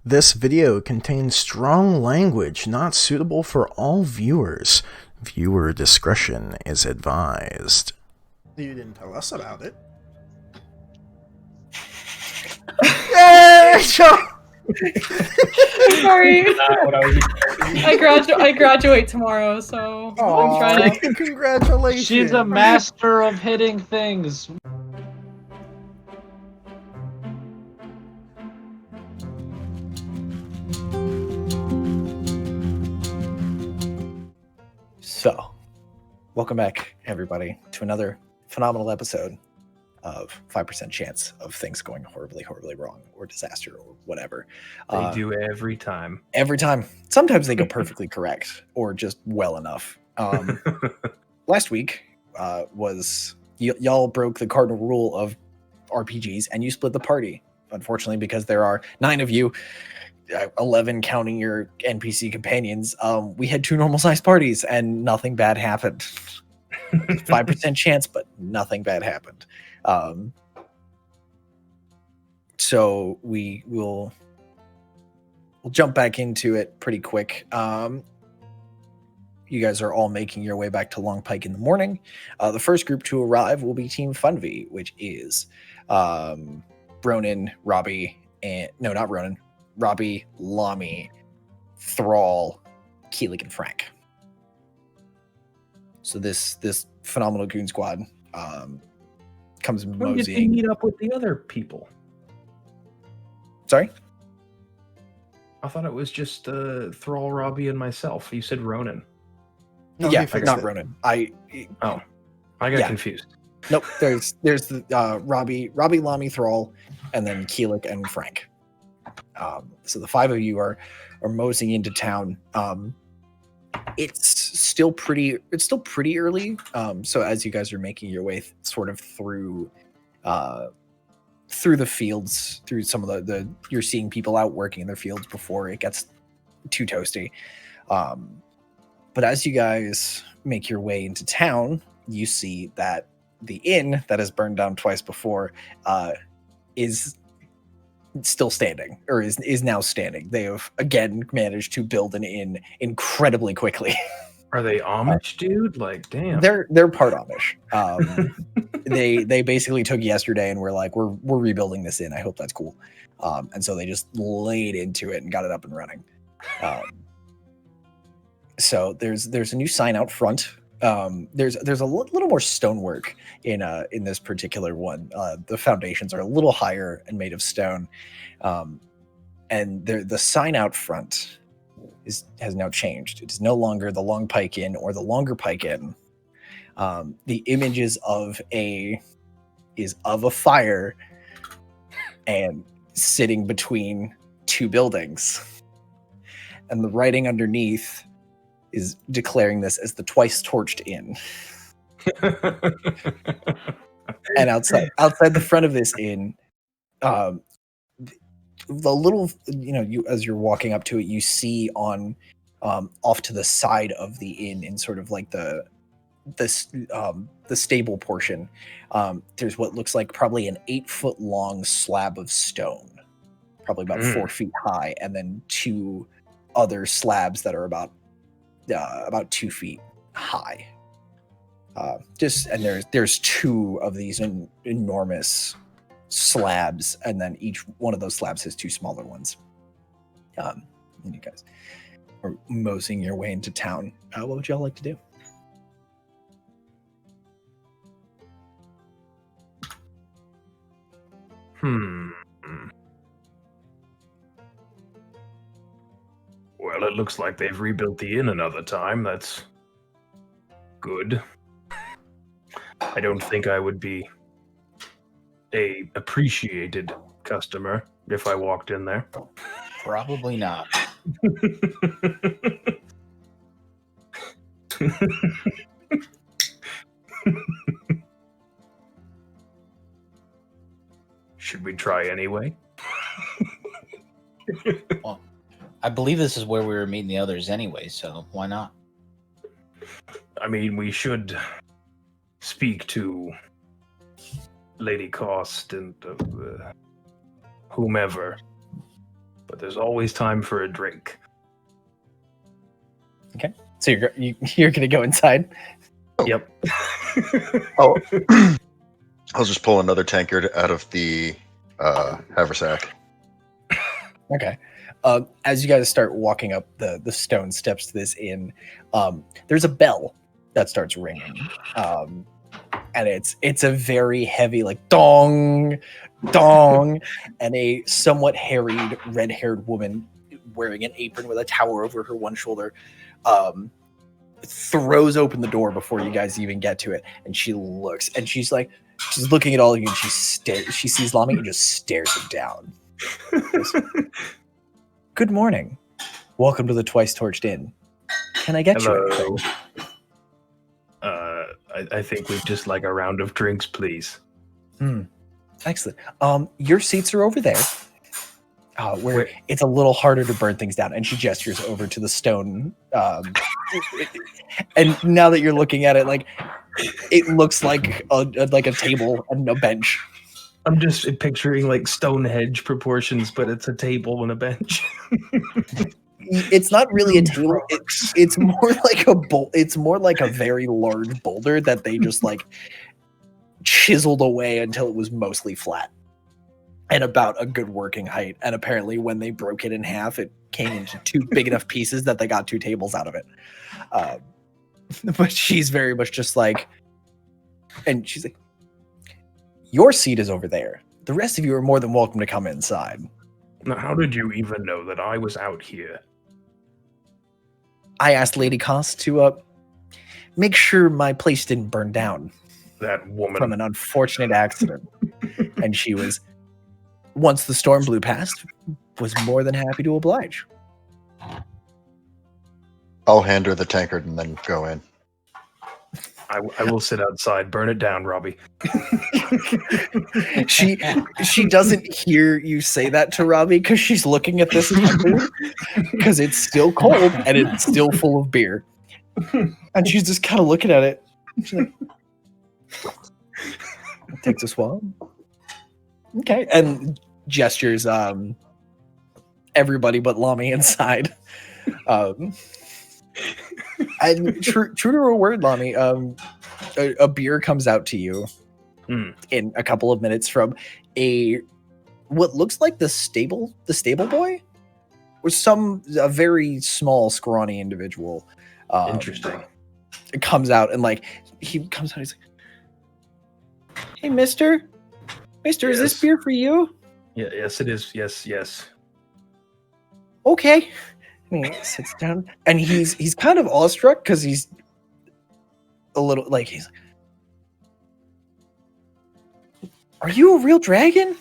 This video contains strong language not suitable for all viewers. Viewer discretion is advised. You didn't tell us about it. Yay, Rachel! Sorry. Not what I was expecting. I graduate tomorrow, so I'm trying to. Congratulations. She's a master of hitting things. So, welcome back, everybody, to another phenomenal episode of 5% chance of things going horribly, horribly wrong, or disaster, or whatever. They do every time. Every time. Sometimes they go perfectly correct, or just well enough. Last week was y'all broke the cardinal rule of RPGs, and you split the party. Unfortunately, because there are 9 of you, 11 counting your NPC companions, we had 2 normal-sized parties, and nothing bad happened. 5% chance, but nothing bad happened. So we'll jump back into it pretty quick. You guys are all making your way back to Long Pike in the morning. The first group to arrive will be Team Funvi, which is Ronan, Robbie, and no, not Ronan, Robbie, Lami, Thrall, Keelik, and Frank. So this phenomenal goon squad comes When did they moseying. meet up with the other people? Sorry? I thought it was just Thrall, Robbie, and myself. You said Ronan. No, Yeah, he fixed not it. Ronan. I got Yeah. confused. Nope. There's the Robbie, Lami, Thrall, and then Keelik and Frank. So the 5 of you are moseying into town. It's still pretty early. So as you guys are making your way sort of through the fields, through some of the you're seeing people out working in their fields before it gets too toasty. But as you guys make your way into town, you see that the inn that has burned down twice before is still standing, or is now standing. They have again managed to build an inn incredibly quickly. Are they Amish, dude? Like, damn. They're part Amish. They basically took yesterday and were like, we're rebuilding this inn. I hope that's cool. And so they just laid into it and got it up and running. So there's a new sign out front. There's a little more stonework in this particular one. The foundations are a little higher and made of stone, and the sign out front has now changed. It is no longer the Long Pike Inn or the Longer Pike Inn. The image is of a fire and sitting between 2 buildings, and the writing underneath is declaring this as the Twice Torched Inn. And outside the front of this inn, the little, you as you're walking up to it, you see on off to the side of the inn, in sort of like the stable portion, there's what looks like probably an 8-foot long slab of stone, probably about 4 feet high, and then 2 other slabs that are about 2 feet high. And there's 2 of these enormous slabs, and then each one of those slabs has 2 smaller ones. And you guys are moseying your way into town. What would y'all like to do? Well, it looks like they've rebuilt the inn another time. That's good. I don't think I would be a appreciated customer if I walked in there. Probably not. Should we try anyway? Well, I believe this is where we were meeting the others anyway, so why not? I mean, we should speak to Lady Cost and whomever but there's always time for a drink. So you're gonna go inside. Yep. Oh, I'll just pull another tankard out of the haversack. Okay. As you guys start walking up the stone steps to this inn, there's a bell that starts ringing, and it's a very heavy, like dong, dong, and a somewhat harried, red-haired woman wearing an apron with a towel over her one shoulder throws open the door before you guys even get to it, and she looks, and she's looking at all of you, and she sees Lami and just stares him down. Good morning. Welcome to the Twice Torched Inn. Can I get you Hello. anything? I think we'd just like a round of drinks, please. Excellent. Your seats are over there. Where it's a little harder to burn things down. And she gestures over to the stone. And now that you're looking at it, like it looks like a table and a bench. I'm just picturing like Stonehenge proportions, but it's a table and a bench. It's not really a table. It's more like it's more like a very large boulder that they just like chiseled away until it was mostly flat and about a good working height. And apparently, when they broke it in half, it came into two big enough pieces that they got two tables out of it. But she's very much just like, and she's like, "Your seat is over there. The rest of you are more than welcome to come inside." Now, how did you even know that I was out here? I asked Lady Cost to make sure my place didn't burn down That woman. from an unfortunate accident. And she was, once the storm blew past, was more than happy to oblige. I'll hand her the tankard and then go in. I will sit outside. Burn it down, Robbie. She doesn't hear you say that to Robbie because she's looking at this because it's still cold and it's still full of beer. And she's just kind of looking at it. She's like, takes a swallow. Okay. And gestures everybody but Lami inside. And true to her word, Lami, a beer comes out to you in a couple of minutes from what looks like the stable boy, or a very small, scrawny individual. Interesting. It comes out and like he comes out. He's like, "Hey, Mister, is this beer for you?" Yeah, yes, it is. Yes. Okay. And he sits down and he's kind of awestruck because he's a little like he's like, "Are you a real dragon?"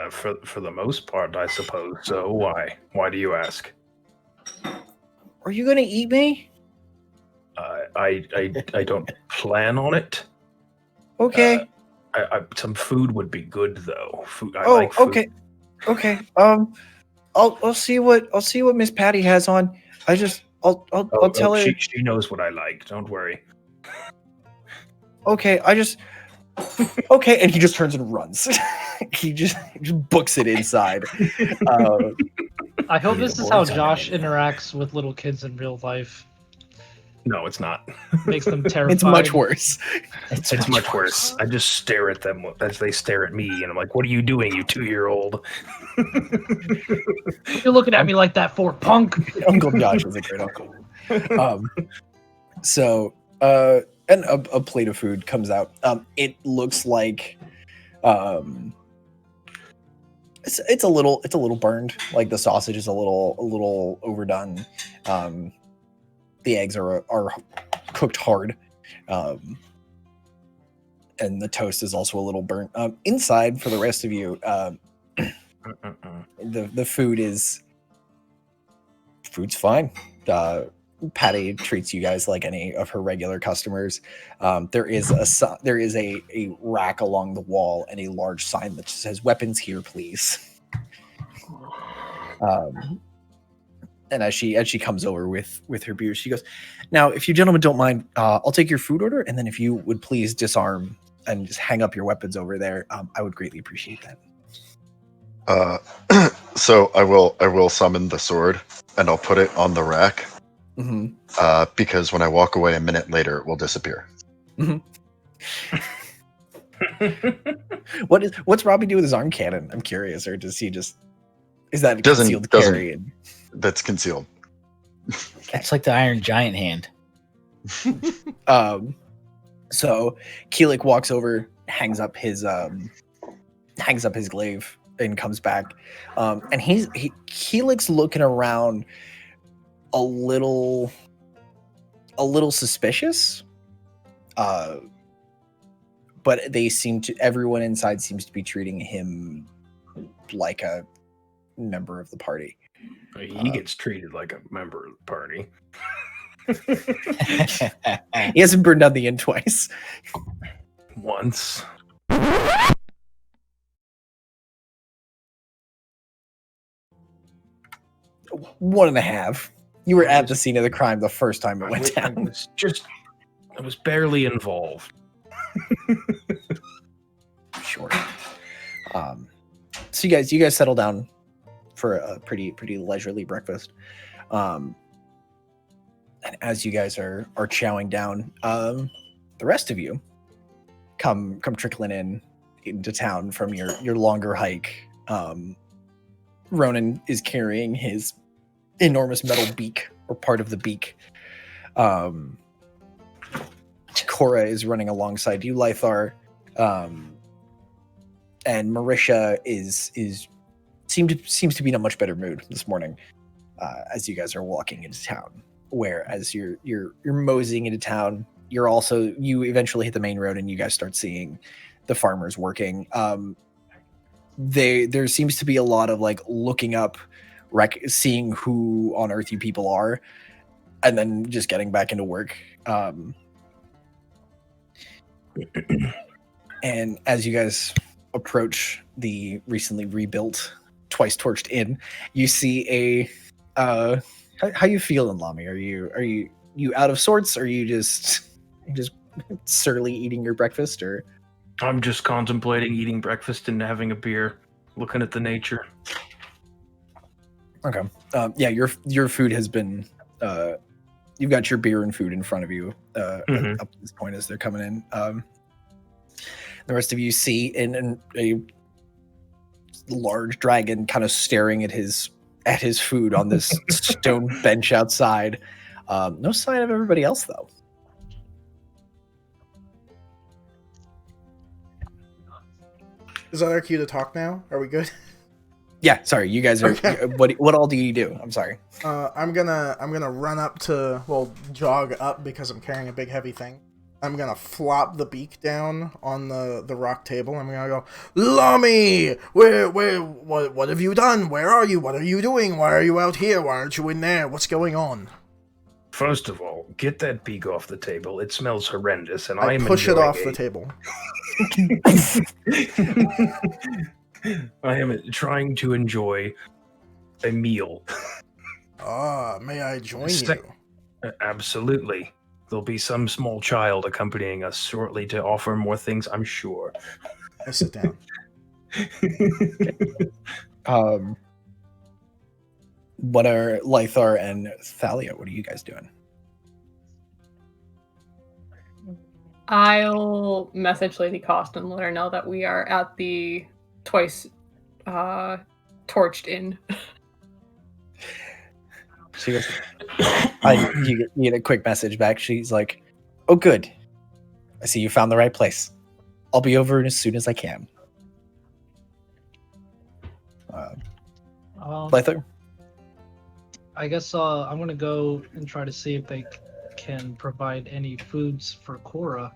For the most part, I suppose. So why do you ask? Are you gonna eat me? I don't plan on it. Okay. Some food would be good though. Food. I Oh, like food. okay. Okay. I'll see what Miss Patty has on. I'll tell her. She knows what I like. Don't worry. Okay, okay, and he just turns and runs. he just books it inside. I hope this is how Josh interacts with little kids in real life. No, it's not. Makes them terrified. It's much worse. It's much worse. I just stare at them as they stare at me, and I'm like, "What are you doing, you 2-year-old?" You're looking at me like that for punk. Uncle Josh is a great uncle. And a plate of food comes out. It looks like, it's a little burned. Like the sausage is a little overdone. The eggs are cooked hard, and the toast is also a little burnt. Inside, for the rest of you, the food's fine. Patty treats you guys like any of her regular customers. There is a rack along the wall and a large sign that says "Weapons here, please." And as she comes over with her beer, she goes, "Now, if you gentlemen don't mind, I'll take your food order, and then if you would please disarm and just hang up your weapons over there, I would greatly appreciate that." So I will summon the sword and I'll put it on the rack. Hmm. Because when I walk away a minute later, it will disappear. What's Robbie do with his arm cannon? I'm curious, or does he just is that a Doesn't- concealed doesn't- carry? And, That's concealed. It's like the Iron Giant hand. so Keelik walks over, hangs up his glaive, and comes back. And Keelik's looking around a little suspicious. But everyone inside seems to be treating him like a member of the party. He gets treated like a member of the party. He hasn't burned down the inn twice. Once. 1.5. You were at the scene of the crime the first time it went I down. was barely involved. Sure. So you guys settle down for a pretty leisurely breakfast. And as you guys are chowing down, the rest of you come trickling into town from your longer hike. Ronan is carrying his enormous metal beak, or part of the beak. Cora is running alongside you, Lythar, and Marisha seems to be in a much better mood this morning, as you guys are walking into town. Where as you're moseying into town, you eventually hit the main road and you guys start seeing the farmers working. There seems to be a lot of like looking up, seeing who on earth you people are, and then just getting back into work. And as you guys approach the recently rebuilt, twice torched inn, you see a how you feeling, Lami? Are you out of sorts? Or are you just surly eating your breakfast? Or I'm just contemplating eating breakfast and having a beer, looking at the nature. okay, yeah, your food has been. You've got your beer and food in front of you up to this point as they're coming in. The rest of you see in a large dragon kind of staring at his food on this stone bench outside. No sign of everybody else though. Is that our cue to talk now? Are we good? Yeah, sorry, you guys are. Okay. What all do you do? I'm sorry. I'm gonna run up to, jog up because I'm carrying a big heavy thing. I'm gonna flop the beak down on the rock table. I'm gonna go, Lami, what have you done? Where are you? What are you doing? Why are you out here? Why aren't you in there? What's going on? First of all, get that beak off the table. It smells horrendous, and I am push it enjoying off the table. I am trying to enjoy a meal. May I join Sec- you? Absolutely. There'll be some small child accompanying us shortly to offer more things, I'm sure. I sit down. What are Lythar and Thalia? What are you guys doing? I'll message Lady Cost and let her know that we are at the twice torched inn. She goes, you get a quick message back. She's like, "Oh, good. I see you found the right place. I'll be over as soon as I can." Lythar? I guess I'm gonna go and try to see if they can provide any foods for Cora,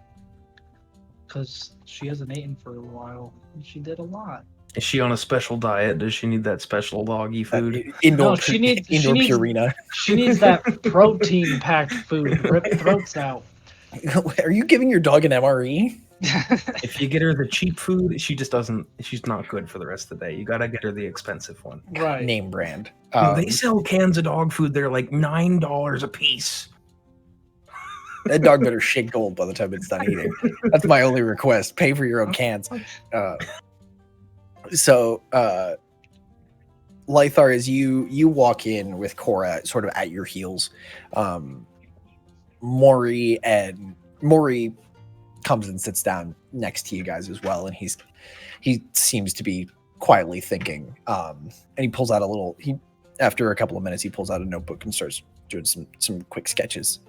because she hasn't eaten for a while. And she did a lot. Is she on a special diet? Does she need that special doggy food? No, she needs Purina. She needs that protein-packed food. Rip throats out. Are you giving your dog an MRE? If you get her the cheap food, she just doesn't. She's not good for the rest of the day. You gotta get her the expensive one. Right. Name brand. They sell cans of dog food. They're like $9 a piece. That dog better shake gold by the time it's done eating. That's my only request. Pay for your own cans. So Lythar, as you walk in with Cora sort of at your heels, Maury comes and sits down next to you guys as well, and he seems to be quietly thinking. And he pulls out after a couple of minutes, he pulls out a notebook and starts doing some quick sketches.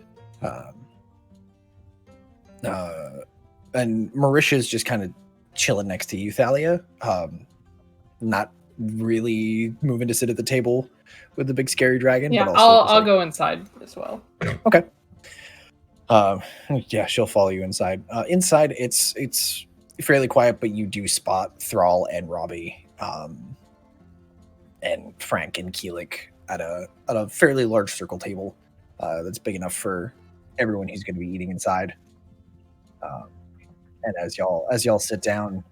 And Marisha's just kind of chilling next to you, Thalia. Not really moving to sit at the table with the big scary dragon. Yeah, but also I'll go inside as well. Okay. Yeah, she'll follow you inside. Inside, it's fairly quiet, but you do spot Thrall and Robbie, and Frank and Keelik at a fairly large circle table that's big enough for everyone who's going to be eating inside. And as y'all sit down,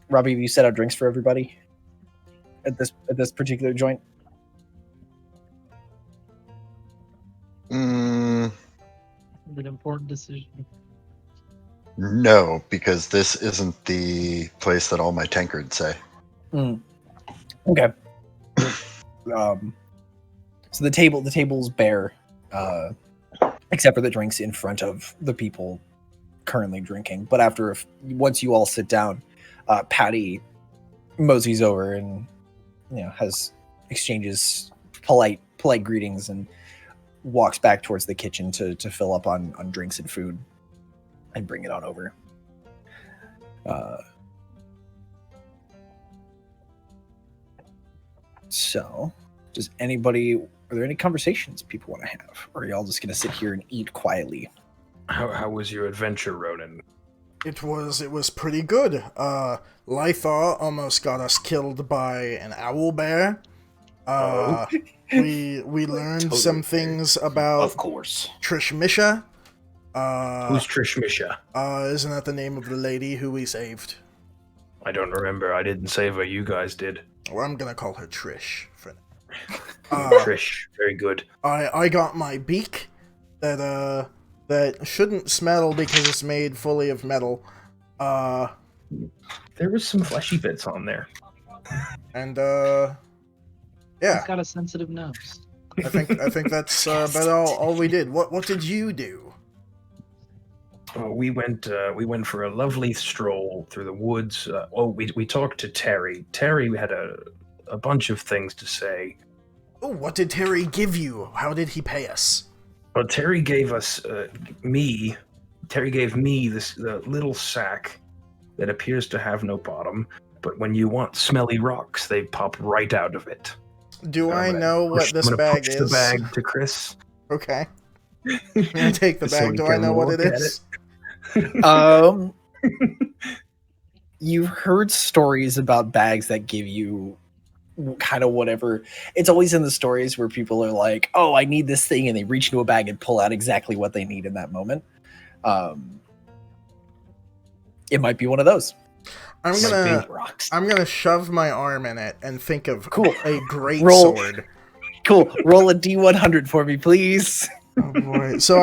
Robbie, have you set out drinks for everybody at this particular joint? An important decision. No, because this isn't the place that all my tankards say. Okay. So the table's bare, except for the drinks in front of the people currently drinking. But once you all sit down, Patty moseys over and has exchanges polite greetings and walks back towards the kitchen to fill up on drinks and food and bring it on over. So, are there any conversations people want to have? Or are y'all just going to sit here and eat quietly? How was your adventure, Ronan? It was pretty good. Lythar almost got us killed by an owl bear. We learned Totally some fair. things about Of course. Trish Misha. Who's Trish Misha? Isn't that the name of the lady who we saved? I don't remember. I didn't save her. You guys did. Well, I'm gonna call her Trish for now. Trish, very good. I got my beak that shouldn't smell because it's made fully of metal. There was some fleshy bits on there. And He's yeah, got a sensitive nose. I think that's about all we did. What did you do? We went for a lovely stroll through the woods. We talked to Terry. Terry had a bunch of things to say. Oh, what did Terry give you? How did he pay us? Well, Terry gave us Terry gave me this little sack that appears to have no bottom, but when you want smelly rocks, they pop right out of it. Do I know what this I'm gonna bag push is? the bag to Chris. Okay. I'm gonna take the So bag. we Do I can know what it look at is? You've heard stories about bags that give you kind of whatever. It's always in the stories where people are like, "Oh, I need this thing," and they reach into a bag and pull out exactly what they need in that moment. It might be one of those. I'm Big gonna rocks. shove my arm in it and think of Cool. a great Roll. sword. Cool. Roll a D100 for me, please. Oh boy. So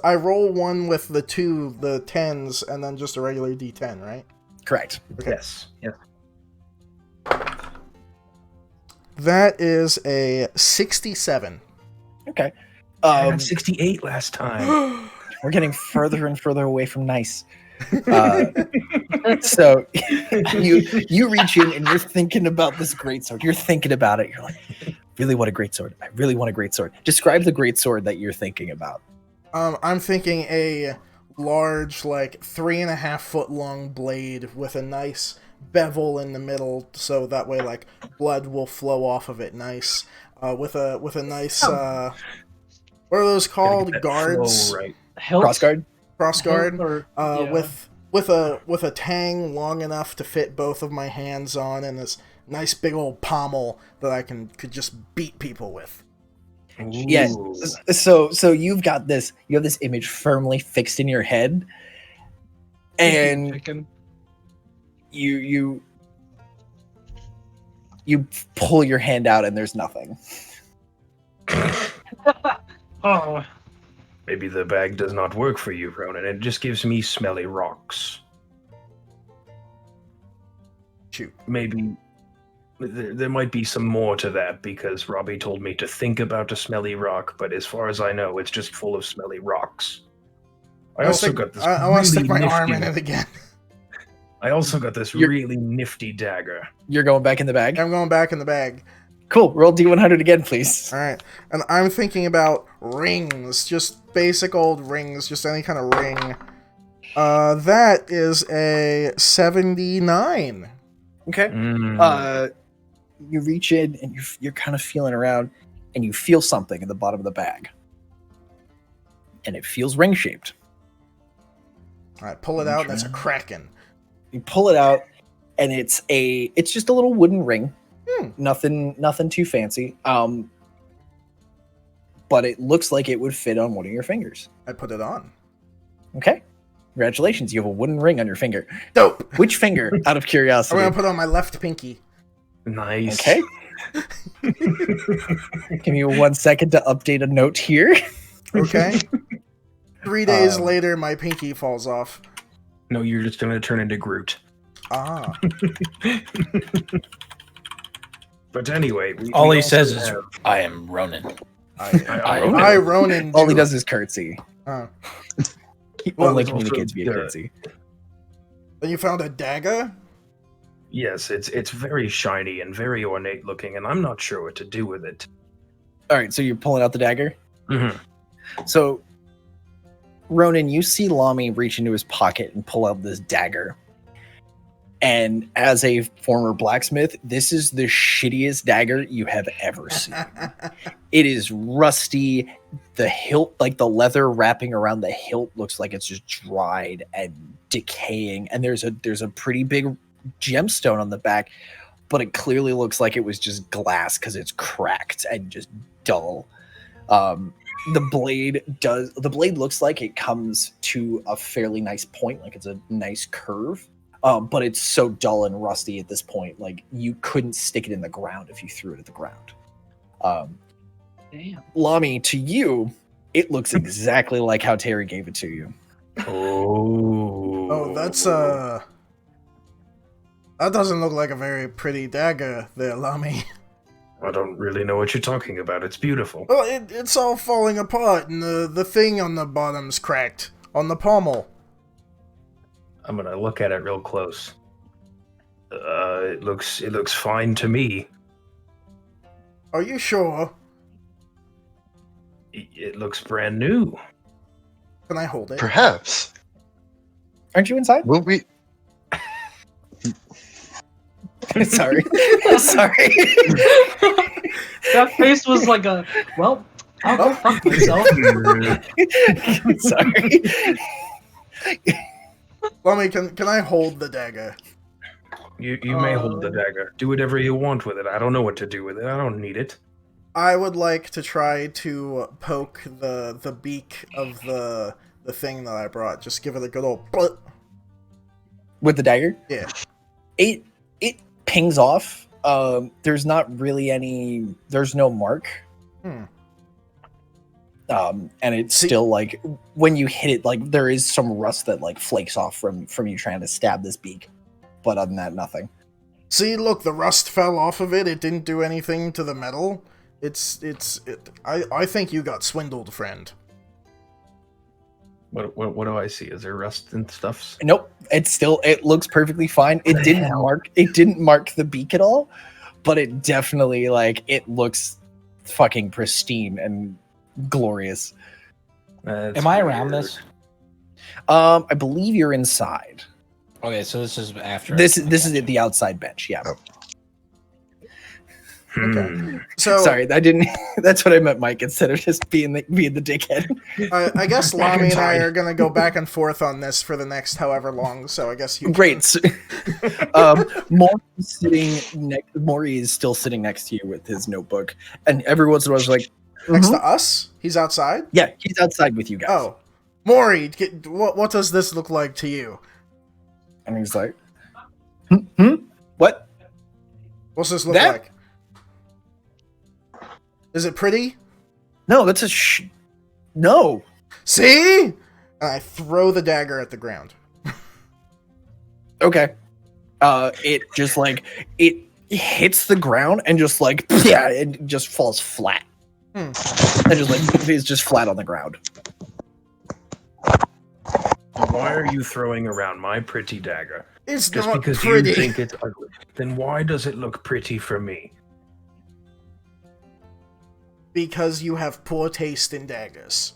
I roll one with the 10s, and then just a regular D10, right? Correct. Okay. Yes. That is a 67. Okay. I got 68 last time. We're getting further and further away from nice. So you reach in and you're thinking about this greatsword. You're thinking about it. You're like, really want a greatsword. I really want a greatsword. Describe the greatsword that you're thinking about. I'm thinking a large, like 3.5 foot long blade with a nice bevel in the middle, so that way like blood will flow off of it. Nice, with a nice what are those Gotta called? get that Guards, flow right. Hilt? Crossguard. crossguard. Hilt or- yeah. With a tang long enough to fit both of my hands on, and this nice big old pommel that I could just beat people with. Yes. Ooh. So you've got this. You have this image firmly fixed in your head, and Chicken. you pull your hand out, and there's nothing. Oh, Maybe the bag does not work for you, Ronan. It just gives me smelly rocks. Shoot. Maybe there might be some more to that because Robbie told me to think about a smelly rock, but as far as I know, it's just full of smelly rocks. I also got this. I want to stick my really arm in nifty- it again. I also got this You're- really nifty dagger. You're going back in the bag? I'm going back in the bag. Cool. Roll D100 again, please. All right, and I'm thinking about rings, just basic old rings, just any kind of ring. That is a 79. Okay. Mm. You reach in and you're kind of feeling around, and you feel something in the bottom of the bag, and it feels ring shaped. All right, pull it out. That's a kraken. You pull it out, and it's just a little wooden ring. Nothing too fancy. But it looks like it would fit on one of your fingers. I put it on. Okay. Congratulations, you have a wooden ring on your finger. Dope. Which finger, out of I'm curiosity? gonna put it on my left pinky. Nice. Okay. Give me 1 second to update a note here. Okay. 3 days Um, later, my pinky falls off. No, you're just gonna turn into Groot. Ah. But anyway, All we he also says is, have- "I am Ronan." I Ronan. All he do. does is curtsy. Oh. He Well, only there's also communicates via the- curtsy. Then you found a dagger? Yes, it's very shiny and very ornate looking, and I'm not sure what to do with it. All right, so you're pulling out the dagger. Mhm. So, Ronan, you see Lamy reach into his pocket and pull out this dagger. And as a former blacksmith, this is the shittiest dagger you have ever seen. It is rusty. The hilt, like the leather wrapping around the hilt, looks like it's just dried and decaying. And there's a pretty big gemstone on the back, but it clearly looks like it was just glass because it's cracked and just dull. The blade looks like it comes to a fairly nice point, like it's a nice curve. But it's so dull and rusty at this point, like you couldn't stick it in the ground if you threw it at the ground. Damn. Lamy, to you, it looks exactly like how Terry gave it to you. Oh. Oh, that's that doesn't look like a very pretty dagger there, Lamy. I don't really know what you're talking about. It's beautiful. Well, it's all falling apart, and the thing on the bottom's cracked on the pommel. I'm gonna look at it real close. It looks fine to me. Are you sure? It looks brand new. Can I hold it? Perhaps. Aren't you inside? Will we? Sorry. Sorry. That face was like a, well, I'll go fuck myself. Sorry. Lamy, can I hold the dagger? You may hold the dagger. Do whatever you want with it. I don't know what to do with it. I don't need it. I would like to try to poke the beak of the thing that I brought. Just give it a good old blut. With the dagger? Yeah. It pings off. There's not really there's no mark. And it's still like when you hit it, like there is some rust that like flakes off from you trying to stab this beak, but other than that, nothing. See, look, the rust fell off of it. It didn't do anything to the metal. I think you got swindled, friend. What do I see? Is there rust and stuff? Nope, it looks perfectly fine. It didn't mark the beak at all, but it definitely it looks fucking pristine and glorious. Am I around this? I believe you're inside. Okay, so this is after. This is at the outside bench. Yeah. Oh. So Sorry, I didn't. That's what I meant, Mike. Instead of just being the dickhead. I guess Back Lamy and I inside. are gonna go back and forth on this for the next however long. So I guess you. Great. So, Maury is still sitting next to you with his notebook, and every once in a while, he's like, Next "Mhm." to us, he's outside. Yeah, he's outside with you guys. Oh, Maury, what does this look like to you? And he's like, what? What's this look That- like? Is it pretty? No, that's no. See? And I throw the dagger at the ground. Okay. It just it hits the ground and just like yeah, it just falls flat. And just like it's just flat on the ground. Why are you throwing around my pretty dagger? It's Just not because pretty. you think it's ugly. Then why does it look pretty for me? Because you have poor taste in daggers.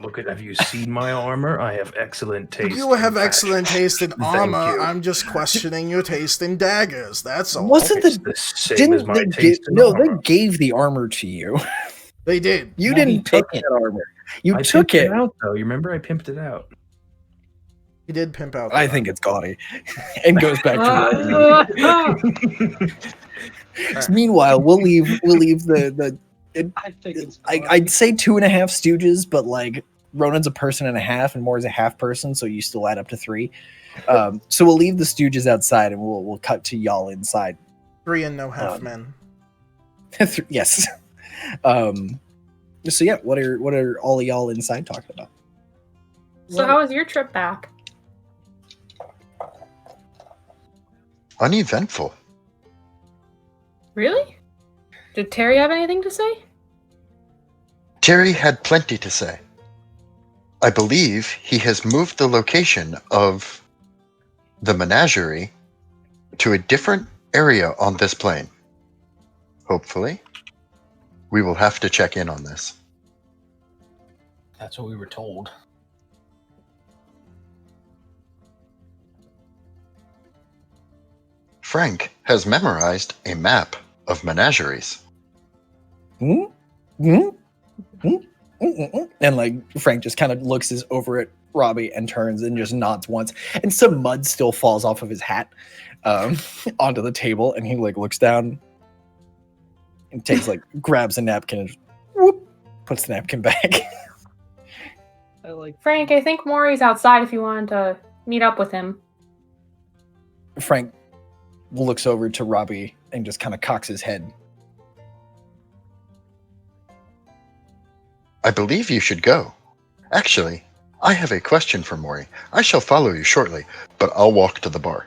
Look at, have you seen my armor? I have excellent taste. You have in fashion. excellent taste in Thank armor. you. I'm just questioning your taste in daggers. That's all. Wasn't It's the the same didn't as my they taste in no, they armor. gave the armor to you. They did. You No, didn't he take took it. that armor. You I took pimped it. out though. You remember I pimped it out. He did pimp out. I the think it's gaudy. And goes back to Meanwhile, we'll leave the I think it's. I'd say 2.5 Stooges, but like Ronan's a person and a half, and Moore's a half person, so you still add up to 3. So we'll leave the Stooges outside, and we'll cut to y'all inside. 3 and no half men. Yes. So yeah, what are all of y'all inside talking about? So how was your trip back? Uneventful. Really? Did Terry have anything to say? Terry had plenty to say. I believe he has moved the location of the menagerie to a different area on this plane. Hopefully. We will have to check in on this. That's what we were told. Frank has memorized a map of menageries. Hmm? Hmm? Hmm? And like Frank just kind of looks over at Robbie and turns and just nods once, and some mud still falls off of his hat onto the table, and he like looks down and takes like grabs a napkin and just, whoop, puts the napkin back. I like. Frank, I think Maury's outside if you wanted to meet up with him. Frank looks over to Robbie and just kind of cocks his head. I believe you should go. Actually, I have a question for Maury. I shall follow you shortly, but I'll walk to the bar.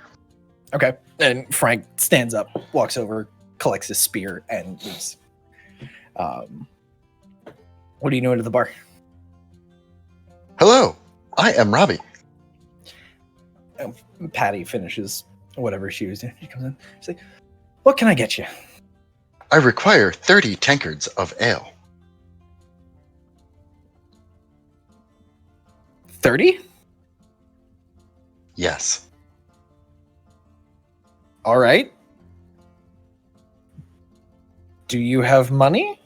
Okay. And Frank stands up, walks over, collects his spear, and leaves. What are you doing to the bar? Hello, I am Robbie. Patty finishes whatever she was doing. She comes in. She's like, "What can I get you?" I require 30 tankards of ale. 30? Yes. All right. Do you have money?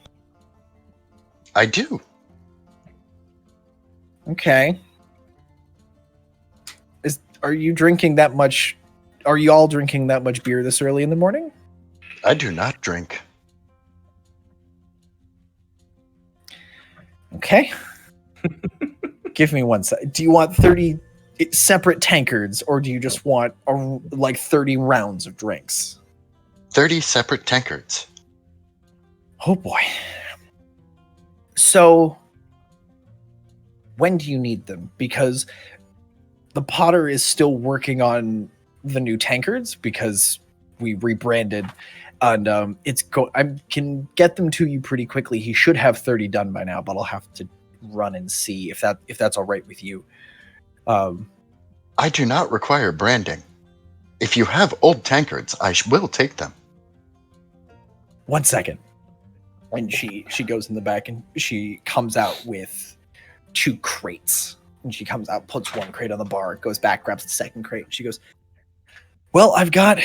I do. Okay. Are you drinking that much? Are you all drinking that much beer this early in the morning? I do not drink. Okay. Give me one sec. Do you want 30 separate tankards, or do you just want like 30 rounds of drinks? 30 separate tankards. Oh boy. So, when do you need them? Because the Potter is still working on the new tankards because we rebranded, and I can get them to you pretty quickly. He should have 30 done by now, but I'll have to run and see if that's all right with you. I do not require branding. If you have old tankards, I will take them. 1 second. And she goes in the back and she comes out with 2 crates. And she comes out, puts 1 crate on the bar, goes back, grabs the second crate. And she goes, "Well, I've got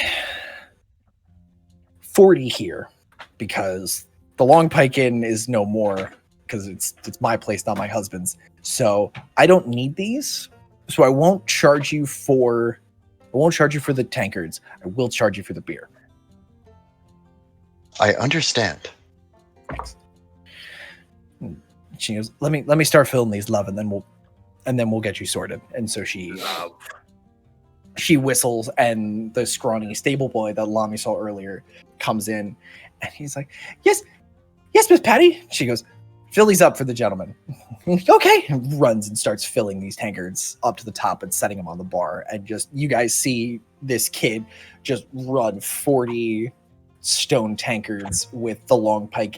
40 here because the Long Pike Inn is no more because it's my place, not my husband's. So I don't need these. So I won't charge you for the tankards. I will charge you for the beer." I understand. She goes, let me start filling these, love, and then we'll get you sorted. And so she whistles, and the scrawny stable boy that Lami saw earlier comes in, and he's like, yes, Miss Patty. She goes, "Fill these up for the gentleman." Okay, and runs and starts filling these tankards up to the top and setting them on the bar. And just you guys see this kid just run 40 stone tankards with the long pike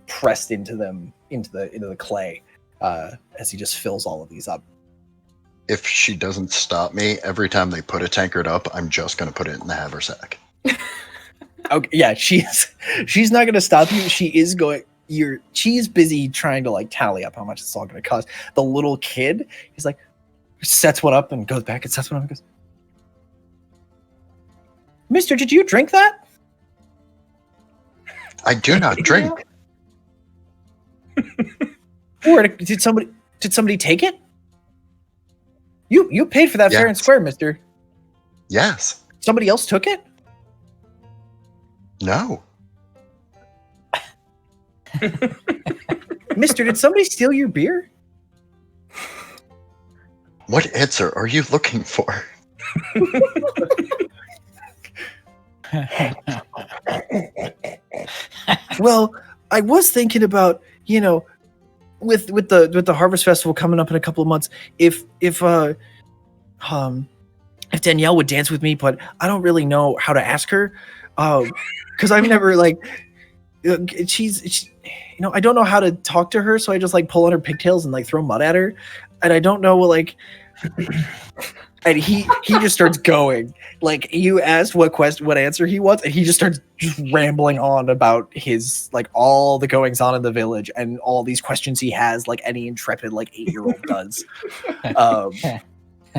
pressed into them into the clay as he just fills all of these up. If she doesn't stop me, every time they put a tankard up, I'm just going to put it in the haversack. Okay, yeah, she's not gonna stop you. She is going. She's busy trying to like tally up how much it's all gonna cost. The little kid, he's like, sets one up and goes back and sets one up and goes, "Mister, did you drink that?" I do not drink. Or did somebody take it? You paid for that fair and Yes. square, Mister. Yes. Somebody else took it? No. Mister, did somebody steal your beer? What answer are you looking for? Well, I was thinking about, with the Harvest Festival coming up in a couple of months, if Danielle would dance with me, but I don't really know how to ask her, because I've never she's I don't know how to talk to her, so I just like pull on her pigtails and like throw mud at her, and I don't know and he just starts going. Like, you asked what answer he wants, and he just starts rambling on about his like all the goings on in the village and all these questions he has, like any intrepid like 8-year-old does.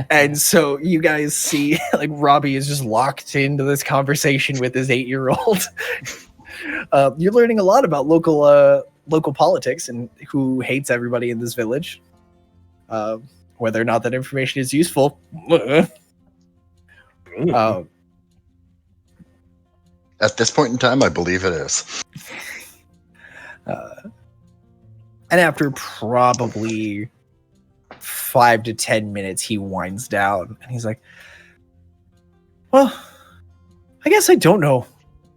And so you guys see like Robbie is just locked into this conversation with his 8-year-old. You're learning a lot about local politics and who hates everybody in this village. Whether or not that information is useful. At this point in time, I believe it is. And after probably 5 to 10 minutes, he winds down and he's like, "Well, I guess I don't know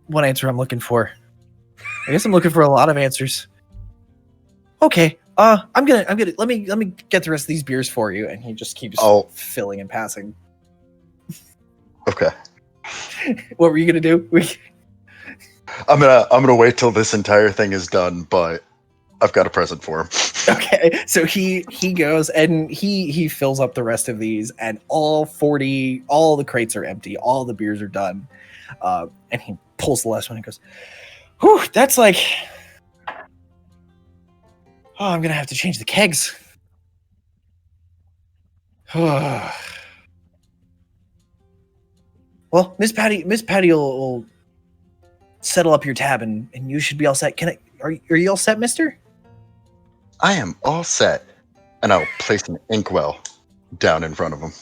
what answer I'm looking for. I guess I'm looking for a lot of answers. Okay, I'm gonna let me get the rest of these beers for you." And he just keeps filling and passing. Okay. What were you gonna do? I'm gonna wait till this entire thing is done, but I've got a present for him. Okay, so he goes and he fills up the rest of these, and all the crates are empty, all the beers are done, and he pulls the last one and goes, "Whew, that's like, I'm gonna have to change the kegs." Well, Miss Patty will settle up your tab, and you should be all set. Are you all set, Mister? I am all set. And I'll place an inkwell down in front of him.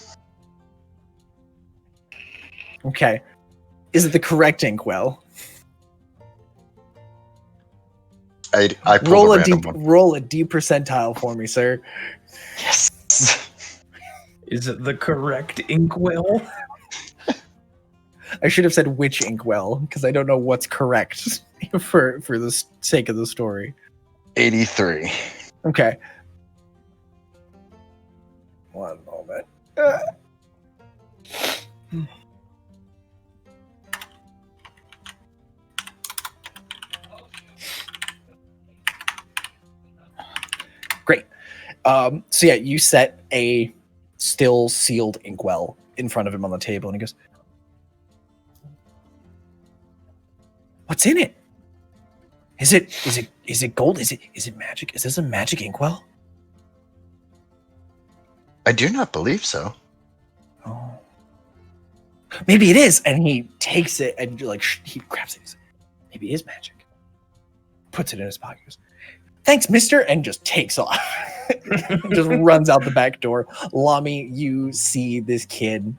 Okay. Is it the correct inkwell? I roll pulled a random one. roll a D percentile for me, sir. Yes. Is it the correct inkwell? I should have said which inkwell, because I don't know what's correct for the sake of the story. 83. Okay. One moment. Great. So yeah, you set a still sealed inkwell in front of him on the table, and he goes, "What's in it? Is it gold? Is it magic? Is this a magic inkwell?" I do not believe so. Oh, maybe it is. And he takes it and he grabs it. He's like, "Maybe it is magic." Puts it in his pocket. Goes, "Thanks, mister," and just takes off. Just runs out the back door. Lami, you see this kid,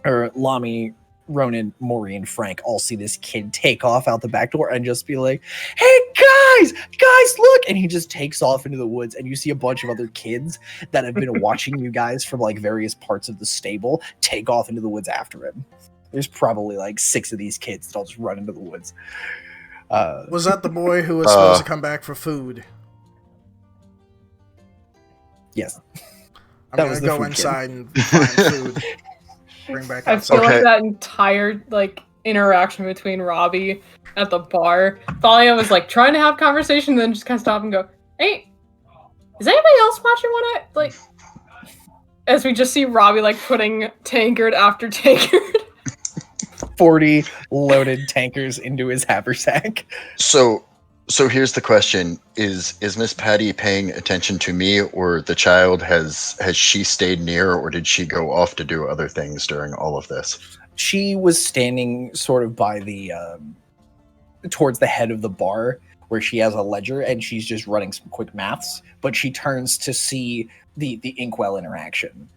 or Lami, Ronan, Maury, and Frank all see this kid take off out the back door and just be like, "Hey guys, look!" And he just takes off into the woods, and you see a bunch of other kids that have been watching you guys from like various parts of the stable take off into the woods after him. There's probably like 6 of these kids that all just run into the woods. Was that the boy who was supposed to come back for food? Yes. I'm That gonna was the go food kid. inside and find food. Bring back I outside. feel Okay. like that entire interaction between Robbie at the bar. Thalia was like trying to have conversation, then just kind of stop and go, "Hey, is anybody else watching what I like?" As we just see Robbie like putting tankard after tankard. 40 loaded tankers into his haversack. So here's the question: Is Miss Patty paying attention to me, or the child? Has she stayed near, or did she go off to do other things during all of this? She was standing sort of by the towards the head of the bar where she has a ledger, and she's just running some quick maths. But she turns to see the inkwell interaction.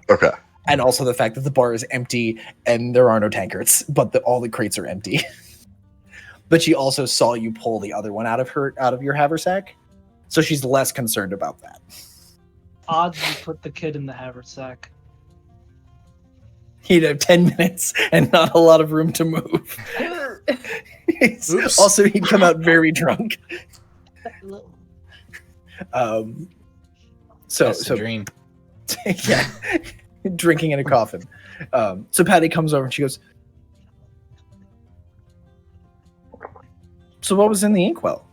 Okay. And also the fact that the bar is empty and there are no tankards, but all the crates are empty. But she also saw you pull the other one out of your haversack, so she's less concerned about that. Odds you put the kid in the haversack. He'd have 10 minutes and not a lot of room to move. Oops. Also, he'd come out very drunk. That's the dream. Yeah, drinking in a coffin. So Patty comes over and she goes, "So what was in the inkwell?"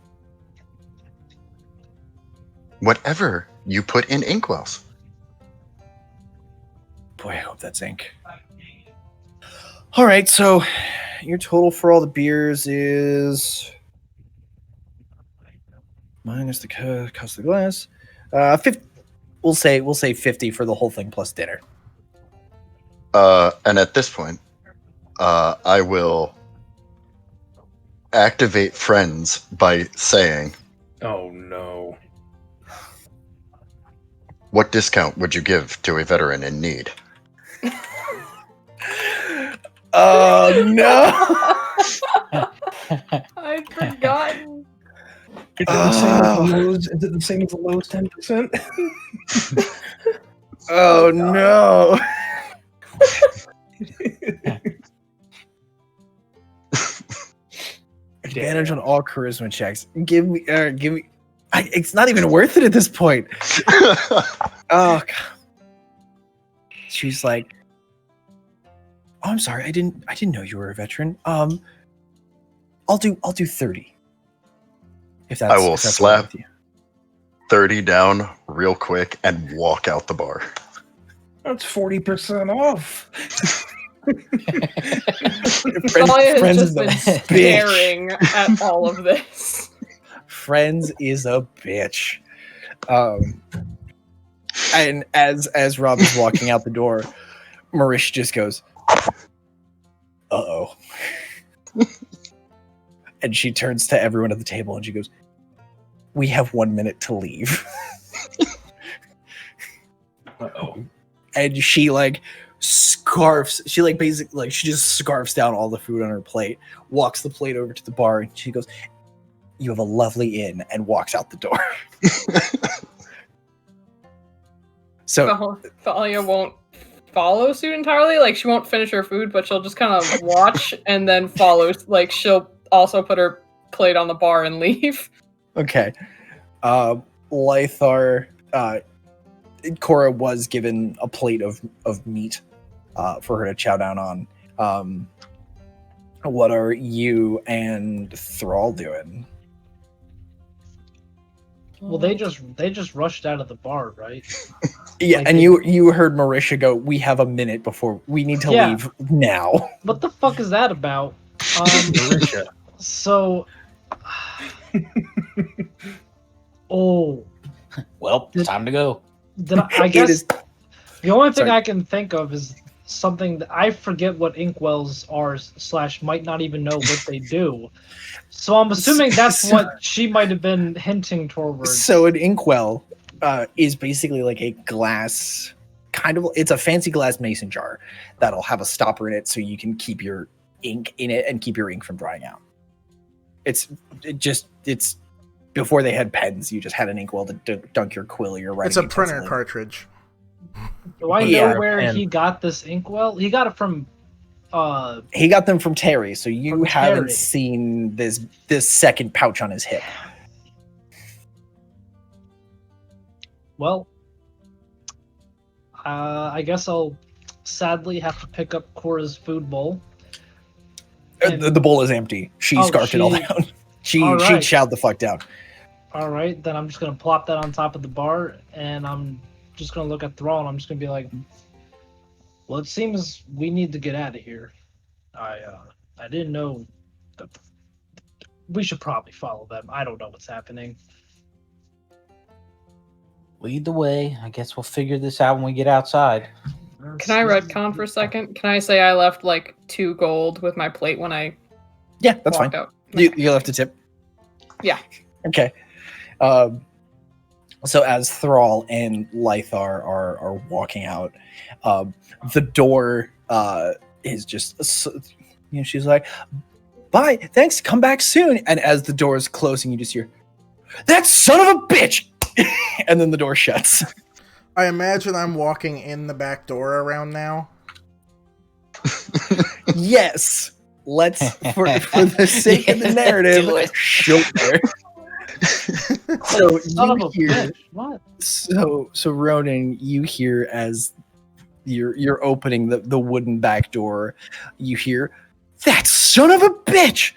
Whatever you put in inkwells. Boy, I hope that's ink. All right, so your total for all the beers is minus the cost of the glass. 50. We'll say 50 for the whole thing plus dinner. And at this point, I will activate friends by saying, Oh no. "What discount would you give to a veteran in need?" Oh no! I'd forgotten. Is it the same as the lowest 10%? Oh no! Advantage on all charisma checks. Give me. It's not even worth it at this point. Oh, God. She's like, "Oh, I'm sorry. I didn't know you were a veteran. I'll do 30. If that's I will if that's all right slap with you." 30 down real quick and walk out the bar. That's 40% off. Thalia has Friends just is a been bitch. staring at all of this. Friends is a bitch. And as Rob is walking out the door, Marish just goes, "Uh-oh." And she turns to everyone at the table and she goes, "We have 1 minute to leave." Uh-oh. And she like scarfs, she like basically like she just scarfs down all the food on her plate, walks the plate over to the bar, and she goes, "You have a lovely inn," and walks out the door. So Thalia won't follow suit entirely. Like, she won't finish her food, but she'll just kind of watch and then follow. Like, she'll also put her plate on the bar and leave. okay. Lythar, Cora was given a plate of meat for her to chow down on. What are you and Thrall doing? Well, they just rushed out of the bar, right? Yeah, Like and they- you heard Marisha go, "We have a minute before we need to Yeah. leave now." What the fuck is that about? Marisha. So, oh, Well, it's time to go. I It guess is- the only thing Sorry. I can think of is something that I forget what inkwells are / might not even know what they do. So I'm assuming that's So- what she might have been hinting towards. So an inkwell is basically like a glass, it's a fancy glass mason jar that'll have a stopper in it so you can keep your ink in it and keep your ink from drying out. It's before they had pens, you just had an inkwell to dunk your quill or your writing. It's a utensil printer in. cartridge. Do I Yeah, know where and- he got this inkwell? He got it from He got them from Terry, so you From haven't Terry. seen this second pouch on his hip. well, I guess I'll sadly have to pick up Cora's food bowl. The bowl is empty. She scarfed it all down. She Alright. chowed the fuck down. All right, then I'm just gonna plop that on top of the bar, and I'm just gonna look at Thrall, and I'm just gonna be like, "Well, it seems we need to get out of here. I didn't know that we should probably follow them. I don't know what's happening." Lead the way. I guess we'll figure this out when we get outside. Can I retcon for a second? Can I say I left like 2 gold with my plate when I Yeah, that's fine. walked out? You left a tip? Yeah. Okay. So as Thrall and Lythar are walking out, the door is just, she's like, "Bye, thanks, come back soon." And as the door is closing, you just hear, "That son of a bitch!" And then the door shuts. I imagine I'm walking in the back door around now. Yes. Let's, for the sake of the narrative, Do it. show there. So Son of you a hear, bitch. What? so Ronan, you hear as you're opening the wooden back door, you hear, "That son of a bitch,"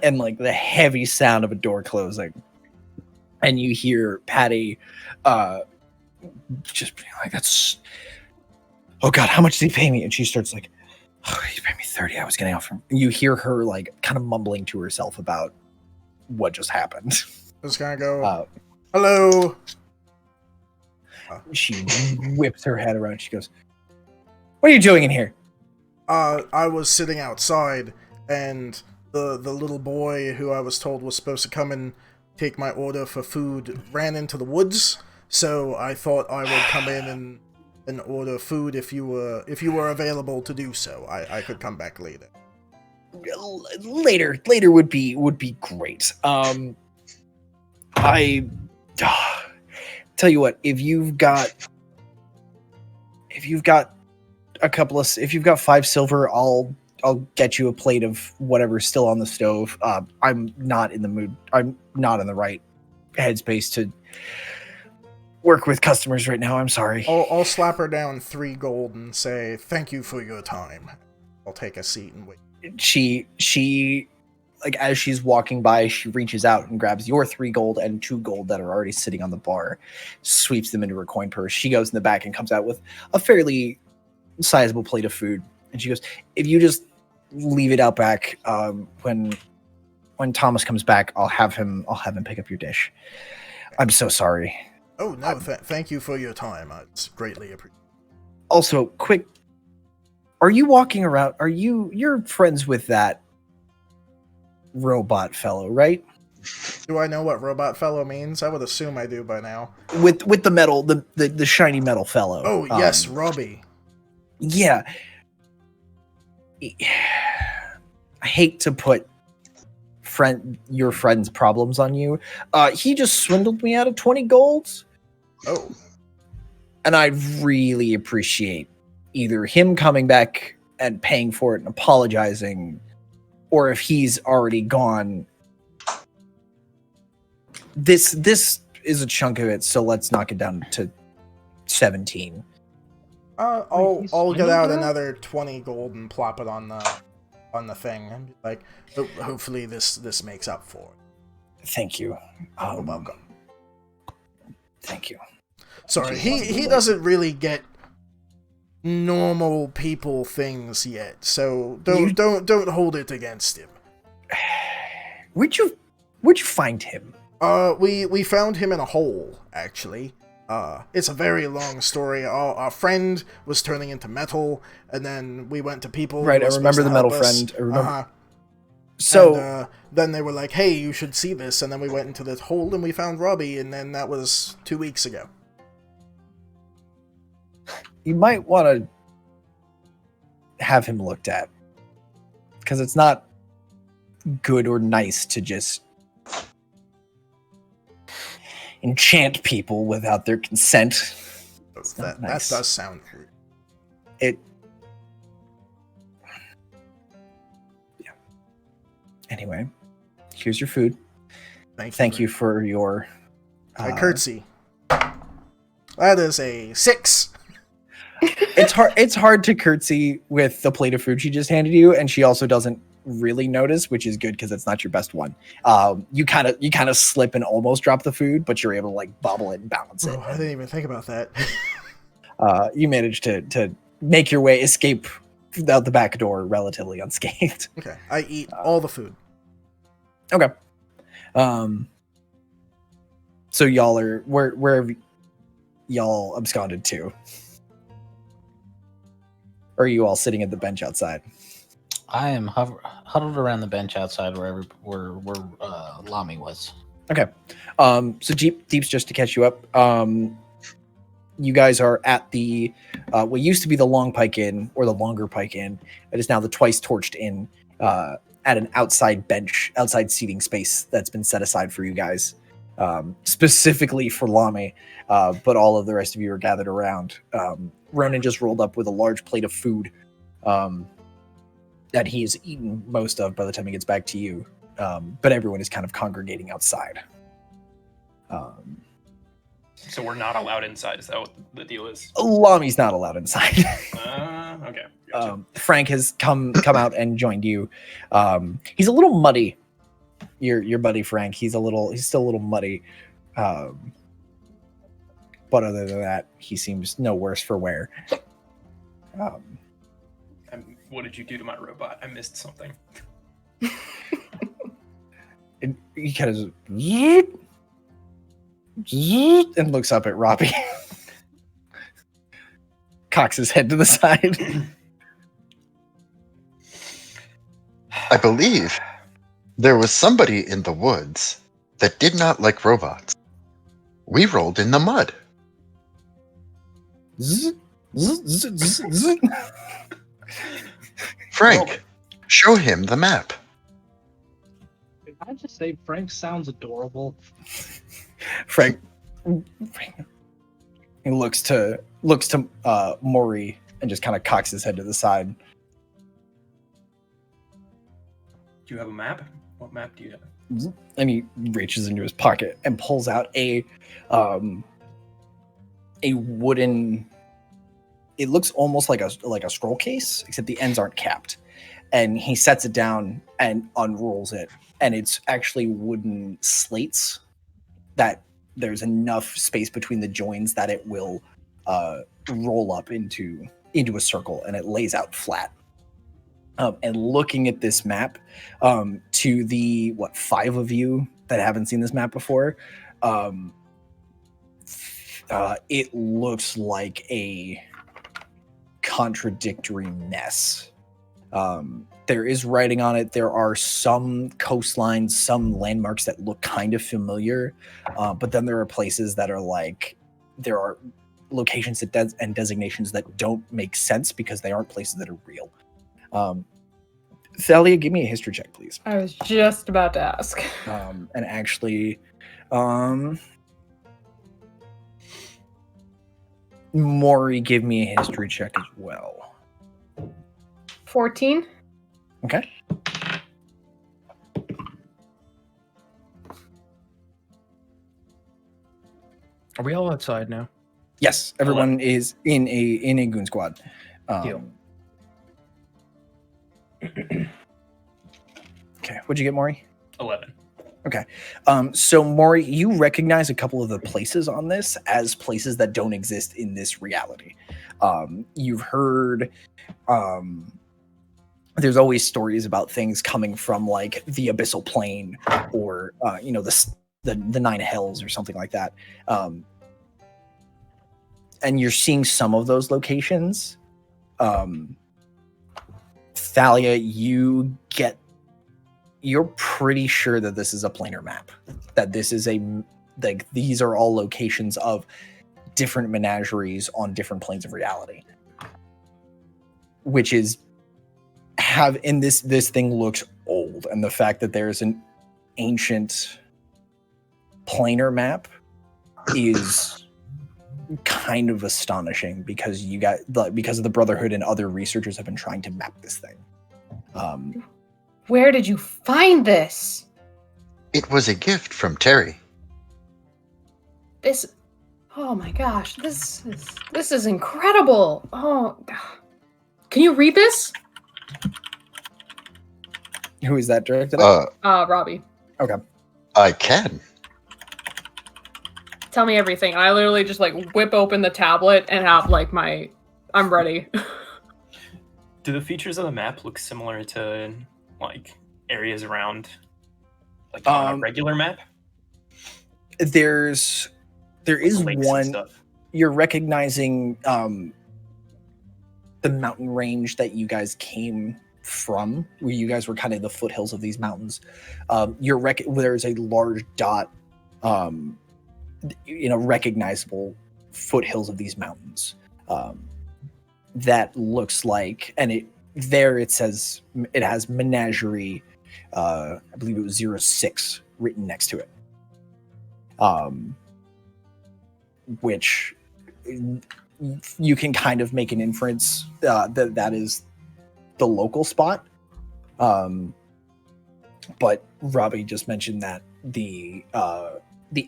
and like the heavy sound of a door closing, and you hear Patty, just being like, "That's, oh god, how much did he pay me?" And she starts like, "Oh, he paid me 30. I was getting off from." And you hear her like kind of mumbling to herself about what just happened. I was gonna go, Uh, "Hello." She whips her head around. She goes, "What are you doing in here?" I was sitting outside, and the little boy who I was told was supposed to come and take my order for food ran into the woods. So I thought I would come in and order food if you were available to do so. I could come back later. Later would be great. I tell you what, if you've got if you've got 5 silver, I'll get you a plate of whatever's still on the stove. I'm not in the mood. I'm not in the right headspace to work with customers right now. I'm sorry. I'll slap her down 3 gold and say thank you for your time. I'll take a seat and wait. She like, as she's walking by, she reaches out and grabs your 3 gold and 2 gold that are already sitting on the bar, sweeps them into her coin purse. She goes in the back and comes out with a fairly sizable plate of food. And she goes, "If you just leave it out back, when Thomas comes back, I'll have him pick up your dish. I'm so sorry." Oh no, thank you for your time. It's greatly appreciated. Also, quick, are you walking around? You're friends with that robot fellow, right? Do I know what robot fellow means? I would assume I do by now. With the metal, the shiny metal fellow. Oh yes, Robbie. Yeah. I hate to put your friend's problems on you. He just swindled me out of 20 golds. Oh. And I really appreciate either him coming back and paying for it and apologizing, or if he's already gone. This is a chunk of it, so let's knock it down to 17. I'll get out another 20 gold and plop it on the thing, and be like, hopefully this makes up for it. Thank you. You're welcome. Thank you. Sorry, he doesn't really get normal people things yet, so don't hold it against him. Where'd you find him? We found him in a hole, actually. It's a very long story. Our friend was turning into metal, and then we went to people. Right, I remember the metal friend. I remember. So and, then they were like, "Hey, you should see this," and then we went into this hole and we found Robbie, and then that was 2 weeks ago. you might want to have him looked at, because it's not good or nice to just enchant people without their consent. That nice. does sound rude. Yeah. Anyway, here's your food. Thank you for your I curtsy. That is a 6. It's hard to curtsy with the plate of food she just handed you, and she also doesn't really notice, which is good because it's not your best one. You kind of slip and almost drop the food, but you're able to like bobble it and balance it. Oh, I didn't even think about that. You manage to make your way, escape out the back door relatively unscathed. Okay, I eat all the food. Okay. So y'all are where have y'all absconded to? Or are you all sitting at the bench outside? I am huddled around the bench outside where Lami was. Okay. So Deep's just to catch you up. You guys are at the what used to be the Long Pike Inn or the Longer Pike Inn. It is now the Twice Torched Inn at an outside bench, outside seating space that's been set aside for you guys, specifically for Lami. But all of the rest of you are gathered around. Ronan just rolled up with a large plate of food that he has eaten most of by the time he gets back to you. But everyone is kind of congregating outside. So we're not allowed inside. Is that what the deal is? Lami's not allowed inside. Okay. Gotcha. Frank has come out and joined you. He's a little muddy. Your buddy Frank. He's still a little muddy. But other than that, he seems no worse for wear. What did you do to my robot? I missed something. And he kind of and looks up at Robbie. Cocks his head to the side. I believe there was somebody in the woods that did not like robots. We rolled in the mud. Frank, show him the map. Did I just say Frank sounds adorable? Frank he looks to Maury and just kind of cocks his head to the side. Do you have a map? What map do you have? And he reaches into his pocket and pulls out a wooden. It looks almost like a scroll case, except the ends aren't capped. And he sets it down and unrolls it, and it's actually wooden slates that there's enough space between the joins that it will roll up into a circle, and it lays out flat. And looking at this map, to the 5 of you that haven't seen this map before, it looks like a contradictory mess. There is writing on it. There are some coastlines, some landmarks that look kind of familiar, but then there are places that are like, there are locations and designations that don't make sense because they aren't places that are real. Thalia, give me a history check, please. I was just about to ask. And actually, Maury, give me a history check as well. 14. Okay. Are we all outside now? Yes, everyone is in a goon squad. Deal. Okay, what'd you get, Maury? 11. Okay. So Maury, you recognize a couple of the places on this as places that don't exist in this reality. You've heard there's always stories about things coming from like the abyssal plane or the Nine Hells or something like that. And you're seeing some of those locations. Thalia, you're pretty sure that this is a planar map. That this is these are all locations of different menageries on different planes of reality. Which is this thing looks old, and the fact that there's an ancient planar map is kind of astonishing because because of the Brotherhood and other researchers have been trying to map this thing. Where did you find this? It was a gift from Terry. Oh my gosh, this is incredible. Oh, can you read this? Who is that directed at? Robbie. Okay. I can. Tell me everything. I literally just like whip open the tablet and have like I'm ready. Do the features of the map look similar to like areas around like on a regular map? There is Lakes and one. stuff. You're recognizing the mountain range that you guys came from, where you guys were kind of the foothills of these mountains. There's a large dot, recognizable foothills of these mountains. That looks like, and it says it has Menagerie. I believe it was 06 written next to it. Which you can kind of make an inference that is the local spot. But Robbie just mentioned that the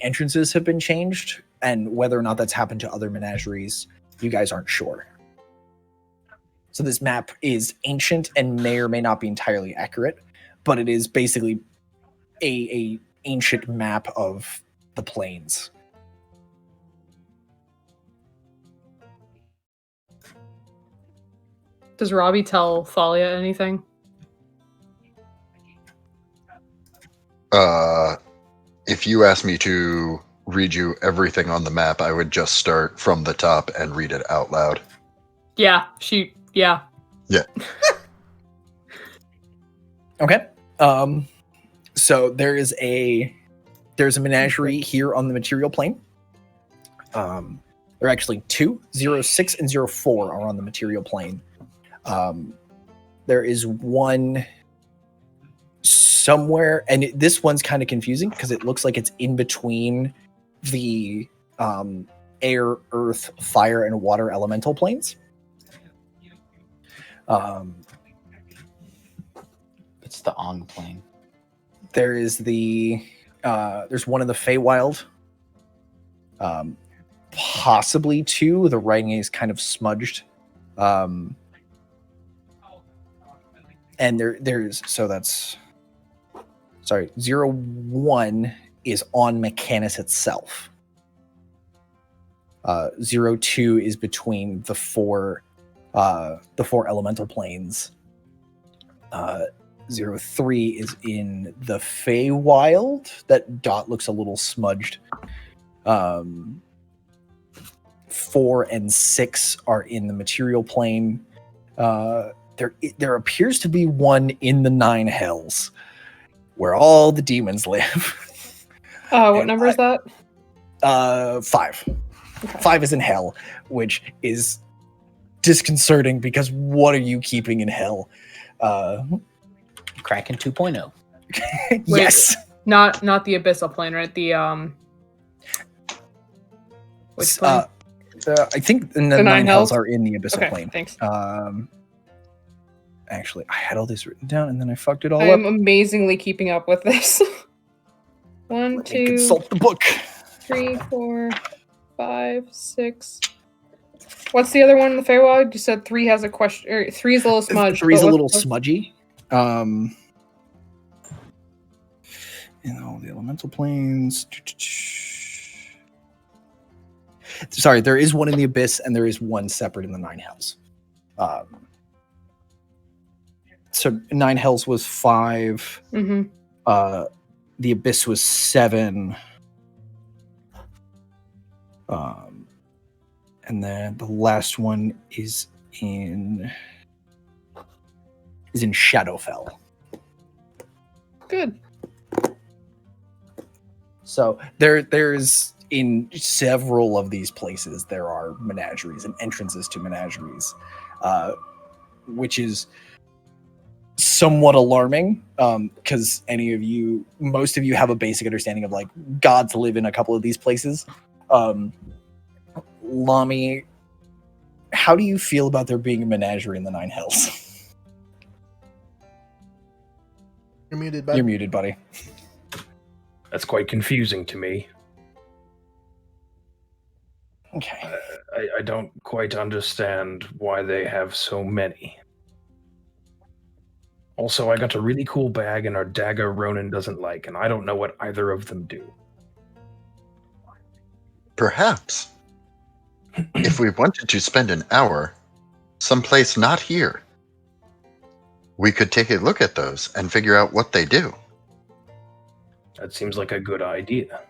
entrances have been changed, and whether or not that's happened to other menageries, you guys aren't sure. So this map is ancient and may or may not be entirely accurate, but it is basically a ancient map of the plains. Does Robbie tell Thalia anything? If you ask me to read you everything on the map, I would just start from the top and read it out loud. Yeah. Yeah. Okay. So there's a menagerie here on the material plane. There are actually two. 06 and 04 are on the material plane. There is one somewhere, and this one's kind of confusing because it looks like it's in between the air, earth, fire, and water elemental planes. It's the Ong plane. There is there's one in the Feywild. Possibly two. The writing is kind of smudged. And there's so that's sorry, 01 is on Mechanus itself. 02 is between the four elemental planes. 03 is in the Feywild. That dot looks a little smudged. 4 and 6 are in the material plane. There appears to be one in the Nine Hells, where all the demons live. What number is that? 5. Okay. 5 is in hell, which is disconcerting because what are you keeping in hell? Kraken 2.0. Yes. Not the abyssal plane, right? The which plane? I think the Nine Hells are in the abyssal plane. Thanks. Actually, I had all this written down and then I fucked it all up. I'm amazingly keeping up with this. 1, 2, consult the book. 3, 4, 5, 6. What's the other one in the Feywild? You said 3 has a question, or 3 is a little smudged. 3 is a little smudgy. All the elemental planes. Sorry, there is one in the Abyss, and there is one separate in the Nine Hells. So Nine Hells was 5. Mm-hmm. The Abyss was 7. And then the last one is in Shadowfell. Good. So there's in several of these places there are menageries and entrances to menageries, which is somewhat alarming because most of you have a basic understanding of like gods live in a couple of these places. Lami, how do you feel about there being a menagerie in the Nine Hells? You're muted, bud. You're muted, buddy. That's quite confusing to me. Okay. I don't quite understand why they have so many. Also, I got a really cool bag and our dagger Ronan doesn't like, and I don't know what either of them do. Perhaps, if we wanted to spend an hour someplace not here, we could take a look at those and figure out what they do. That seems like a good idea.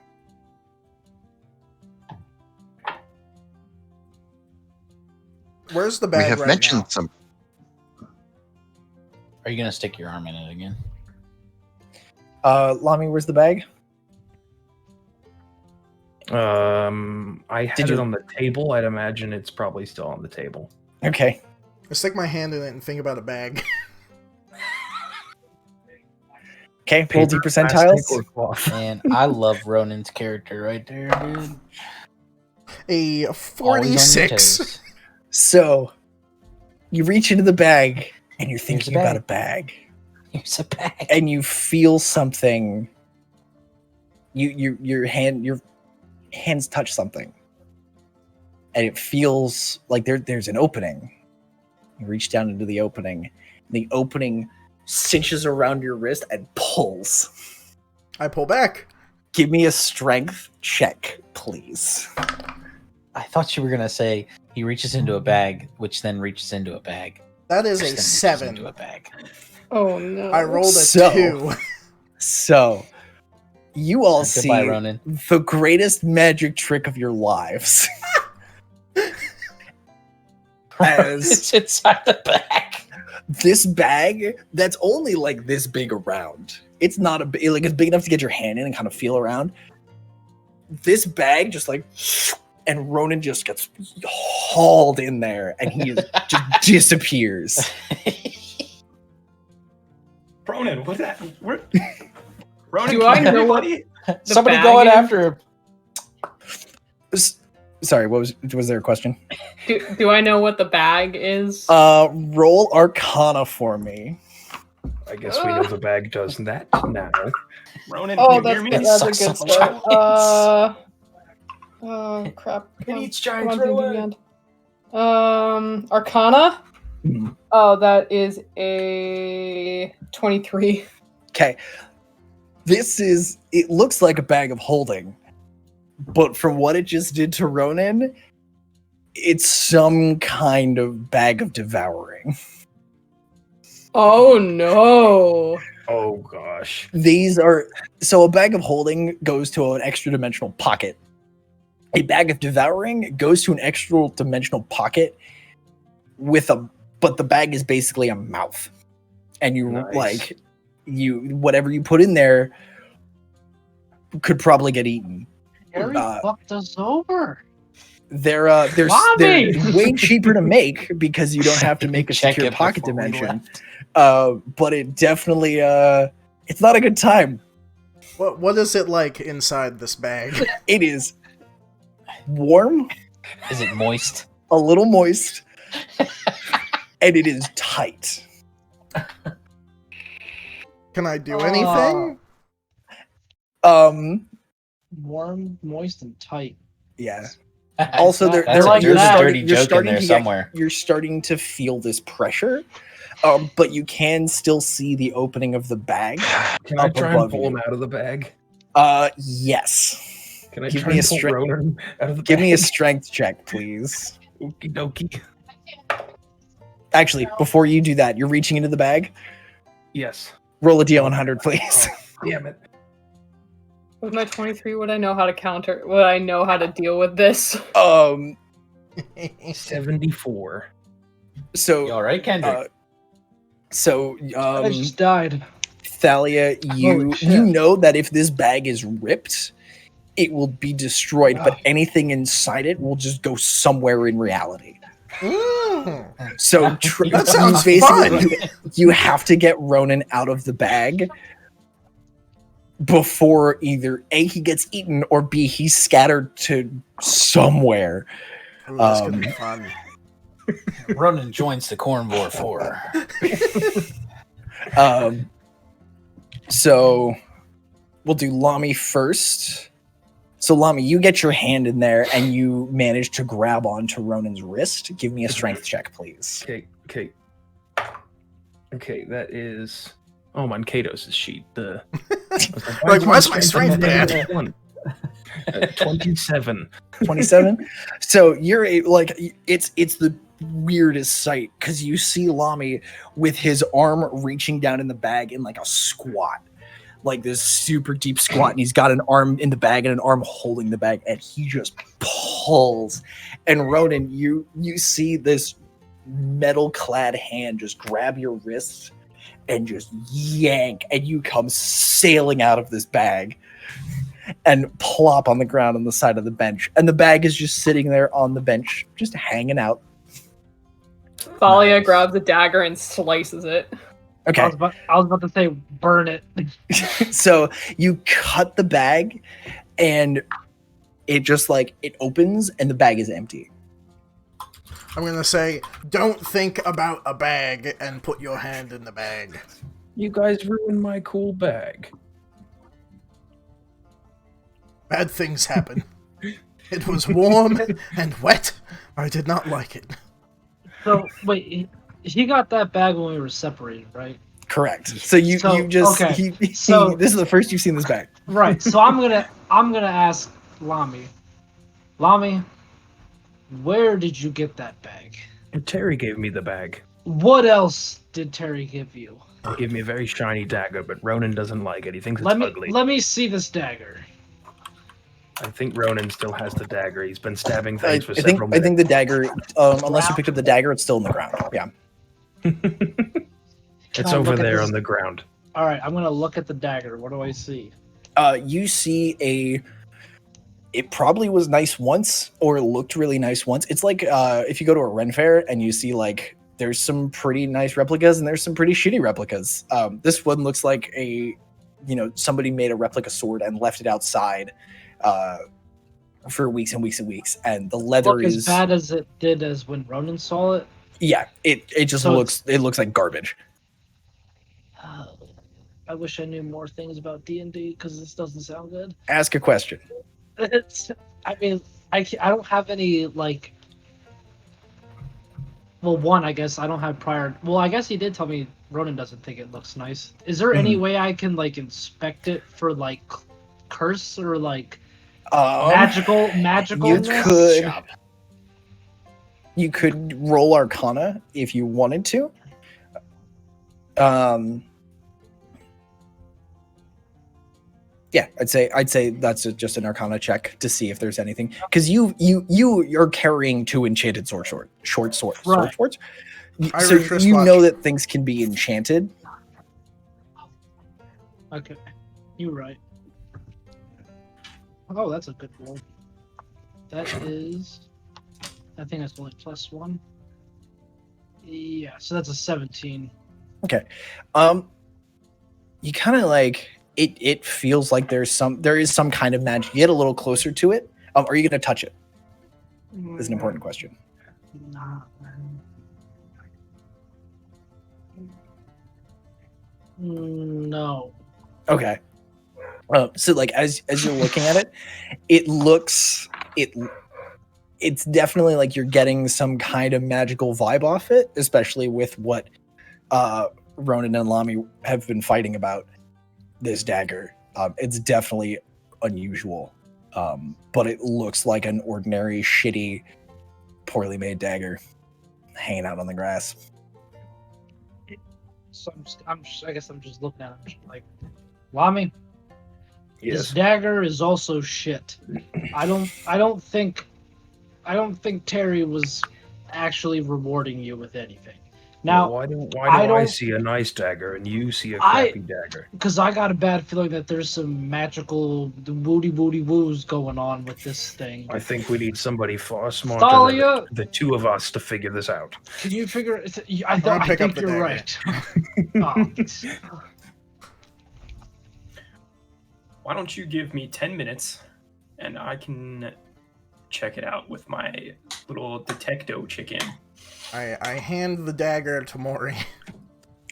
Where's the We bag have right mentioned now? some. Are you gonna stick your arm in it again? Lami, where's the bag? I had Did it you- on the table. I'd imagine it's probably still on the table. Okay. I stick my hand in it and think about a bag. Okay, roll Paper, D plastic, percentiles. or cloth. Man, I love Ronan's character right there, dude. A Always on your 46. toes. So, you reach into the bag, and you're Here's thinking the about bag. a bag, Here's a bag. and you feel something. Your hands touch something, and it feels like there's an opening. You reach down into the opening. The opening cinches around your wrist and pulls. I pull back. Give me a strength check, please. I thought you were gonna say he reaches into a bag, which then reaches into a bag. That is which a then reaches 7. Into a bag. Oh no. I rolled a So- 2. So, you all see Goodbye, Ronan. the greatest magic trick of your lives. As It's inside the bag. this bag that's only like this big around. It's not like it's big enough to get your hand in and kind of feel around. This bag just like, and Ronan just gets hauled in there, and he just disappears. Ronan, what that? Where? Ronan, Do can I you know what- everybody? Somebody bag going is- after him. Sorry, what was there a question? Do I know what the bag is? Roll Arcana for me. I guess we know the bag does that now. Ronan, Oh, can you hear that's me? that's a Sucks good so start. much. Oh crap! It eats Come giants on, right give me away. the end. Arcana. Mhm. Oh, that is a 23. Okay. It looks like a bag of holding, but from what it just did to Ronan, it's some kind of bag of devouring. Oh no! Oh gosh. So a bag of holding goes to an extra dimensional pocket. A bag of devouring goes to an extra dimensional pocket but the bag is basically a mouth. And you Nice. whatever you put in there could probably get eaten. Harry fucked us over. They're Bobby! way cheaper to make because you don't have to make a Check secure it pocket before we dimension. But it definitely it's not a good time. What is it like inside this bag? It is warm, Is it moist? a little moist, and it is tight. Can I do anything? Warm, moist, and tight. Yeah. Also, That's That's like a dirty, that. dirty joke in there somewhere. You're starting to feel this pressure, but you can still see the opening of the bag. Can I Up try and above pull you. him out of the bag? Yes. Can I Give try me and a pull strength. Ronan out of the Give bag? me a strength check, please. Okie dokie. Actually, before you do that, you're reaching into the bag. Yes. Roll a D100, please. Damn it. With my 23, would I know how to counter? Would I know how to deal with this? 74. So You all right, Kendrick? I just died. Thalia, you Holy shit. you know that if this bag is ripped, it will be destroyed, but anything inside it will just go somewhere in reality. Mm. So That sounds you have to get Ronan out of the bag before either A, he gets eaten, or B, he's scattered to somewhere. Ooh, this could be fun. Ronan joins the Cornbore 4. So we'll do Lami first. So Lami, you get your hand in there and you manage to grab onto Ronan's wrist. Give me a strength check, please. Okay. Okay, that is. Oh, Mankato's sheet. The Like, why's my strength bad? 27. 27. So it's the weirdest sight because you see Lamy with his arm reaching down in the bag in like a squat, like this super deep squat, and he's got an arm in the bag and an arm holding the bag, and he just pulls. And Ronan, you see this metal clad hand just grab your wrist and just yank, and you come sailing out of this bag and plop on the ground on the side of the bench, and the bag is just sitting there on the bench, just hanging out. Thalia Nice. grabs a dagger and slices it. Okay, I was about to say burn it. so you cut the bag, and it just it opens, and the bag is empty. I'm gonna say, don't think about a bag and put your hand in the bag. You guys ruined my cool bag. Bad things happen. It was warm and wet. I did not like it. So wait, he got that bag when we were separated, right? Correct. So you just okay. this is the first you've seen this bag. Right. So I'm gonna ask Lamy. Lamy, where did you get that bag? Terry gave me the bag. What else did Terry give you? He gave me a very shiny dagger, but Ronan doesn't like it. He thinks it's ugly. Let me see this dagger. I think Ronan still has the dagger. He's been stabbing I things for think several minutes. I think the dagger, unless you picked up the dagger, it's still in the ground. Yeah. It's I over look at there this? on the ground. All right, I'm gonna look at the dagger. What do I see? You see it probably was nice once, or it looked really nice once. It's like if you go to a Ren fair and you see there's some pretty nice replicas and there's some pretty shitty replicas. This one looks like somebody made a replica sword and left it outside for weeks and weeks and weeks, and the leather Look is as bad as it did as when Ronan saw it. yeah. It just So looks like garbage. I wish I knew more things about D&D because this doesn't sound good. Ask a question. I mean, I don't have any well, one, I guess I don't have prior. Well, I guess he did tell me Ronan doesn't think it looks nice. Is there any way I can inspect it for curse or magical? You could roll Arcana if you wanted to. Yeah, I'd say that's just an Arcana check to see if there's anything, because you're carrying two enchanted short swords. Right. So you know that things can be enchanted. Okay, you're right. Oh, that's a good roll. That is, I think that's only +1. Yeah, so that's a 17. Okay. You kind of it feels like there is some kind of magic. You get a little closer to it. Are you going to touch it? Is an important question. Nah. No. Okay. So as you're looking at it, it's definitely you're getting some kind of magical vibe off it, especially with what Ronan and Lamy have been fighting about this dagger. It's definitely unusual, but it looks like an ordinary, shitty, poorly made dagger hanging out on the grass. So I guess I'm just looking at it Lamy, Yes. this dagger is also shit. I don't think Terry was actually rewarding you with anything. Now, why do I see a nice dagger and you see a crappy dagger? Because I got a bad feeling that there's some magical woody woos going on with this thing. I think we need somebody far smarter Thalia, than the two of us to figure this out. can you figure? I'll I pick up think the you're dagger. right. Oh. Why don't you give me 10 minutes and I can check it out with my little detecto chicken. I hand the dagger to Maury.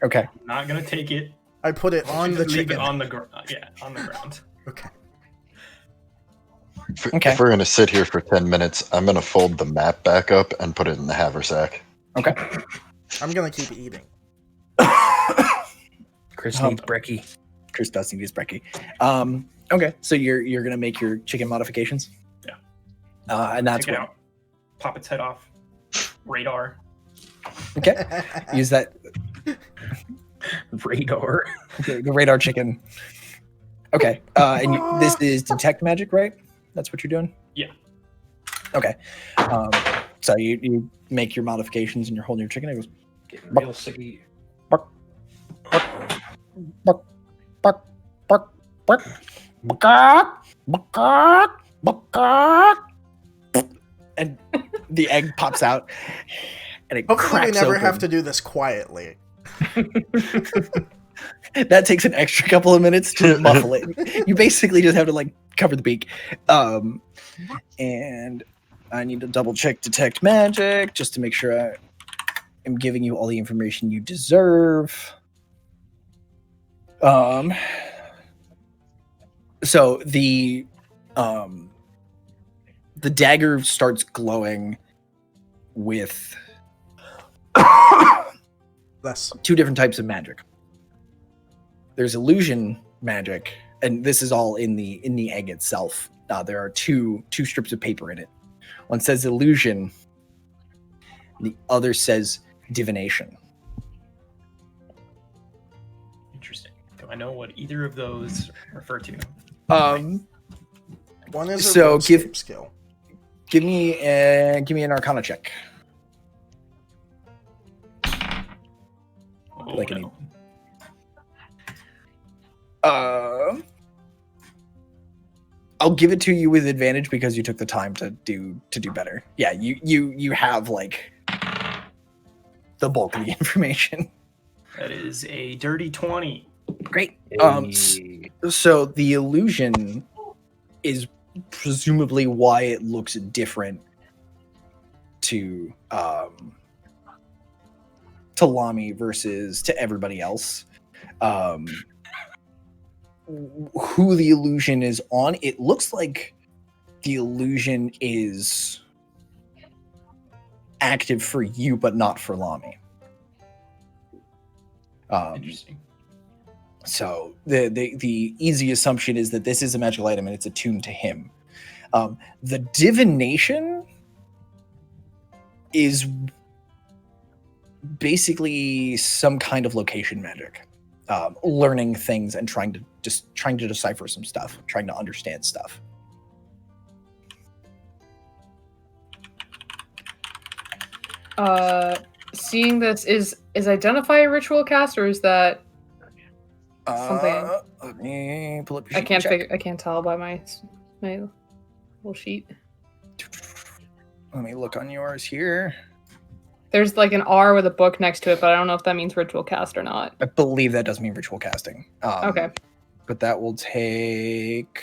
Okay. I'm not gonna take it. I put it I'll on just the leave chicken. it on the on the ground. Okay. If we're going to sit here for 10 minutes, I'm going to fold the map back up and put it in the haversack. Okay. I'm gonna keep eating. Chris needs brekkie. Chris does need his brekkie. Okay, so you're gonna make your chicken modifications. Yeah. And that's Check it what. out. Pop its head off. Radar. Okay. Use that Radar. the radar chicken. Okay. And this is detect magic, right? That's what you're doing. Yeah. Okay. So you make your modifications and you're holding your chicken. It goes Getting real sicky. bark, bark, bark, bark, bark, bark, bark, bark, bark. And the egg pops out, and it Hopefully, we cracks never open. have to do this quietly. That takes an extra couple of minutes to muffle it. You basically just have to like cover the beak. And I need to double check detect magic just to make sure I am giving you all the information you deserve. So the dagger starts glowing with Less. two different types of magic. There's illusion magic, and this is all in the egg itself. There are two strips of paper in it. One says illusion, the other says divination. Interesting. Do I know what either of those refer to? One is a So RuneScape skill. Give me an Arcana check. Oh, Like no. I'll give it to you with advantage because you took the time to do better. Yeah, you have like the bulk of the information. That is a dirty 20. Great. Hey. So the illusion is presumably why it looks different to Lamy versus to everybody else. Who the illusion is on, it looks like the illusion is active for you but not for Lamy. Interesting. So the easy assumption is that this is a magical item and it's attuned to him. The divination is basically some kind of location magic, learning things and trying to decipher some stuff, trying to understand stuff. Seeing this is identify a ritual cast, or is that something? Let me pull up your I sheet can't and check. I can't tell by my little sheet. Let me look on yours here. There's like an R with a book next to it, but I don't know if that means ritual cast or not. I believe that does mean ritual casting. Okay. But that will take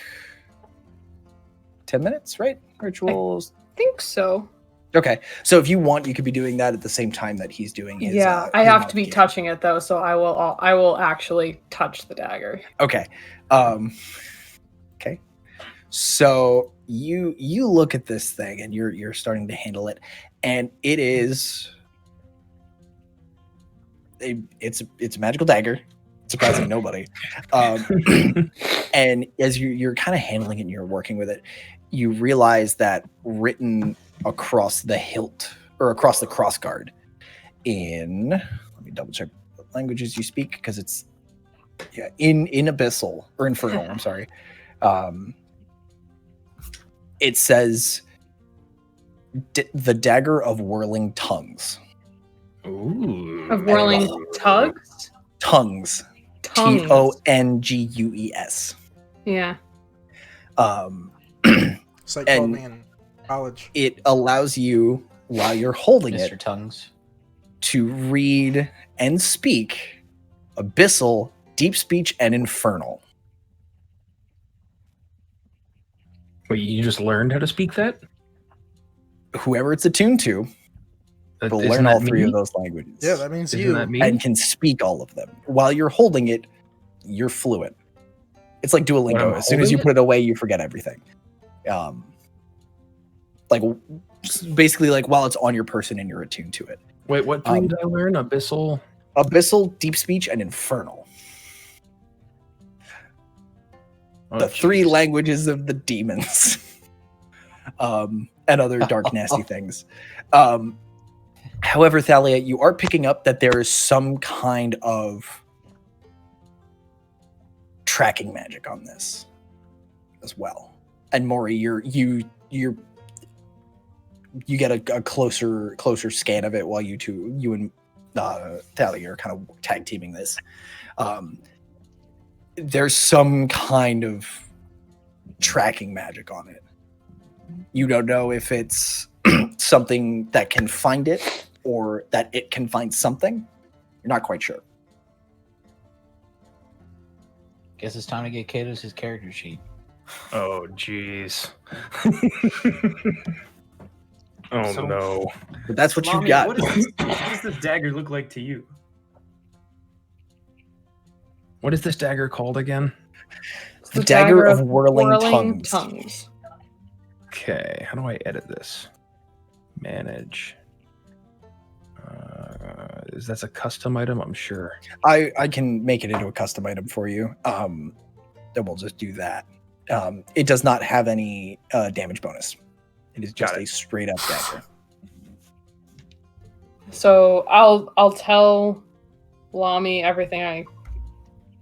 10 minutes, right? Rituals. Think so. Okay. So if you want, you could be doing that at the same time that he's doing his. Yeah, I his have to be modification. touching it though, so I will actually touch the dagger. Okay. Okay. So you look at this thing and you're starting to handle it, and it is it's a magical dagger, surprising nobody. And as you're kind of handling it and you're working with it, you realize that written across the hilt or across the crossguard in, let me double check what languages you speak because it's in abyssal or infernal. I'm sorry. It says the dagger of whirling tongues. Ooh. Of whirling tugs? Tongues. Tongues. Tongues. Yeah. It's like told And- me in college. It allows you, while you're holding Mr. it, Tongues. to read and speak abyssal, deep speech, and infernal. Wait, you just learned how to speak that? Whoever it's attuned to will Isn't learn that all three me? of those languages. Yeah, that means Isn't you. that me? And can speak all of them. While you're holding it, you're fluent. It's like When Duolingo. I'm As soon as you holding put it away, you forget everything. Like basically, like while it's on your person and you're attuned to it. Wait, what three did I learn? Abyssal. Abyssal, deep speech, and infernal. Oh, the three jeez. languages of the demons, and other dark, nasty things. However, Thalia, you are picking up that there is some kind of tracking magic on this as well. And Maury, you get a closer scan of it while you and Thalia are kind of tag teaming this. There's some kind of tracking magic on it. You don't know if it's something that can find it or that it can find something. You're not quite sure. Guess it's time to get Katos his character sheet. Oh, jeez. Oh, So- no. But that's what Mommy, you got. what does this dagger look like to you? What is this dagger called again? It's The dagger of whirling tongues. tongues. Okay, how do I edit this? Manage. Is that a custom item? I'm sure. I can make it into a custom item for you. Then we'll just do that. It does not have any damage bonus. It is just Got it. a straight up dagger. So I'll tell Lami everything I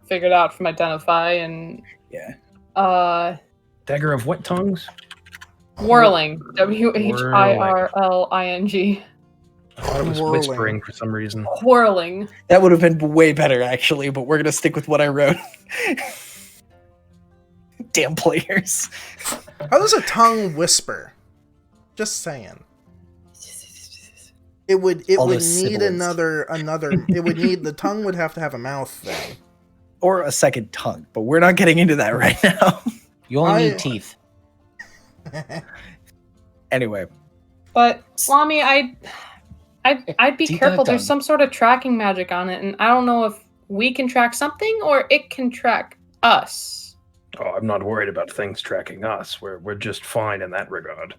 figured out from Identify and Yeah. Dagger of what tongues? Whirling. WHIRLING. I thought it was Whirling. whispering for some reason. Whirling. That would have been way better actually, but we're gonna stick with what I wrote. Damn players. How does a tongue whisper? Just saying. It would All need those sibilants. another it would need the tongue would have to have a mouth thing. Or a second tongue, but we're not getting into that right now. You only I- need teeth. Anyway, But Lami, I'd be Teeth and a careful. There's tongue. some sort of tracking magic on it, and I don't know if we can track something or it can track us. Oh, I'm not worried about things tracking us. We're just fine in that regard.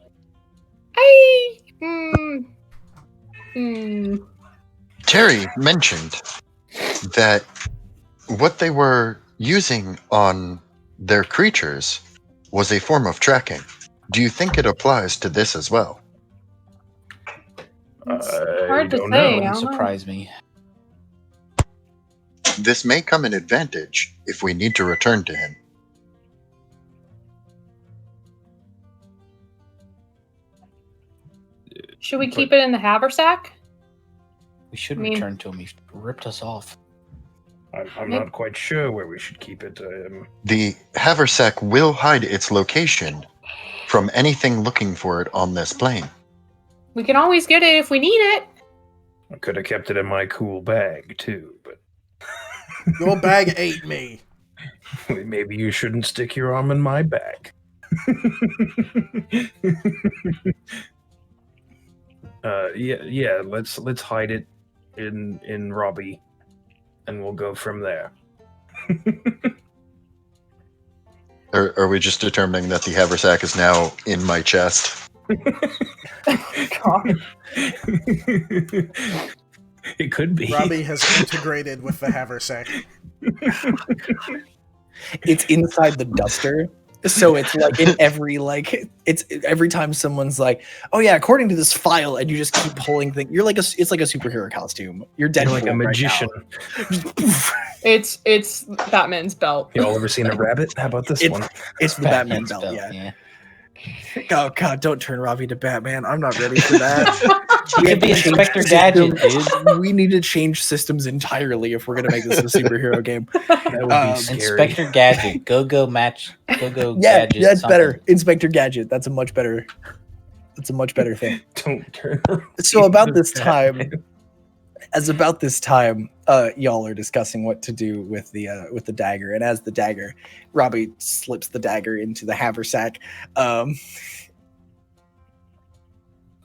Terry mentioned that what they were using on their creatures was a form of tracking. Do you think it applies to this as well? It's I hard to don't say. know. I Wouldn't don't know. surprise me. This may come in advantage if we need to return to him. Should we keep it in the haversack? We should I mean- return to him. He ripped us off. I'm not quite sure where we should keep it. The haversack will hide its location from anything looking for it on this plane. We can always get it if we need it. I could have kept it in my cool bag too, but Your bag ate me. maybe you shouldn't stick your arm in my bag. Yeah. Let's hide it in Robbie, and we'll go from there. Are we just determining that the haversack is now in my chest? God. It could be. Robbie has integrated with the haversack. it's inside the duster. So it's like in every it's every time someone's like, oh yeah, according to this file, and you just keep pulling things. You're like it's like a superhero costume. You're Deadpool You're like a right now. magician. It's Batman's belt. Y'all ever seen a rabbit? How about this It's- one? It's the Batman Batman's belt, yeah. Oh god, don't turn Robbie to Batman. I'm not ready for that. He could be have to change Inspector systems. Gadget, dude. We need to change systems entirely if we're gonna make this a superhero game. That would Um, be scary. Inspector Gadget. Go match. Go Yeah, Gadget. that's something. better. Inspector Gadget. That's a much better thing. Don't turn. So about this Batman. time, y'all are discussing what to do with the dagger, and as the dagger, Robbie slips the dagger into the haversack.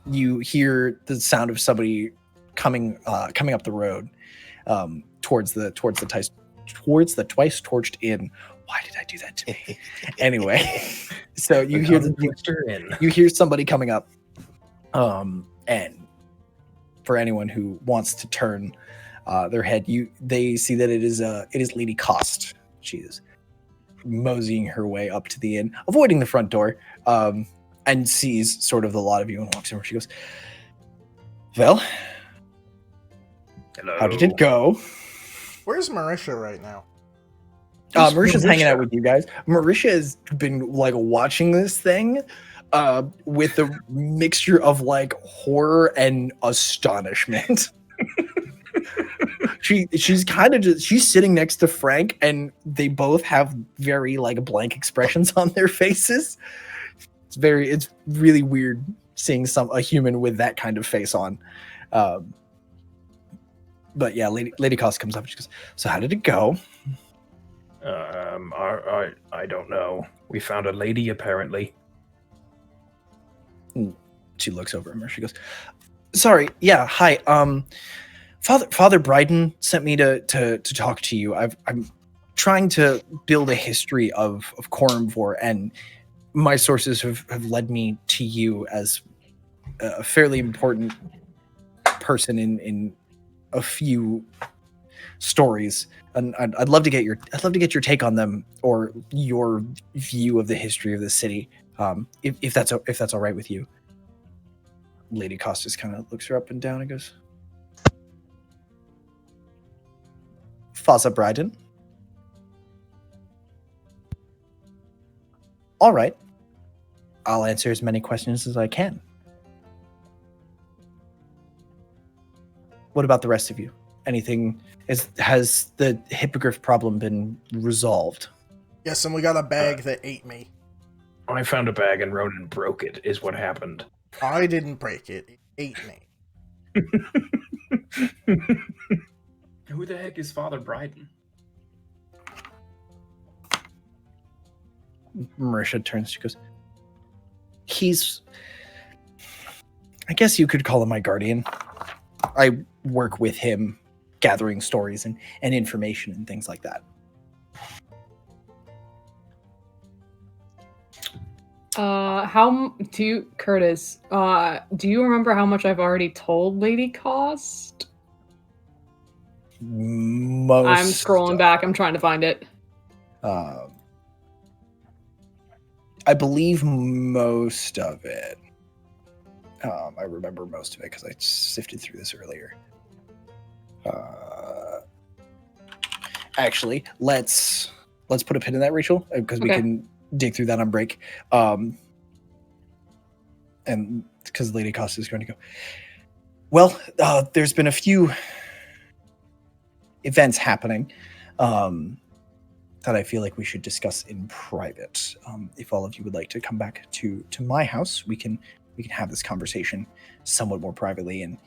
You hear the sound of somebody coming up the road towards the twice torched inn. Why did I do that to me? Anyway, so you hear you hear somebody coming up, and for anyone who wants to turn they see that it is Lady Cost. She is moseying her way up to the inn, avoiding the front door, and sees sort of the lot of you and walks over. She goes, "Well, Hello. how did it go?" Where's Marisha right now? Marisha's hanging out with you guys. Marisha has been like watching this thing with a mixture of like horror and astonishment. She's kind of just she's sitting next to Frank, and they both have very like blank expressions on their faces. It's really weird seeing a human with that kind of face on. But yeah, Lady Cost comes up and she goes, "So how did it go?" I don't know. We found a lady apparently. She looks over at her. She goes, "Sorry, yeah, hi. Father Bryden sent me to talk to you. I'm trying to build a history of Corumvor, and my sources have led me to you as a fairly important person in a few stories, and I'd love to get your take on them, or your view of the history of the city, if that's all right with you." Lady Costas kind of looks her up and down and goes, "Father Bryden? All right. I'll answer as many questions as I can. What about the rest of you? Anything? Has the hippogriff problem been resolved?" Yes, and we got a bag that ate me. I found a bag and Ronan broke it, is what happened. I didn't break it. It ate me. Who the heck is Father Bryden? Marisha turns. She goes, I guess you could call him my guardian. I work with him, gathering stories and information and things like that." Curtis, do you remember how much I've already told Lady Cost? Most. I'm scrolling back. I'm trying to find it. I believe most of it. I remember most of it because I sifted through this earlier. Actually, let's put a pin in that, Rachel, because we can dig through that on break. And because Lady Costa is going to go, "Well, there's been a few events happening that I feel like we should discuss in private. If all of you would like to come back to my house, we can have this conversation somewhat more privately, and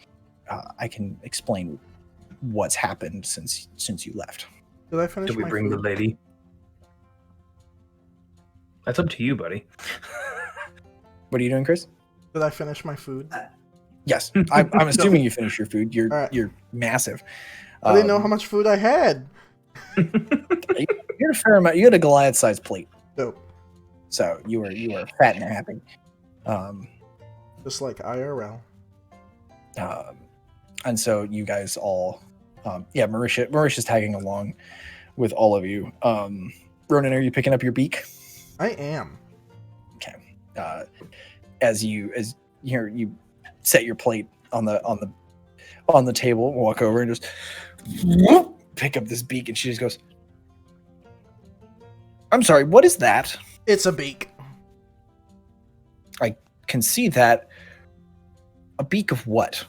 I can explain what's happened since you left." Did I finish Did we my bring the food? lady? That's up to you, buddy. What are you doing, Chris? Did I finish my food? Yes, I'm assuming you finished your food. You're All right. you're massive. I didn't know how much food I had. You had a fair amount. You had a Goliath-sized plate, Dope. so you were fat and happy. Just like IRL. And so you guys all, Marisha's tagging along with all of you. Ronan, are you picking up your beak? I am. Okay. As you set your plate on the table, walk over and just pick up this beak, and she just goes, "I'm sorry, what is that?" It's a beak. I can see that. A beak of what?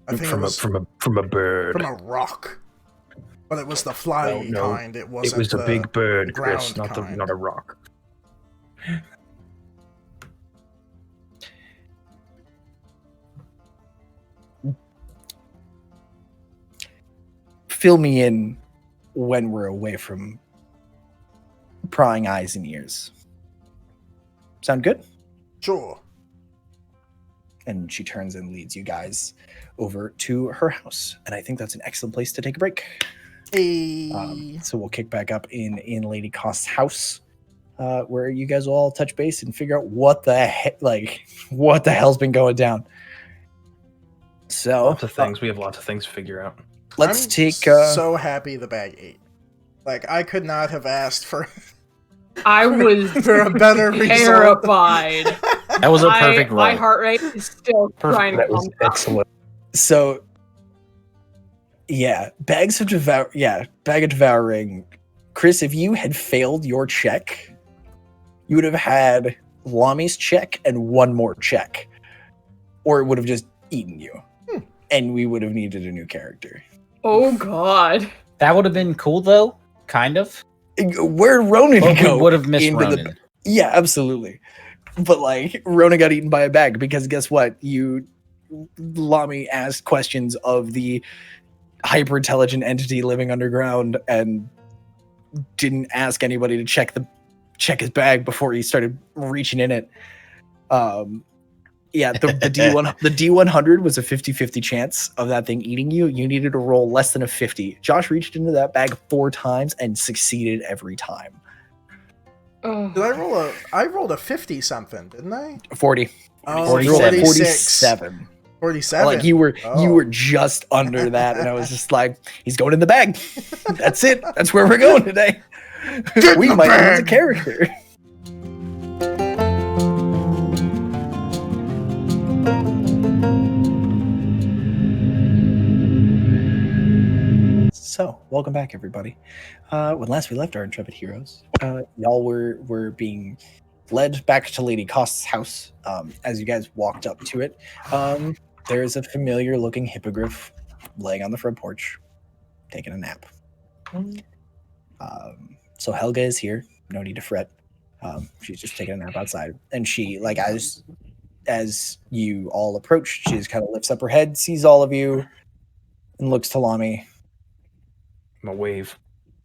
I think it From was a bird. from a rock. But it was the flying No, kind. It It wasn't was a the big bird, Chris, ground kind. not a rock. Fill me in when we're away from prying eyes and ears. Sound good? Sure. And she turns and leads you guys over to her house. And I think that's an excellent place to take a break. Hey. So we'll kick back up in Lady Cost's house, where you guys will all touch base and figure out what the hell's been going down. So Lots of things. We have lots of things to figure out. let's I'm take. so happy the bag ate. Like, I could not have asked for I was For a better result. terrified. That was a perfect roll. My heart rate is still trying to That calm was down. excellent. So, yeah, bag of devouring. Chris, if you had failed your check, you would have had Lami's check and one more check, or it would have just eaten you, and we would have needed a new character. Oh God. That would have been cool, though. Kind of. Where'd Ronan But we go? would have missed into the- Ronan. Yeah, absolutely. But like, Ronan got eaten by a bag because guess what? Lami asked questions of the hyper intelligent entity living underground and didn't ask anybody to check his bag before he started reaching in it. Yeah, the D100 was a 50-50 chance of that thing eating you. You needed to roll less than a 50. Josh reached into that bag 4 times and succeeded every time. Ugh. Did I rolled a 50 something, didn't I? 40. Oh, 47. 47. 47. Like you were Oh. just under that, and I was just like, he's going in the bag. That's it. That's where we're going today. Get in We the might lose a bag. character. So, welcome back, everybody. When last we left our intrepid heroes, y'all were being led back to Lady Cost's house. As you guys walked up to it, there's a familiar-looking hippogriff laying on the front porch, taking a nap. So Helga is here. No need to fret. She's just taking a nap outside, and she, like, as you all approach, she just kind of lifts up her head, sees all of you, and looks to Lami. I'm a wave.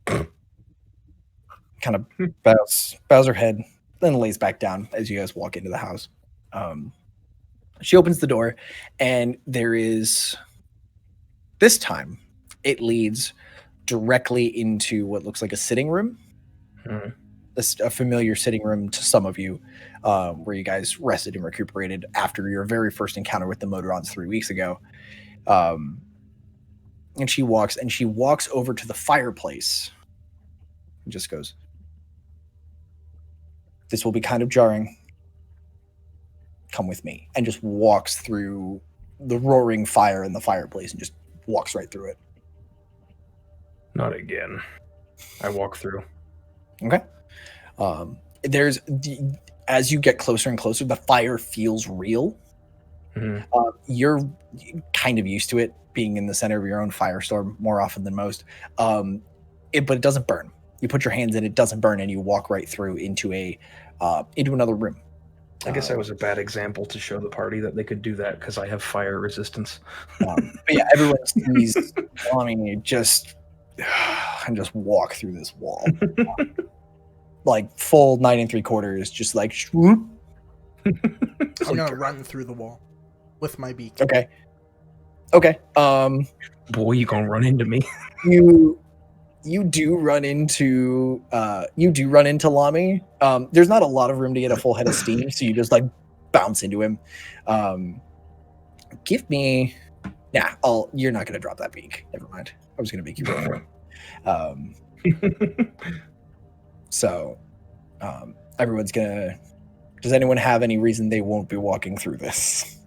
Kind of bows her head, then lays back down as you guys walk into the house. She opens the door, and there is, this time, it leads directly into what looks like a sitting room. A familiar sitting room to some of you, where you guys rested and recuperated after your very first encounter with the Modrons 3 weeks ago. And she walks over to the fireplace and just goes, "This will be kind of jarring. Come with me." And just walks through the roaring fire in the fireplace and just walks right through it. Not again. I walk through. Okay. As you get closer and closer, the fire feels real. Mhm. You're kind of used to it, being in the center of your own firestorm more often than most. But it doesn't burn. You put your hands in, it doesn't burn, and you walk right through into another room. I guess I was a bad example to show the party that they could do that because I have fire resistance. But yeah, everyone sees Lami just walk through this wall. Like full 9 3/4, just like swoop. I'm gonna run through the wall with my beak. Okay. Boy, you gonna run into me? You do run into Lami. There's not a lot of room to get a full head of steam, so you just like bounce into him. Give me. Nah, you're not gonna drop that beak. Never mind. I was gonna make you roll for it. So, everyone's gonna. Does anyone have any reason they won't be walking through this?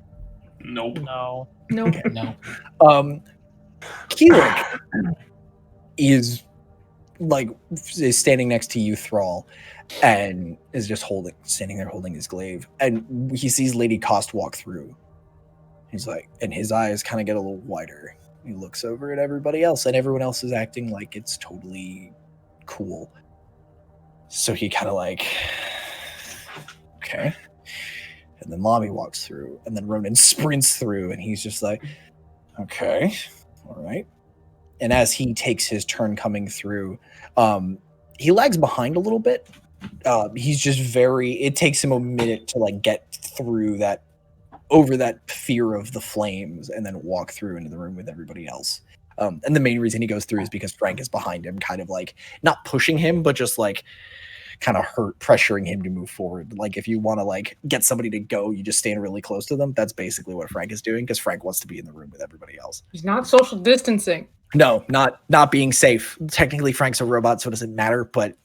Nope. No. Nope. No. Keelik is standing next to you, Thrall, and is just standing there holding his glaive, and he sees Lady Cost walk through. He's like, and his eyes kind of get a little wider. He looks over at everybody else, and everyone else is acting like it's totally cool. So he kind of like, okay. And then Lami walks through, and then Ronan sprints through, and he's just like, okay, all right. And as he takes his turn coming through, he lags behind a little bit. He's just it takes him a minute to like get through over that fear of the flames and then walk through into the room with everybody else. And the main reason he goes through is because Frank is behind him, kind of like not pushing him, but just like kind of pressuring him to move forward. Like if you want to like get somebody to go, you just stand really close to them. That's basically what Frank is doing because Frank wants to be in the room with everybody else. He's not social distancing. No, not being safe. Technically, Frank's a robot, so it doesn't matter. But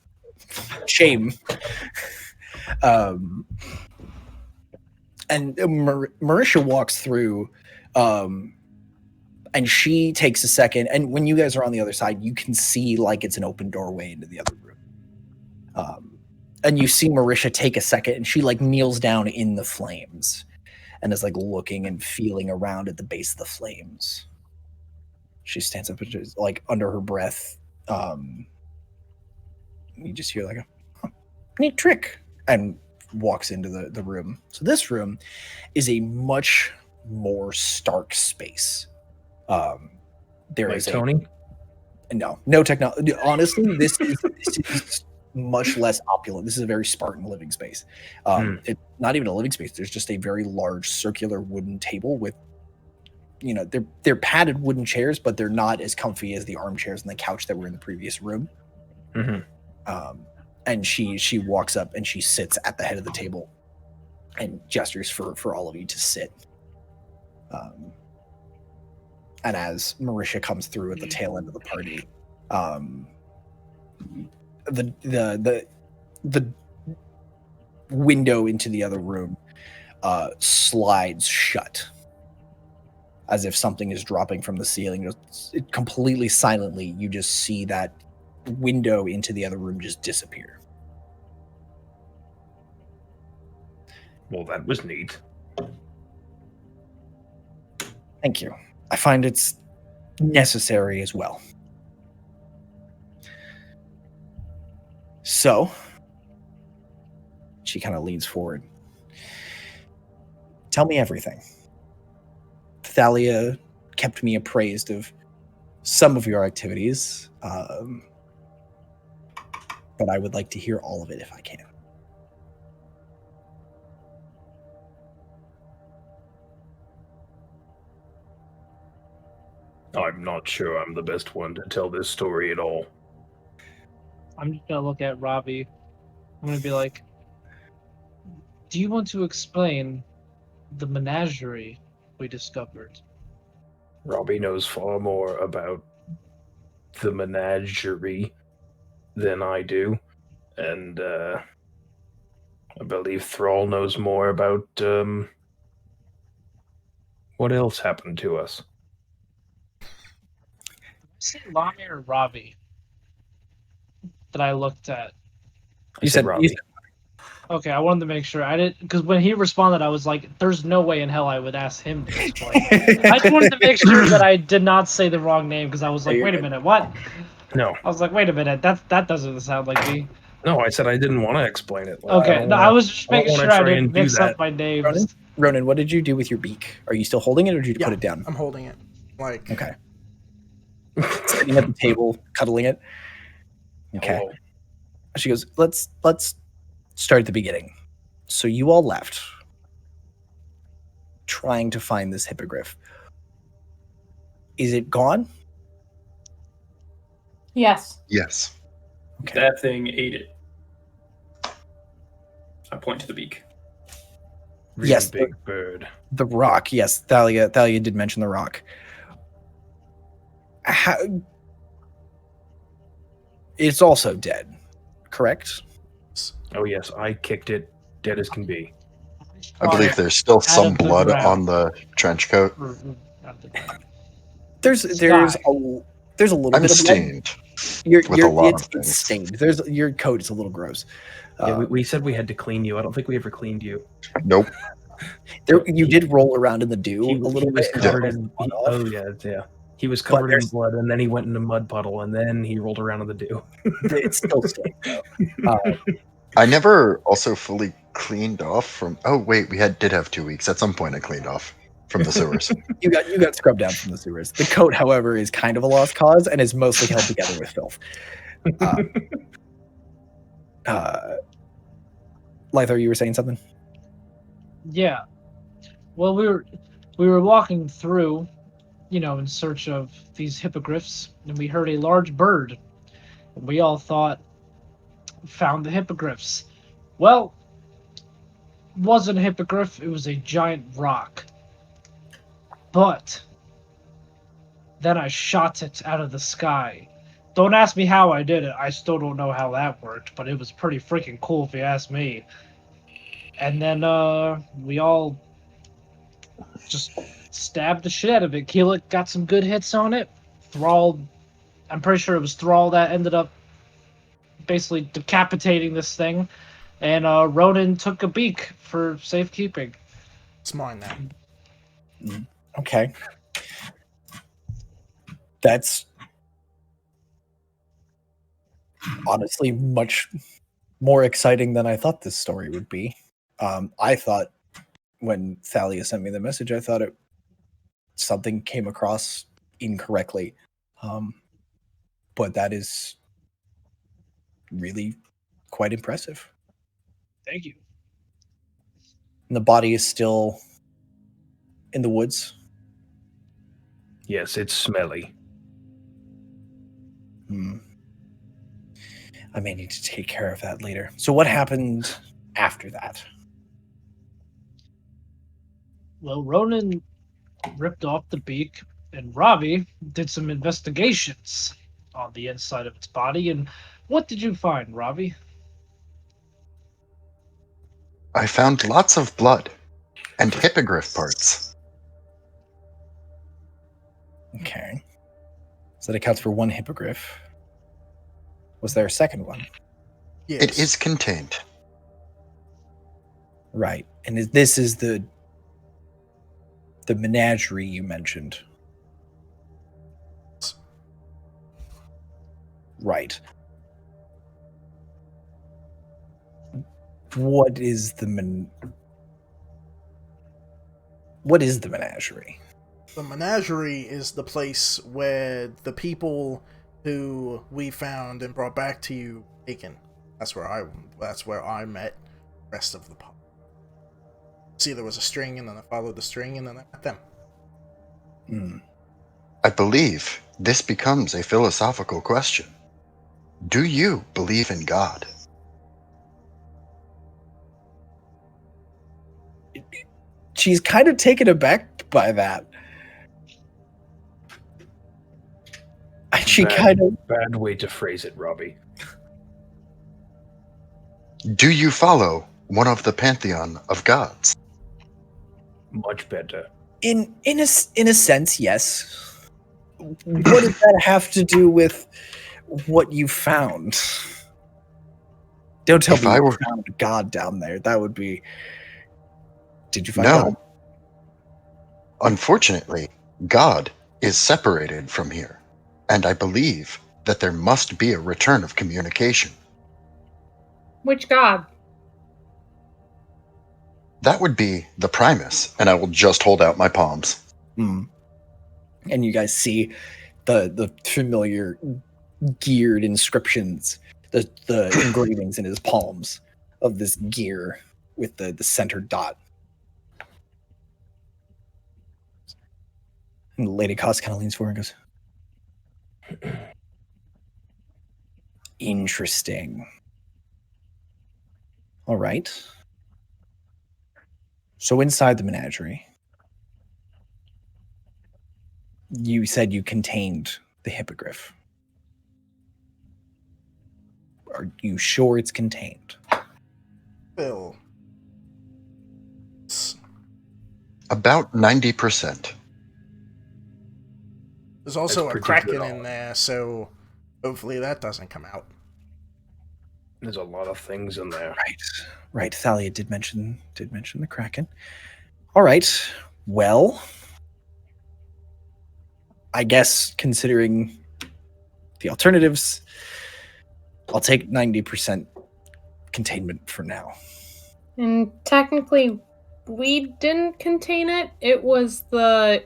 shame. And Marisha walks through, and she takes a second. And when you guys are on the other side, you can see like it's an open doorway into the other room. And you see Marisha take a second, and she like kneels down in the flames, and is like looking and feeling around at the base of the flames. She stands up and just like under her breath. You just hear like a neat trick, and walks into the room. So this room is a much more stark space. There Like is Tony? no technology. Honestly, this is much less opulent. This is a very Spartan living space. It's not even a living space. There's just a very large circular wooden table with, they're padded wooden chairs, but they're not as comfy as the armchairs and the couch that were in the previous room. And she walks up and she sits at the head of the table and gestures for all of you to sit. And as Marisha comes through at the tail end of the party, the window into the other room slides shut, as if something is dropping from the ceiling. It completely silently, you just see that window into the other room just disappear. Well, that was neat. Thank you. I find it's necessary as well. So, she kind of leans forward. Tell me everything. Thalia kept me appraised of some of your activities, but I would like to hear all of it if I can. I'm not sure I'm the best one to tell this story at all. I'm just gonna look at Robbie. I'm gonna be like, do you want to explain the menagerie we discovered? Robbie knows far more about the menagerie than I do, and I believe Thrall knows more about what else happened to us. Say Lami or Robbie that I looked at. I said Robbie. Okay, I wanted to make sure I didn't, because when he responded, I was like, "There's no way in hell I would ask him to explain." I just wanted to make sure that I did not say the wrong name, because I was like, "Wait a minute, what?" No. I was like, "Wait a minute, that doesn't sound like me." No, I said I didn't want to explain it. Okay, I was just making sure I didn't mix that. up my names. Ronan, what did you do with your beak? Are you still holding it, or did you put it down? I'm holding it. Like, okay. Sitting at the table, cuddling it. Okay. Oh. She goes, let's start at the beginning. So you all left trying to find this hippogriff. Is it gone? Yes. Yes. Okay. That thing ate it. I point to the beak. Really Yes, big bird. The rock. Yes, Thalia did mention the rock. It's also dead, correct? Oh yes, I kicked it, dead as can be. I believe there's still some of the blood ground. on the trench coat. There's a little I'm bit of blood. stained. You're, with a lot of it's things. stained. Your coat is a little gross. Yeah, we said we had to clean you. I don't think we ever cleaned you. Nope. You did roll around in the dew a little was bit. covered in. Yeah. He was covered in blood, and then he went in a mud puddle, and then he rolled around in the dew. It's still stained though. I never also fully cleaned off from. Oh wait, we did have 2 weeks. At some point, I cleaned off from the sewers. You got scrubbed down from the sewers. The coat, however, is kind of a lost cause and is mostly held together with filth. Lythar, you were saying something? Yeah. Well, we were walking through, in search of these hippogriffs, and we heard a large bird. And we all thought, found the hippogriffs. Well, it wasn't a hippogriff, it was a giant rock. But then I shot it out of the sky, don't ask me how I did it. I still don't know how that worked, but it was pretty freaking cool if you ask me. And then we all just stabbed the shit out of it. Keelik got some good hits on it. Thrall, I'm pretty sure it was Thrall that ended up basically decapitating this thing. And Ronan took a beak for safekeeping. It's mine now. Okay. That's honestly much more exciting than I thought this story would be. I thought when Thalia sent me the message, I thought something came across incorrectly. But that is really quite impressive. Thank you. And the body is still in the woods. Yes, it's smelly. I may need to take care of that later. So what happened after that? Well, Ronan ripped off the beak, and Robbie did some investigations on the inside of its body. And what did you find, Robbie? I found lots of blood and hippogriff parts. Okay. So that accounts for one hippogriff. Was there a second one? Yes. It is contained. Right. And this is the menagerie you mentioned. Right. What is the menagerie? The menagerie is the place where the people who we found and brought back to you taken. That's where I met the rest of the pub. See, there was a string, and then I followed the string, and then I met them. I believe this becomes a philosophical question. Do you believe in God? She's kind of taken aback by that. She Bad way to phrase it, Robbie. Do you follow one of the pantheon of gods? Much better. In a sense, yes. What does that have to do with what you found? Don't tell me you found God down there. That would be. Did you find God? No. Unfortunately, God is separated from here, and I believe that there must be a return of communication. Which god? That would be the Primus, and I will just hold out my palms. And you guys see the familiar geared inscriptions, the engravings in his palms of this gear with the center dot. And Lady Cost kind of leans forward and goes, interesting. All right. So inside the menagerie, you said you contained the hippogriff. Are you sure it's contained? Bill. About 90%. There's also That's a pretty kraken good. in there, so hopefully that doesn't come out. There's a lot of things in there. Right. Thalia did mention the kraken. All right. Well, I guess considering the alternatives, I'll take 90% containment for now. And technically, we didn't contain it. It was the...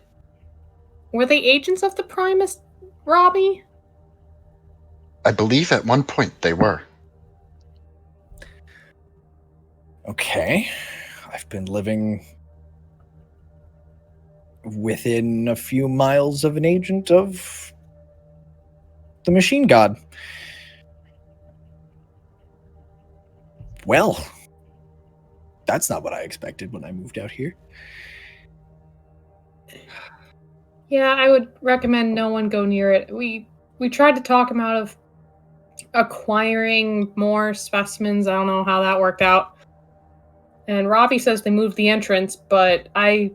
Were they agents of the Primus, Robbie? I believe at one point they were. Okay. I've been living within a few miles of an agent of the Machine God. Well, that's not what I expected when I moved out here. Yeah, I would recommend no one go near it. We We tried to talk him out of acquiring more specimens. I don't know how that worked out. And Robbie says they moved the entrance, but I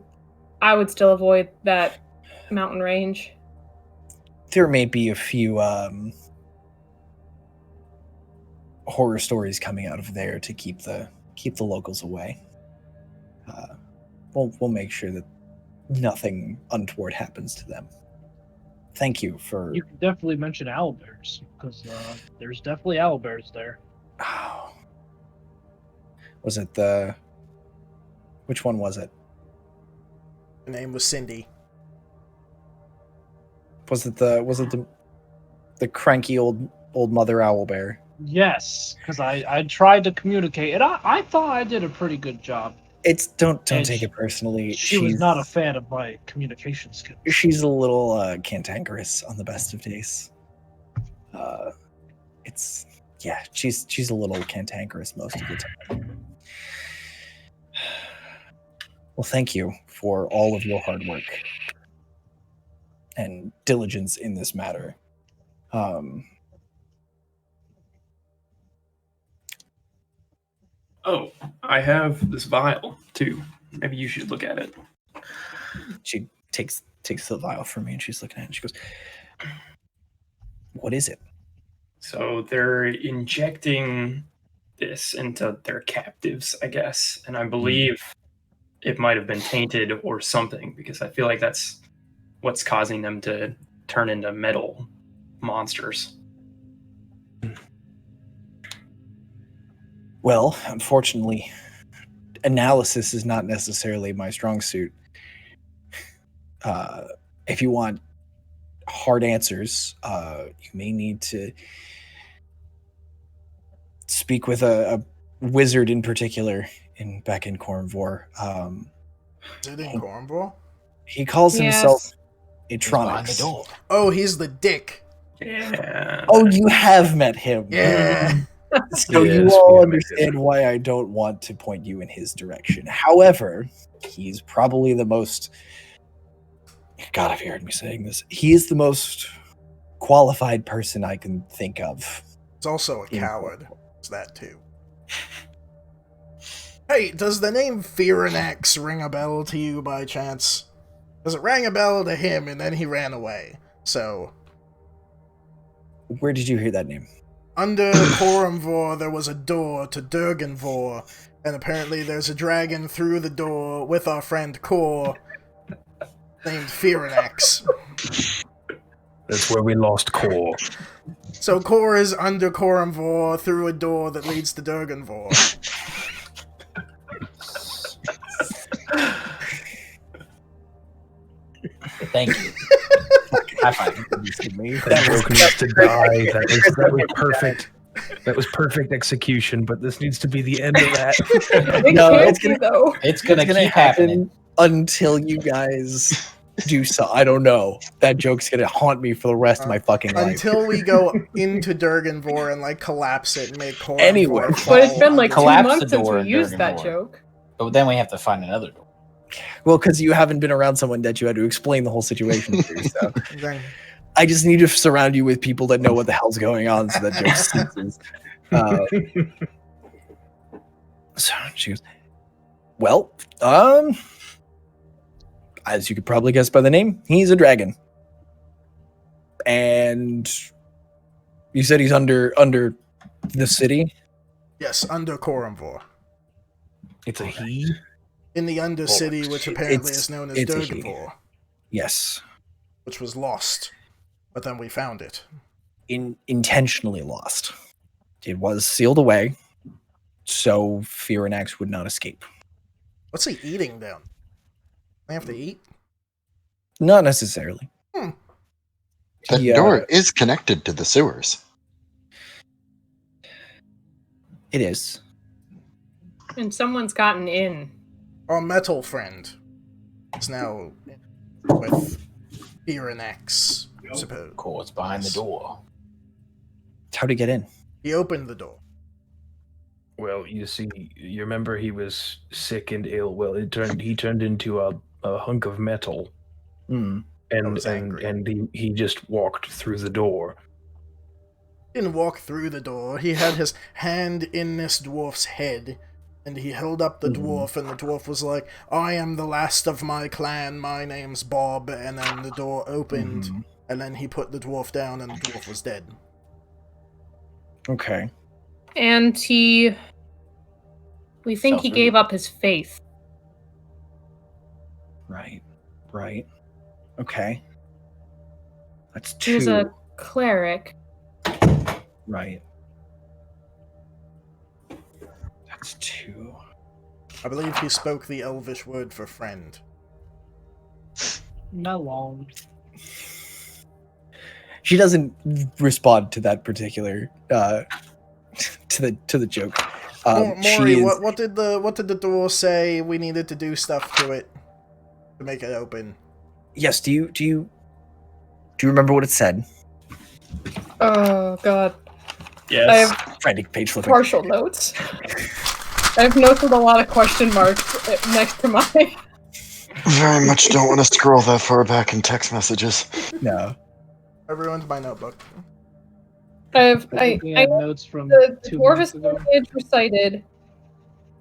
would still avoid that mountain range. There may be a few horror stories coming out of there to keep the locals away. We'll make sure that nothing untoward happens to them. Thank you for. You can definitely mention owlbears, because there's definitely owlbears there. Oh. Was it the? Which one was it? Her name was Cindy. Was it the cranky old mother owlbear? Yes, because I tried to communicate, and I thought I did a pretty good job. It's don't And take it personally. She was not a fan of my communication skills. She's a little cantankerous on the best of days. She's a little cantankerous most of the time. Well, thank you for all of your hard work and diligence in this matter. Oh, I have this vial too. Maybe you should look at it. She takes the vial from me and she's looking at it and she goes, "What is it?" So they're injecting this into their captives, I guess, and I believe it might have been tainted or something, because I feel like that's what's causing them to turn into metal monsters. Well, unfortunately, analysis is not necessarily my strong suit. If you want hard answers, you may need to speak with a wizard in particular back in Cormvor. Is it in Cornwall? He calls himself Behind the Atronics. door. Oh, he's the dick. Yeah. Oh, you have met him. Yeah. So Yeah, you speaking all of understand why I don't want to point you in his direction. However, he's probably the most... God, if you heard me saying this. He is the most qualified person I can think of. He's also a coward. It's that too. Hey, does the name Fearanax ring a bell to you by chance? Because it rang a bell to him and then he ran away. So, Where did you hear that name? under Corumvor there was a door to Durganvor, and apparently there's a dragon through the door with our friend Kor named Fearanax. That's where we lost Core. So Kor is under Corumvor through a door that leads to Durganvor. Thank you. High five. That joke needs to die. That was perfect. That was perfect execution, but this needs to be the end of that. It No, can't it's be, gonna- though. It's gonna It's gonna keep happening. until you guys do so. I don't know. That joke's gonna haunt me for the rest of my fucking life. Until we go into Durganvor and like collapse it and make Corumvor Anyway. fall But it's been like 2 Collapse months the since door we and used Durgan that door. joke. But then we have to find another door. Well, because you haven't been around someone that you had to explain the whole situation to. So Then I just need to surround you with people that know what the hell's going on, so that joke ceases. So she goes, "Well, as you could probably guess by the name, he's a dragon, and you said he's under the city." yes, under Corumvor. It's a he. In the Undercity, which apparently It's- is known as it's a he. Durganvor, Yes, which was lost. But then we found it. intentionally lost. It was sealed away, so Fearanax would not escape. What's he eating down? They have to eat? Not necessarily. That Yeah. door is connected to the sewers. It is. And someone's gotten in. Our metal friend is now with Fearanax, I suppose. Cool, it's behind the door. How'd he get in? He opened the door. Well, you see, you remember he was sick and ill. Well, he turned into a hunk of metal, Hmm. And was angry. and he just walked through the door. Didn't walk through the door. He had his hand in this dwarf's head, and he held up the dwarf, and the dwarf was like, "I am the last of my clan. My name's Bob." And then the door opened, and then he put the dwarf down, and the dwarf was dead. Okay. And we think he gave up his faith. Right. Okay. That's He was two. a cleric. Right. That's two. I believe he spoke the elvish word for friend. Melon. She doesn't respond to that particular to the joke. Maury, what did the door say we needed to do stuff to it to make it open? Yes. Do you remember what it said? Oh god. Yes. I have Trying to page flipping. partial notes. I have notes with a lot of question marks next to mine. Very much don't want to scroll that far back in text messages. No. I ruined my notebook. I We had notes from the 2 dwarf months is ago. recited.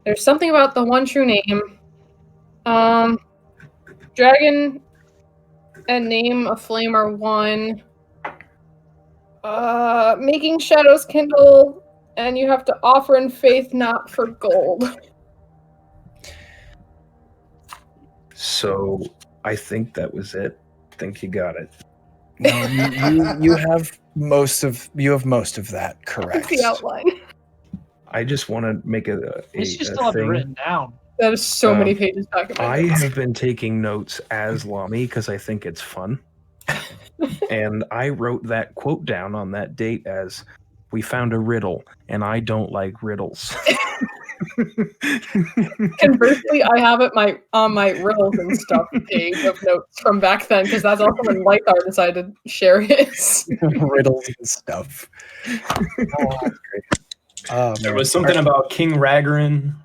There's something about the one true name. Dragon and name of flame are one. Making shadows kindle, and you have to offer in faith, not for gold. So I think that was it. I think you got it. No, you have most of that correct. That's the outline. I just want to make a It's just still have it thing. written down. That is so many pages back in my I notes. have been taking notes as Lami because I think it's fun. And I wrote that quote down on that date as, "We found a riddle, and I don't like riddles." Conversely, I have it on my riddles and stuff page of notes from back then, because that's also when Lythar decided to share his. Riddles and stuff. Oh, that's great. There was something about King Ragnarin.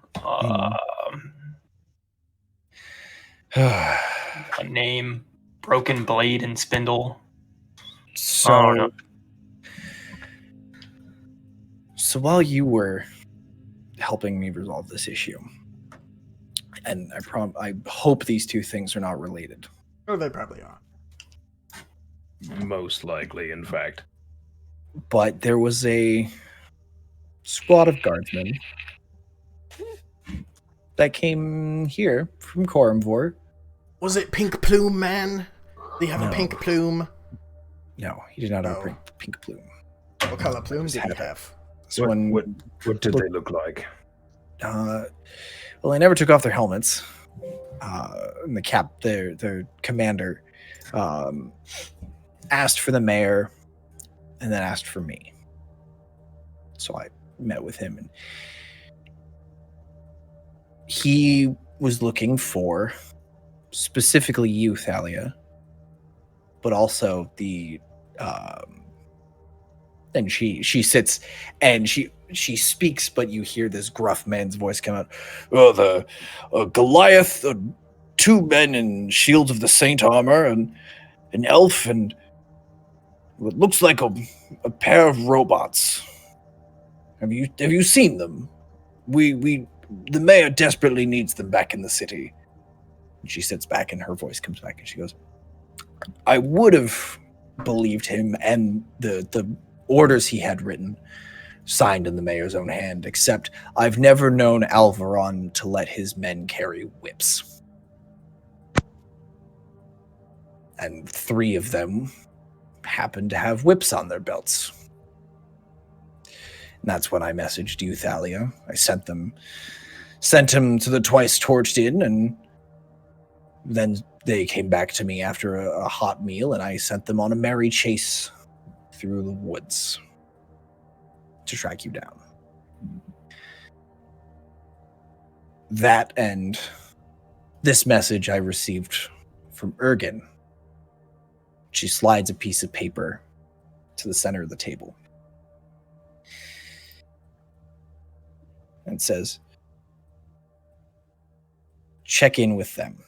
A name, broken blade and spindle. So, Oh, no. so while you were helping me resolve this issue, and I hope these two things are not related. Oh, they probably are. Most likely, in fact. But there was a squad of guardsmen that came here from Corumvor. Was it Pink Plume Man? Did he have No. a pink plume? No, he did not have Oh. a pink plume. What color plume did he Had it. have? This What, one, what did they look like? well, they never took off their helmets. And their commander, asked for the mayor, and then asked for me. So I met with him, and he was looking for specifically you, Thalia, but also the. And she sits and she speaks, but you hear this gruff man's voice come out. Oh, the Goliath, 2 men in shields of the saint armor, and an elf, and what looks like a pair of robots. Have you seen them? The mayor desperately needs them back in the city. And she sits back, and her voice comes back, and she goes, I would have believed him and the orders he had written, signed in the mayor's own hand, except I've never known Alvaron to let his men carry whips. And 3 of them happened to have whips on their belts. And that's when I messaged you, Thalia. I sent him to the Twice Torched Inn, and then they came back to me after a hot meal, and I sent them on a merry chase through the woods to track you down. That and this message I received from Ergen. She slides a piece of paper to the center of the table and says, check in with them.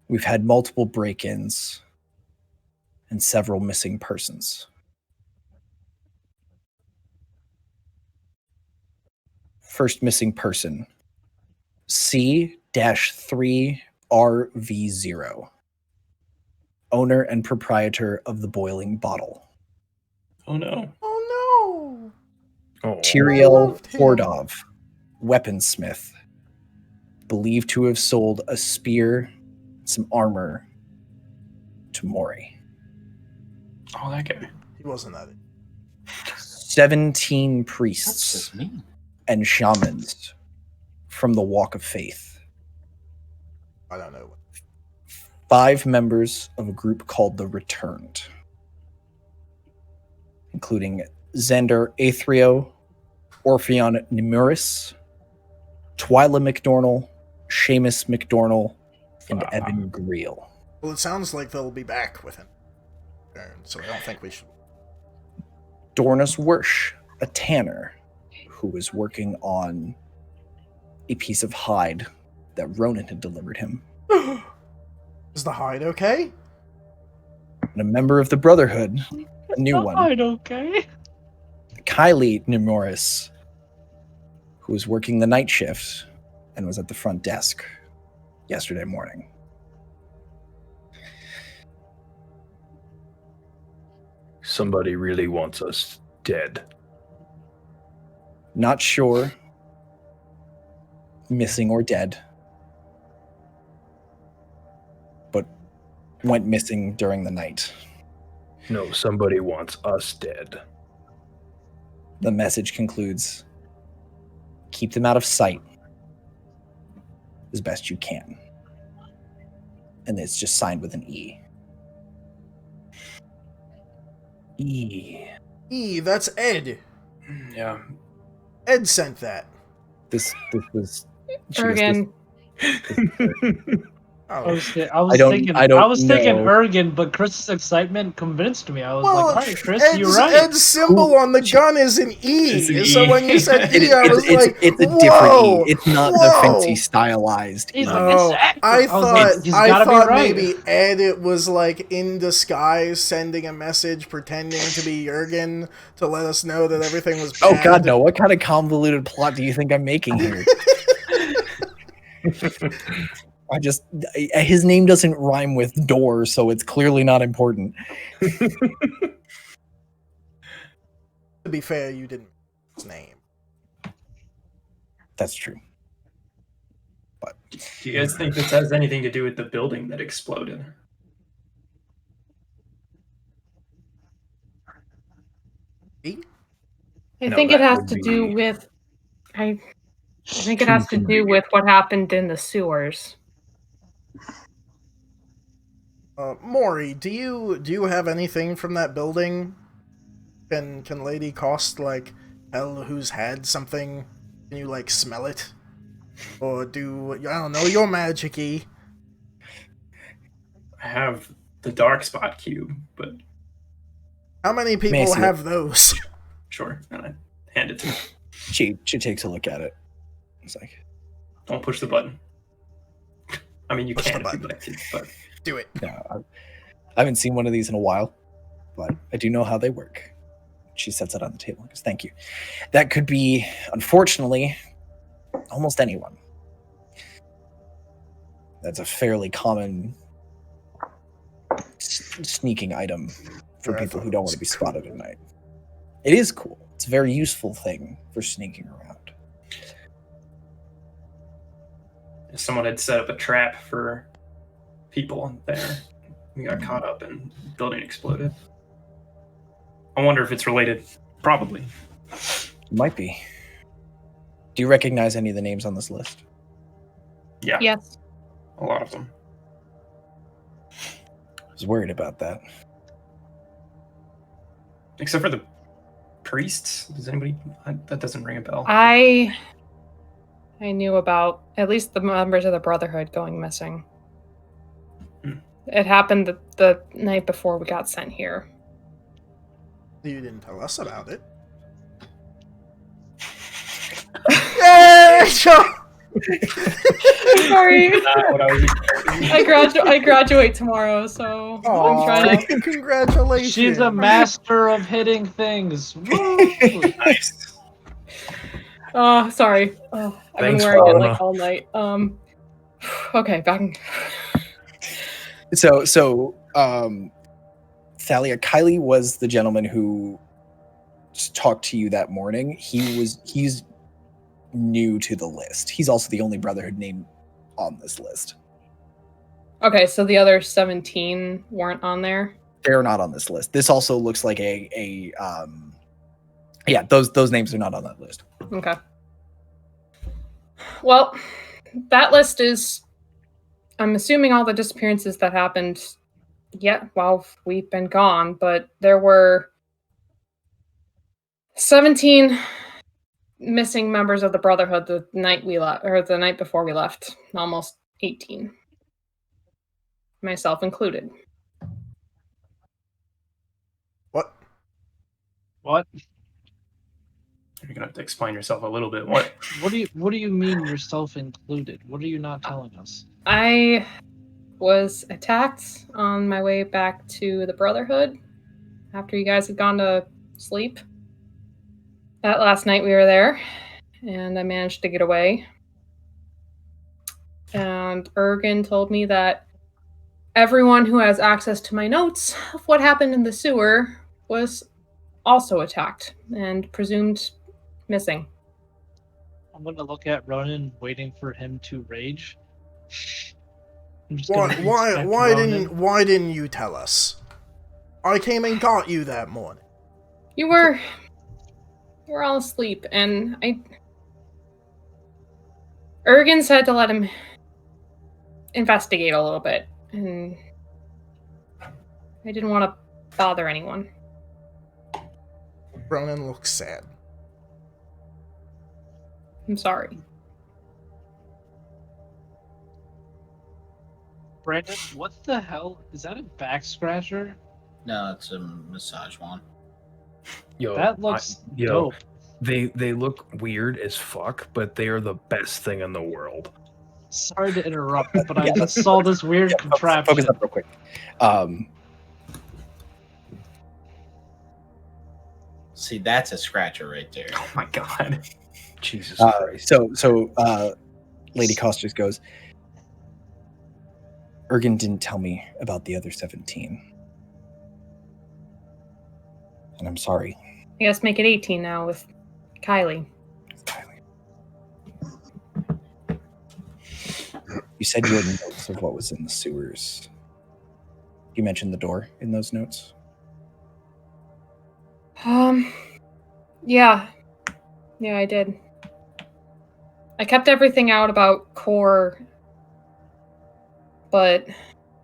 We've had multiple break-ins and several missing persons. First missing person, C-3RV0, owner and proprietor of the Boiling Bottle. Oh no. Oh no! Oh, Tyriel loved him. Hordov, weaponsmith, believed to have sold a spear, some armor to Mori. Oh, that guy. He wasn't at it. 17 What's priests this mean? and shamans from the Walk of Faith. I don't know. 5 members of a group called the Returned, including Xander Aethrio, Orpheon Nemuris, Twyla McDornell, Seamus McDornell, and Evan Greel. Well, it sounds like they'll be back with him. So I don't think we should. Dornus Wersh, a tanner who was working on a piece of hide that Ronan had delivered him. Is the hide okay? And a member of the Brotherhood, a new one, Alright, okay. Kylie Nemoris, who was working the night shift and was at the front desk yesterday morning. somebody really wants us dead. Not sure. Missing or dead. But went missing during the night. No, somebody wants us dead. The message concludes, keep them out of sight as best you can. And it's just signed with an E. E. That's Ed. Yeah. Ed sent that. This was Ergen. Oh. I was I don't thinking know. Ergen, but Chris's excitement convinced me. I was Well, like, all right, Chris, Ed's, you're right. Ed's symbol on the gun is an E. It's an So E. when you said E, I was like, it's a whoa, different E. It's not the whoa. fancy stylized E. He's like, Oh, it's Ed. I was like, thought he's gotta be right. maybe Ed was like in disguise sending a message pretending to be Jurgen to let us know that everything was bad. Oh god, no. What kind of convoluted plot do you think I'm making here? His name doesn't rhyme with door, so it's clearly not important. To be fair, you didn't know his name. That's true. Do you guys think this has anything to do with the building that exploded? E? I No, think it that has would to do be- with. I think it has to do with what happened in the sewers. Maury, do you have anything from that building? Can Lady Cost like tell who's had something? Can you like smell it? Or do I don't know, you're magic-y. I have the dark spot cube, but How many May I people see have those? sure. And I hand it to him. She takes a look at it. It's like, Don't push the button. I mean, you Push can the if you'd button. like to, but Do it. no, I haven't seen one of these in a while, but I do know how they work. She sets it on the table and goes, thank you. That could be, unfortunately, almost anyone. That's a fairly common sneaking item for Yeah, I people thought who it don't was want to be cool. spotted at night. It is cool. It's a very useful thing for sneaking around. if someone had set up a trap for people there, we got caught up and the building exploded. I wonder if it's related. Probably. Might be. Do you recognize any of the names on this list? Yeah, Yes. a lot of them. I was worried about that. Except for the priests. Does anybody? That doesn't ring a bell. I knew about at least the members of the Brotherhood going missing. Hmm. It happened the night before we got sent here. You didn't tell us about it. Yay! Sorry. Not what I was expecting. I graduate tomorrow, so I'm trying to. Congratulations! She's a master of hitting things. Woo! Nice. Oh, sorry. Oh, I've Thanks, been wearing it like Fauna. all night. Okay, back. So, Thalia, Kylie was the gentleman who talked to you that morning. He's new to the list. He's also the only Brotherhood name on this list. Okay, so the other 17 weren't on there. They're not on this list. This also looks like yeah, those names are not on that list. Okay. Well, that list is, I'm assuming, all the disappearances that happened while we've been gone, but there were 17 missing members of the Brotherhood the night we left, or the night before we left. Almost 18. Myself included. What? What? You're gonna have to explain yourself a little bit. What? What do you mean yourself included? What are you not telling us? I was attacked on my way back to the Brotherhood after you guys had gone to sleep. That last night we were there, and I managed to get away. And Ergen told me that everyone who has access to my notes of what happened in the sewer was also attacked and presumed missing. I'm gonna look at Ronan, waiting for him to rage. I'm just Why? gonna Why? inspect Why Ronan. didn't? Why didn't you tell us? I came and got you that morning. You were all asleep, and Ergen said to let him investigate a little bit, and I didn't want to bother anyone. Ronan looks sad. I'm sorry. Brandon, what the hell? Is that a back scratcher? No, it's a massage wand. Yo, That looks yo, dope. they look weird as fuck, but they are the best thing in the world. Sorry to interrupt, but I Yeah, just saw this weird contraption. Focus up real quick. See, that's a scratcher right there. Oh my god. Jesus Uh, Christ. so Lady Costas goes, Ergen didn't tell me about the other 17. And I'm sorry. I guess make it 18 now with Kylie. Kylie. You said you had notes of what was in the sewers. You mentioned the door in those notes. Yeah, I did. I kept everything out about Core, but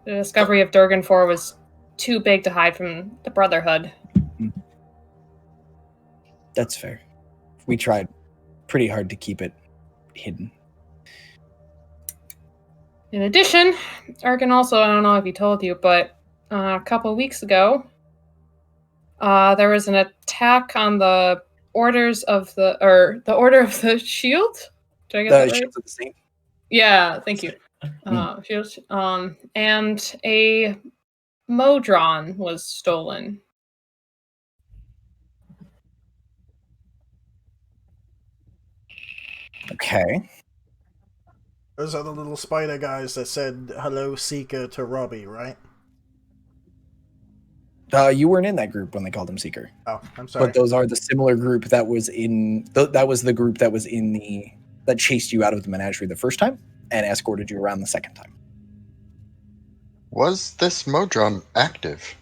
the discovery of Durgan 4 was too big to hide from the Brotherhood. That's fair. We tried pretty hard to keep it hidden. In addition, Ergen also, I don't know if he told you, but a couple of weeks ago, there was an attack on the Order of the Shield? Did I get that right? Shields of the Saint. Yeah, thank you. Shields. And a Modron was stolen. Okay. Those are the little spider guys that said hello, Seeker to Robbie, right? You weren't in that group when they called him Seeker. Oh, I'm sorry. But those are the similar group that was in that was the group that was in that chased you out of the menagerie the first time and escorted you around the second time. Was this Modron active?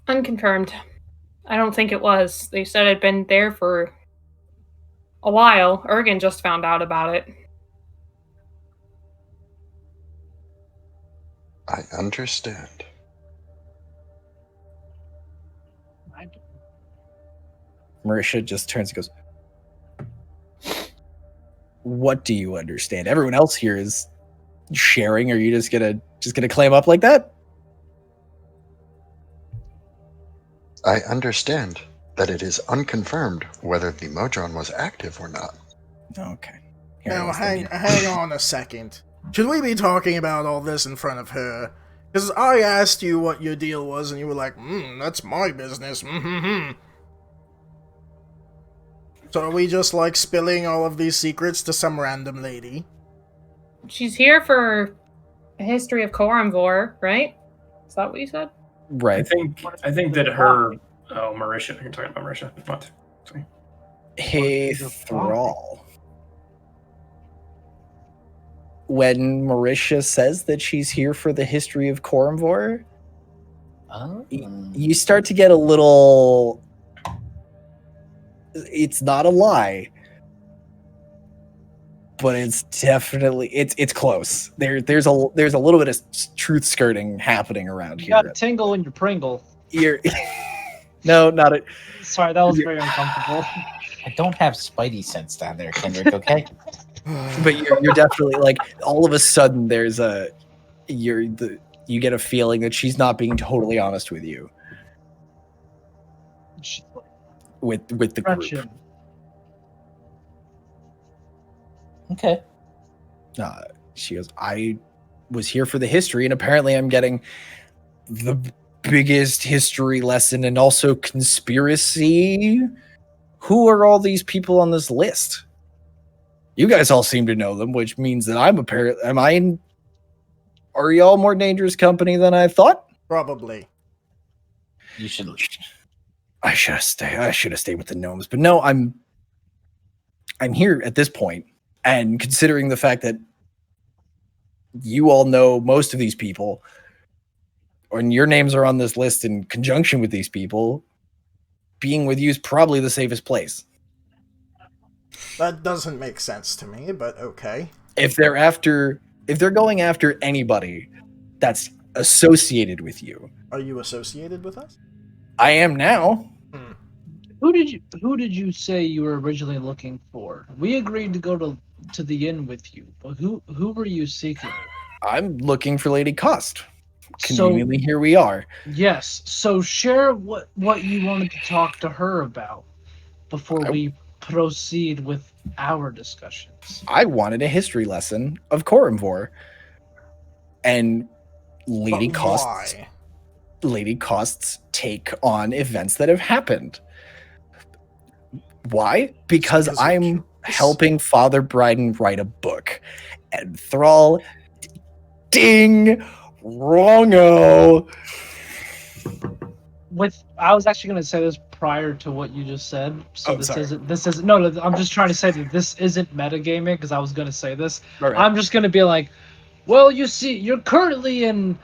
Unconfirmed. I don't think it was. They said it'd been there for a while. Ergen just found out about it. I understand. Marisha just turns and goes, "What do you understand? Everyone else here is sharing. Are you just gonna claim up like that?" I understand that it is unconfirmed whether the Modron was active or not. Okay. Here, I Now, was hang thinking. on a second. Should we be talking about all this in front of her? Because I asked you what your deal was, and you were like, that's my business. So are we just, like, spilling all of these secrets to some random lady? She's here for a history of Koromvor, right? Is that what you said? Right. I think that her. Oh, Marisha. You're talking about Marisha. What? Sorry. Hey, Thrall. When Marisha says that she's here for the history of Koromvor, you start to get a little. It's not a lie, but it's definitely it's close. There's a little bit of truth skirting happening around You here. got a tingle in your Pringle. You're no, not a. Sorry, that was very uncomfortable. I don't have spidey sense down there, Kendrick. Okay. But you're definitely like all of a sudden there's a you get a feeling that she's not being totally honest with you with the group. Gretchen. Okay. She goes, I was here for the history, and apparently I'm getting the biggest history lesson and also conspiracy. Who are all these people on this list? You guys all seem to know them, which means that are y'all more dangerous company than I thought? Probably. You should. I should have stayed with the gnomes, but no, I'm here at this point, and considering the fact that you all know most of these people, and your names are on this list in conjunction with these people, being with you is probably the safest place. That doesn't make sense to me, but okay. If they're going after anybody that's associated with you, Are you associated with us? I am now. Who did you say you were originally looking for? We agreed to go to the inn with you, but who were you seeking? I'm looking for Lady Cost. So Conveniently, here we are. yes, so share what you wanted to talk to her about before we proceed with our discussions. I wanted a history lesson of Koromvor, and Lady But Cost's why? Lady Cost's take on events that have happened. Why? Because Because you're I'm curious. helping Father Bryden write a book, and Thrall, ding, wrongo. I was actually going to say this prior to what you just said, so Oh, this sorry. isn't no, I'm just trying to say that this isn't metagaming because I was going to say this. All right. I'm just going to be like, well, you see, you're currently in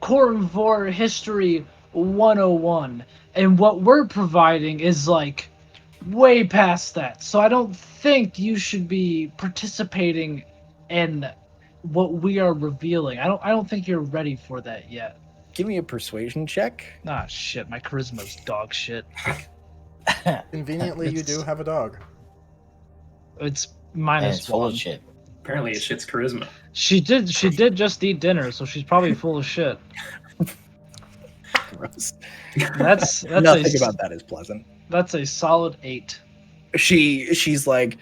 Koromvor History 101, and what we're providing is like way past that. So I don't think you should be participating in what we are revealing. I don't think you're ready for that yet. Give me a persuasion check. Ah, shit, my charisma's dog shit. Conveniently, you do have a dog. It's And minus it's full one. of shit. Apparently, it's shit's charisma. She did just eat dinner, so she's probably full of shit. Gross. That's Nothing about that is pleasant. That's a solid 8. She's like,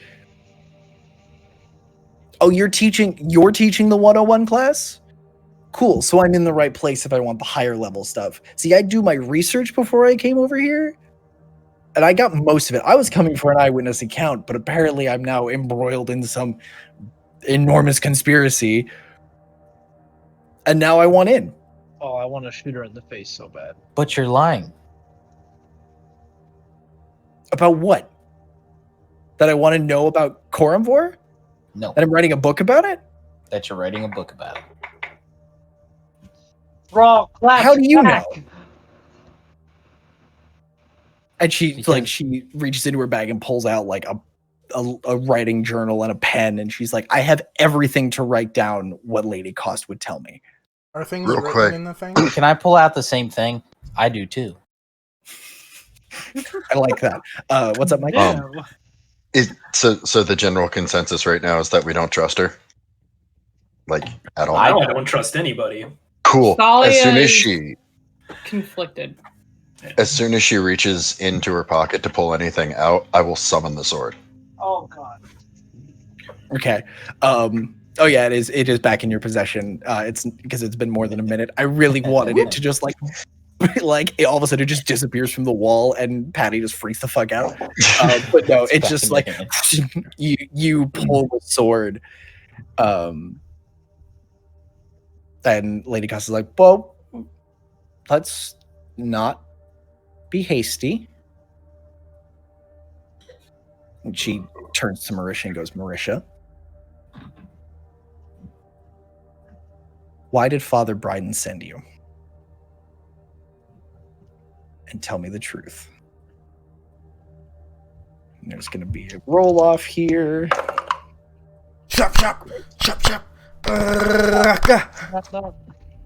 oh, you're teaching the 101 class? Cool. So I'm in the right place if I want the higher level stuff. See, I do my research before I came over here, and I got most of it. I was coming for an eyewitness account, but apparently I'm now embroiled in some enormous conspiracy, and now I want in. Oh, I want to shoot her in the face so bad. But you're lying. About what? That I want to know about Koromvor? No, That I'm writing a book about it? that you're writing a book about it. Raw clap. How do you back. know? And she Because- she reaches into her bag and pulls out like a writing journal and a pen, and she's like, I have everything to write down what Lady Cost would tell me. Are things Real written quick. in the thing? Can I pull out the same thing? I do too. I like that. What's up, Mike? Yeah. So the general consensus right now is that we don't trust her, like at all. I I don't trust anybody. Cool. Thalia As soon as is- she Conflicted. reaches into her pocket to pull anything out, I will summon the sword. Oh god. Okay. Oh yeah, it is. It is back in your possession. It's because it's been more than a minute. I really wanted it to just all of a sudden it just disappears from the wall, and Patty just freaks the fuck out. But no, it's back just in like your hand. you pull the sword, and Lady Costa's like, "Well, let's not be hasty." And she turns to Marisha and goes, "Marisha, why did Father Bryden send you? And tell me the truth." And there's going to be a roll off here. Chop, chop, chop, chop. Raka. Wrong.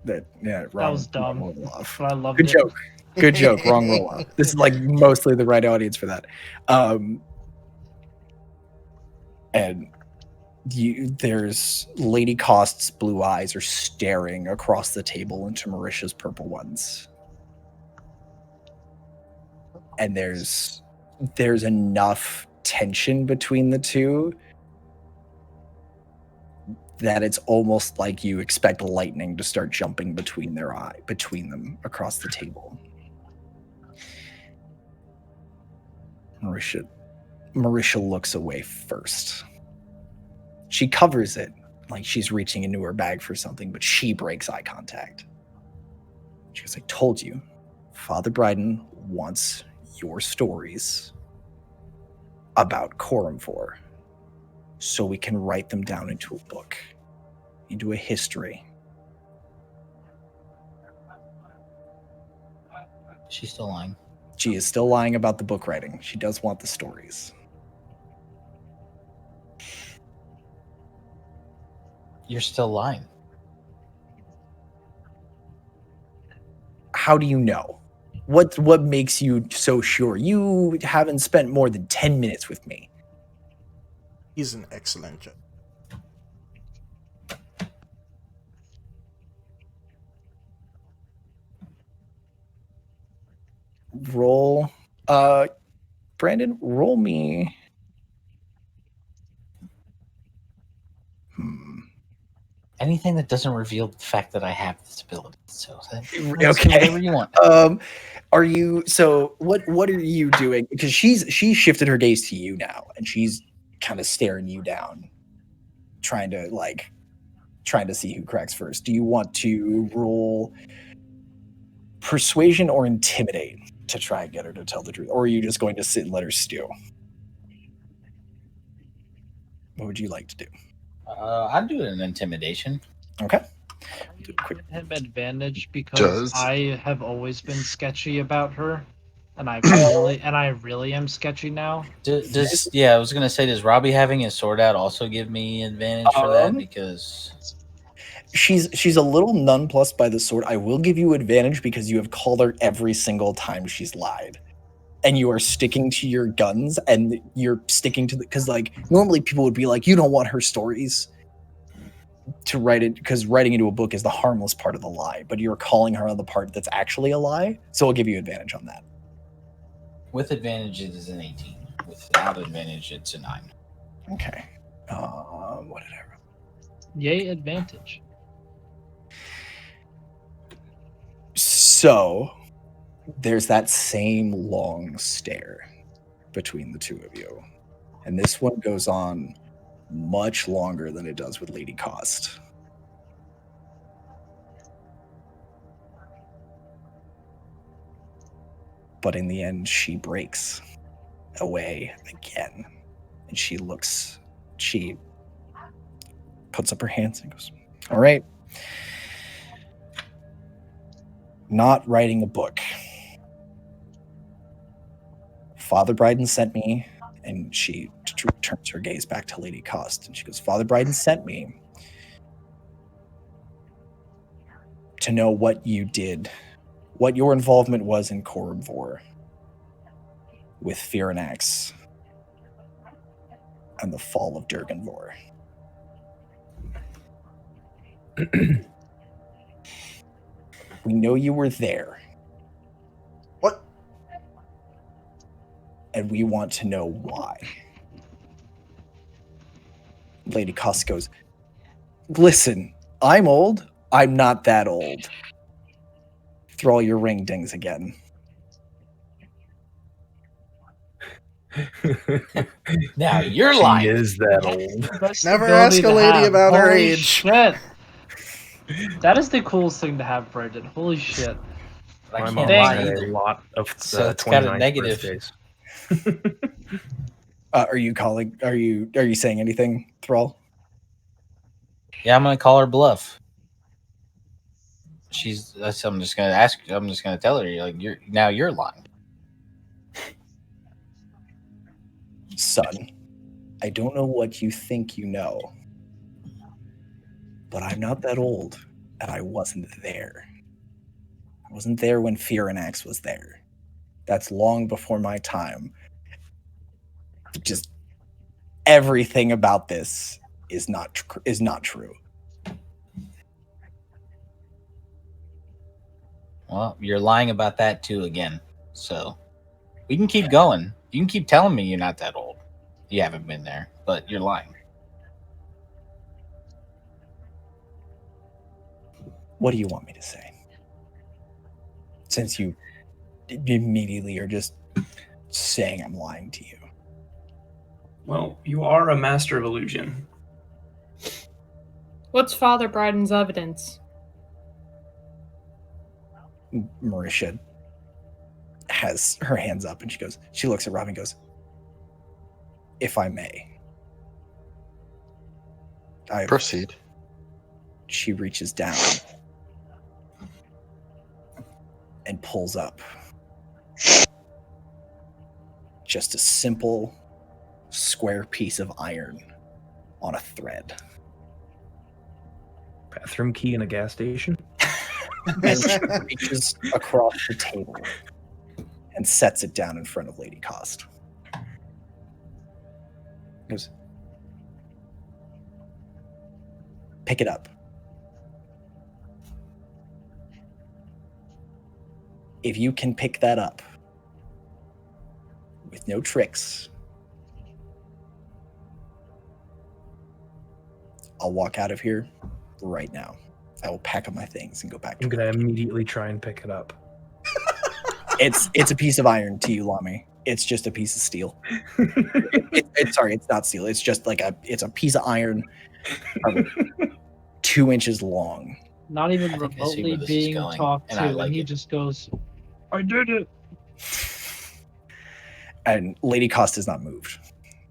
That was dumb, Roll off. but I loved Good it. joke. Good joke. Wrong roll off. This is like mostly the right audience for that. And there's Lady Cost's blue eyes are staring across the table into Marisha's purple ones. And there's enough tension between the two that it's almost like you expect lightning to start jumping between them across the table. Marisha looks away first. She covers it like she's reaching into her bag for something, but she breaks eye contact. She goes, "I told you, Father Bryden wants your stories about Corumvor so we can write them down into a book, into a history." She's still lying. She is still lying about the book writing. She does want the stories. You're still lying. How do you know? What makes you so sure? You haven't spent more than 10 minutes with me. He's an excellent judge. Roll, Brandon, roll me. Anything that doesn't reveal the fact that I have this ability. So Okay. whatever you want. Are you? So what are you doing? Because she's shifted her gaze to you now, and she's kind of staring you down, trying to see who cracks first. Do you want to roll persuasion or intimidate to try and get her to tell the truth, or are you just going to sit and let her stew? What would you like to do? I'd do an intimidation. Okay. I have advantage because Does- I have always been sketchy about her, and I really am sketchy now. I was gonna say, does Robbie having his sword out also give me advantage for that? Because she's a little nonplussed by the sword. I will give you advantage because you have called her every single time she's lied. And you are sticking to your guns, and you're sticking to because like normally people would be like, you don't want her stories to write it, because writing into a book is the harmless part of the lie, but you're calling her on the part that's actually a lie, so I'll give you advantage on that. with advantage it is an 18. Without advantage it's a 9. Okay. What did I roll? Yay, advantage. So there's that same long stare between the two of you, and this one goes on much longer than it does with Lady Cost. But in the end, she breaks away again, and she puts up her hands and goes, "All right, not writing a book. Father Bryden sent me," and she turns her gaze back to Lady Cost, and she goes, "Father Bryden sent me to know what you did, what your involvement was in Corumvor with Firanax and the fall of Durganvor. We know you were there. What? And we want to know why. Lady Cost goes, listen, I'm old. I'm not that old. Throw all your ring dings again. Now you're She lying. is that old. Best Never ability ask a to lady have. about her Holy age. Shit. That is the coolest thing to have, Brendan. Holy shit. But I My can't mom lie had either. a lot of So it's got a 29th negative. birthdays. Are you calling? Are you saying anything, Thrall? Yeah, I'm gonna call her bluff. I'm just gonna ask. I'm just gonna tell her. Like you're lying. Son, I don't know what you think you know, but I'm not that old, and I wasn't there. I wasn't there when Furinax was there. That's long before my time. Just everything about this is not true. Well, you're lying about that too again. So we can keep going. You can keep telling me you're not that old. You haven't been there, but you're lying. What do you want me to say? Since you immediately are just saying I'm lying to you. Well, you are a master of illusion. What's Father Bryden's evidence? Marisha has her hands up and she looks at Rob and goes, if I may. Proceed. She reaches down and pulls up just a simple square piece of iron on a thread. Bathroom key in a gas station? And she reaches across the table and sets it down in front of Lady Cost. Goes, pick it up. If you can pick that up with no tricks, I'll walk out of here right now. I will pack up my things and go back to I'm gonna immediately try and pick it up. It's a piece of iron to you, Lami. It's just a piece of steel. Sorry, it's not steel. It's just like it's a piece of iron, 2 inches long. Not even I think I see where remotely this is being going, talked and to, I and like he it. just goes, I did it. And Lady Cost is not moved.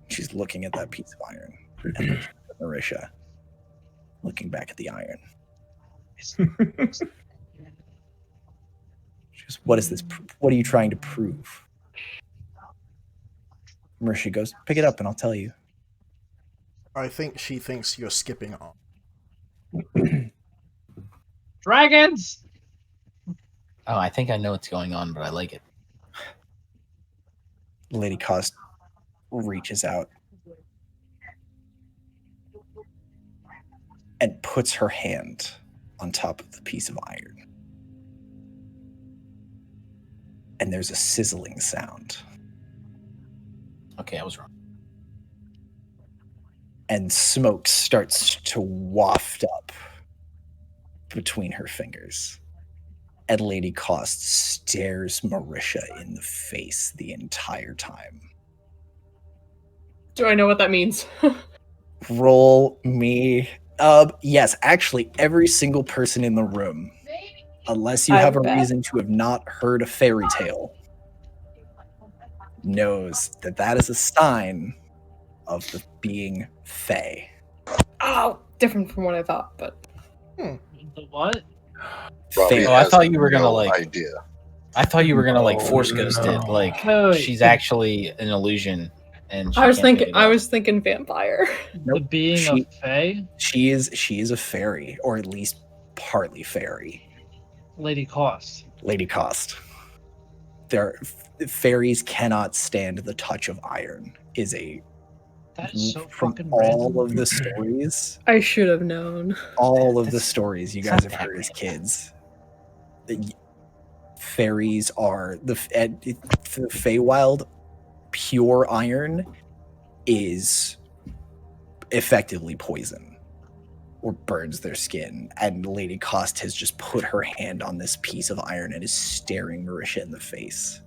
She's looking at that piece of iron. And looking at Marisha, looking back at the iron. She goes, what is this? What are you trying to prove? Marisha goes, pick it up and I'll tell you. I think she thinks you're skipping on. Dragons! Oh, I think I know what's going on, but I like it. Lady Cost reaches out and puts her hand on top of the piece of iron. And there's a sizzling sound. Okay, I was wrong. And smoke starts to waft up between her fingers. And Lady Cost stares Marisha in the face the entire time. Do I know what that means? Roll me. Yes, actually, every single person in the room, unless you I have a bet. reason to have not heard a fairy tale, knows that that is a sign of the being Fae. Oh, different from what I thought, but The what? Robbie Fae. Oh, I has thought you were gonna, no like- idea. I thought you were gonna like Oh, force ghost no. it. Like Wait. she's actually an illusion, and she I was can't pick thinking it up. thinking vampire. The Nope. being She- of Fae? She is a fairy, or at least partly fairy. Lady Cost. Lady Cost. Fairies cannot stand the touch of iron. Is a That is so from fucking all random. of the stories, I should have known. all of the That's- stories you it's guys not have that heard as random. kids. Fairies are the Feywild. Pure iron is effectively poison or burns their skin. And Lady Cost has just put her hand on this piece of iron and is staring Marisha in the face.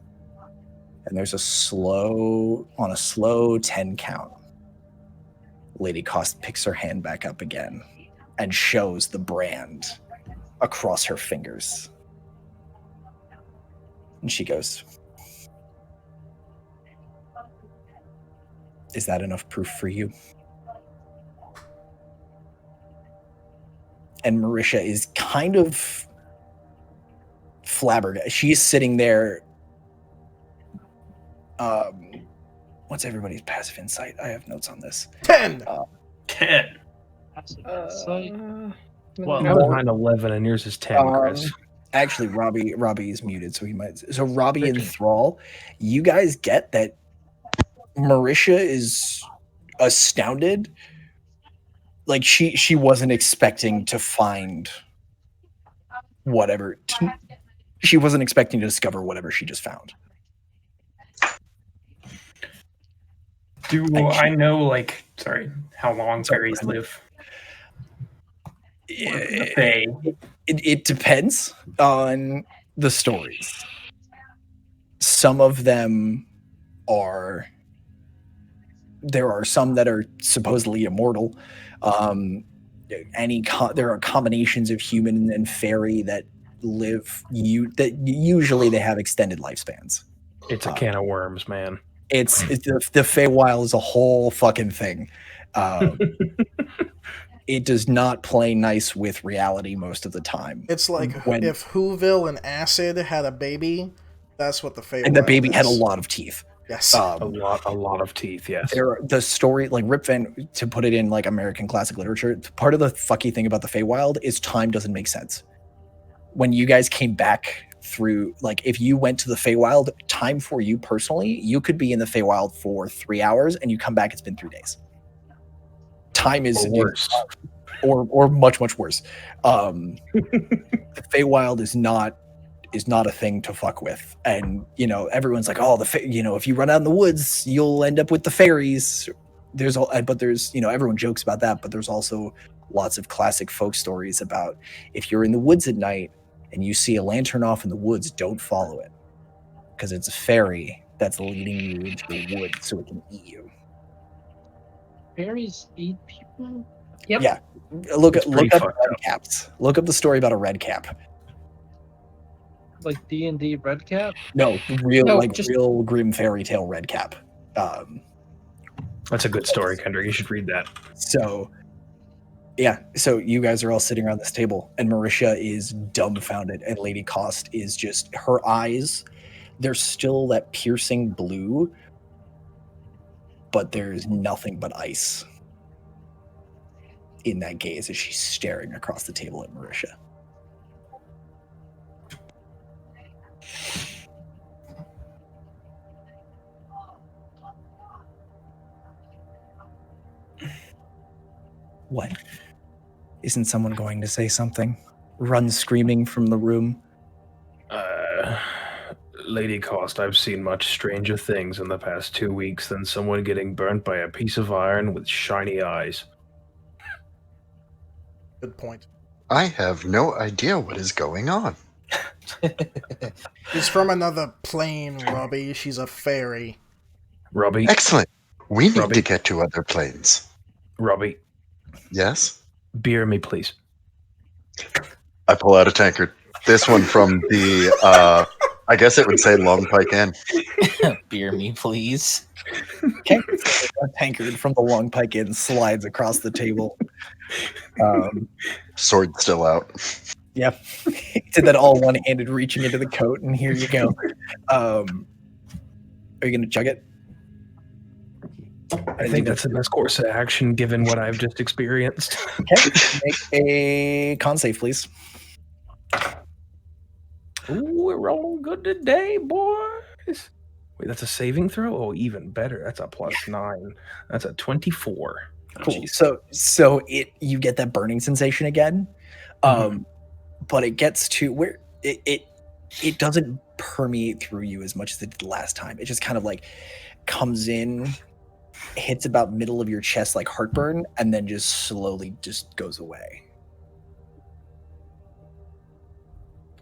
And there's a slow 10 count. Lady Cost picks her hand back up again and shows the brand across her fingers. And she goes, "Is that enough proof for you?" And Marisha is kind of flabbergasted. She's sitting there. What's everybody's passive insight? I have notes on this. 10. 10. Well, Mine 11 and yours is 10, Chris. Actually, Robbie is muted, so he might. So Robbie and Thrall, you guys get that Marisha is astounded. Like she wasn't expecting to find whatever. She wasn't expecting to discover whatever she just found. Do I know, like, how long fairies live? It depends on the stories. Some of them are. There are some that are supposedly immortal. There are combinations of human and fairy that live. That usually they have extended lifespans. It's a can of worms, man. It's the Feywild is a whole fucking thing. It does not play nice with reality most of the time. It's like if Whoville and Acid had a baby, that's what the Feywild and the baby is. had a lot of teeth. Yes, a lot of teeth. Yes. The story, like Rip Van, to put it in like American classic literature, part of the fucky thing about the Feywild is time doesn't make sense. When you guys came back through, like if you went to the Feywild, time for you personally, you could be in the Feywild for 3 hours and you come back, it's been 3 days. Time is worse. Or much worse. The Feywild is not a thing to fuck with, and everyone's like, oh, if you run out in the woods, you'll end up with the fairies. There's everyone jokes about that, but there's also lots of classic folk stories about if you're in the woods at night and you see a lantern off in the woods, don't follow it because it's a fairy that's leading you into the woods so it can eat you. Fairies eat people? Yep. Yeah. Look up fucked red up. caps. Look up the story about a red cap. Like D&D Red Cap? No, just real grim fairy tale red cap. That's a good story, Kendrick. You should read that. So you guys are all sitting around this table, and Marisha is dumbfounded, and Lady Cost is just, her eyes, they're still that piercing blue, but there's nothing but ice in that gaze as she's staring across the table at Marisha. What? Isn't someone going to say something? Run screaming from the room. Lady Cost, I've seen much stranger things in the past 2 weeks than someone getting burnt by a piece of iron with shiny eyes. good point. I have no idea what is going on. She's from another plane, Robbie. She's a fairy. Robbie, Excellent. We need Robbie. to get to other planes. Robbie, Yes? beer me, please. I pull out a tankard. This one from the, I guess it would say Long Pike Inn. Beer me, please. Okay. A tankard from the Long Pike Inn slides across the table. Sword still out. Yep. Did that all one-handed reaching into the coat, and here you go. Are you going to chug it? I think that's the best course of action given what I've just experienced. Okay. Make a con save, please. Ooh, we're rolling good today, boys. Wait, that's a saving throw? Oh, even better. That's a +9. That's a 24. Cool. Jeez. So you get that burning sensation again, but it gets to where it doesn't permeate through you as much as it did last time. It just kind of like comes in hits about middle of your chest like heartburn, and then just slowly just goes away.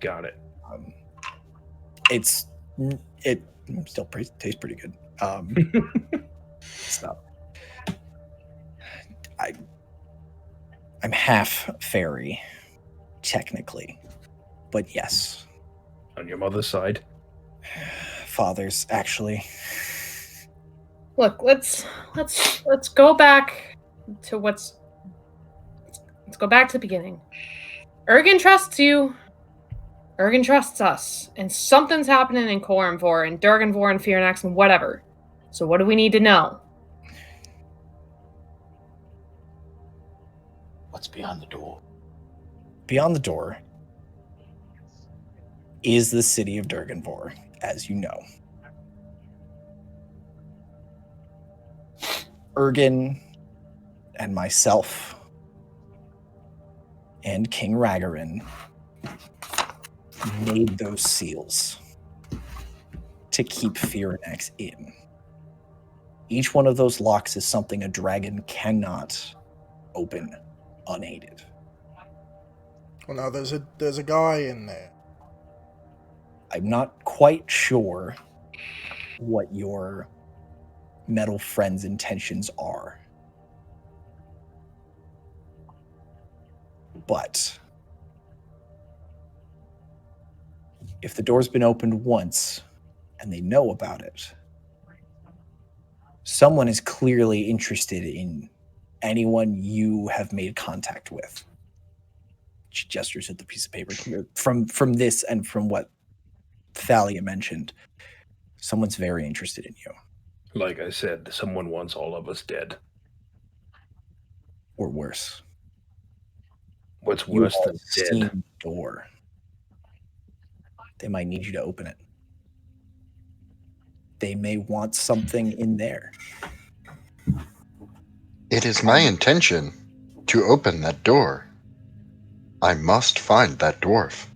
Got it. It still tastes pretty good. So I'm half fairy, technically, but yes. On your mother's side? Father's, actually. Look, let's go back to let's go back to the beginning. Ergen trusts you. Ergen trusts us, and something's happening in Corimvor and Durganvor and Fearnax and whatever. So what do we need to know? What's beyond the door? Beyond the door is the city of Durganvor, as you know. Ergen and myself and King Ragarin made those seals to keep Fearnax in. Each one of those locks is something a dragon cannot open unaided. Well, now there's a guy in there. I'm not quite sure what your metal friend's intentions are. But if the door's been opened once and they know about it, someone is clearly interested in anyone you have made contact with. She gestures at the piece of paper. From this and from what Thalia mentioned, someone's very interested in you. Like I said, someone wants all of us dead. Or worse. What's You worse all than seen dead? the door. They might need you to open it. They may want something in there. It is my intention to open that door. I must find that dwarf.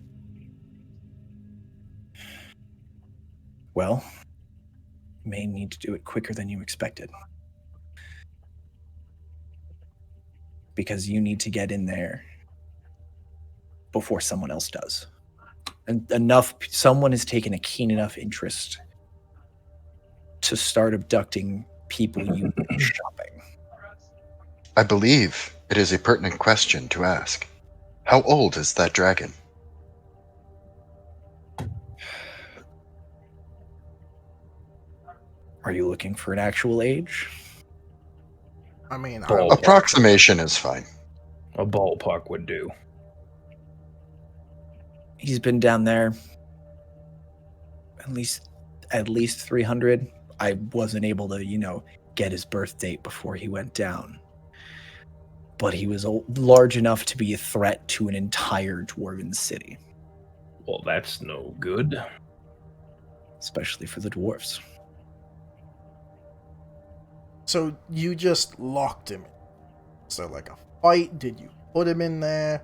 Well, you may need to do it quicker than you expected. Because you need to get in there before someone else does. And someone has taken a keen enough interest to start abducting people you go shopping. I believe it is a pertinent question to ask. How old is that dragon? Are you looking for an actual age? I mean, Ball. Approximation is fine. A ballpark would do. He's been down there at least 300. I wasn't able to, get his birth date before he went down. But he was large enough to be a threat to an entire dwarven city. Well, that's no good. Especially for the dwarves. so you just locked him in. So like a fight? Did you put him in there?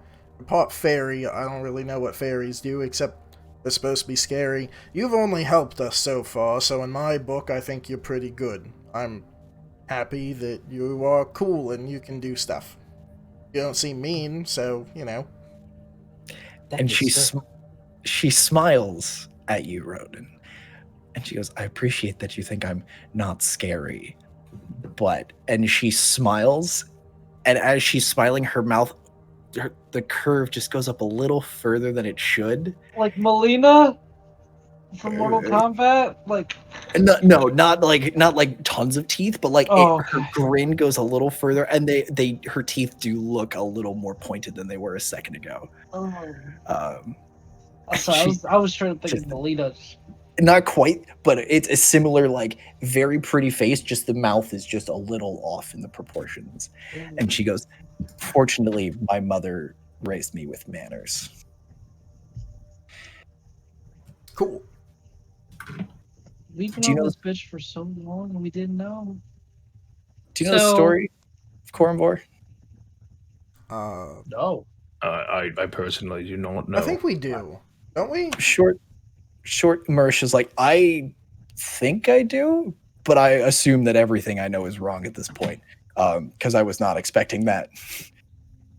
Part fairy, I don't really know what fairies do, except they're supposed to be scary. You've only helped us so far, so in my book, I think you're pretty good. I'm happy that you are cool and you can do stuff. You don't seem mean, so, And she smiles at you, Roden. And she goes, I appreciate that you think I'm not scary. And she smiles, and as she's smiling, her mouth, the curve just goes up a little further than it should. Like Melina from Mortal Kombat? Like, No, not like tons of teeth, but like Oh, her okay. grin goes a little further, and her teeth do look a little more pointed than they were a second ago. Sorry, I was trying to think of Melina. Not quite, but it's a similar, like, very pretty face, just the mouth is just a little off in the proportions. And she goes, fortunately, my mother raised me with manners. cool. We've Do known you know- this bitch for so long and we didn't know. Do you know the So- story of Corimvor? No. I personally do not know. I think we do. Don't we? Short Mersh is like, I think I do, but I assume that everything I know is wrong at this point, because I was not expecting that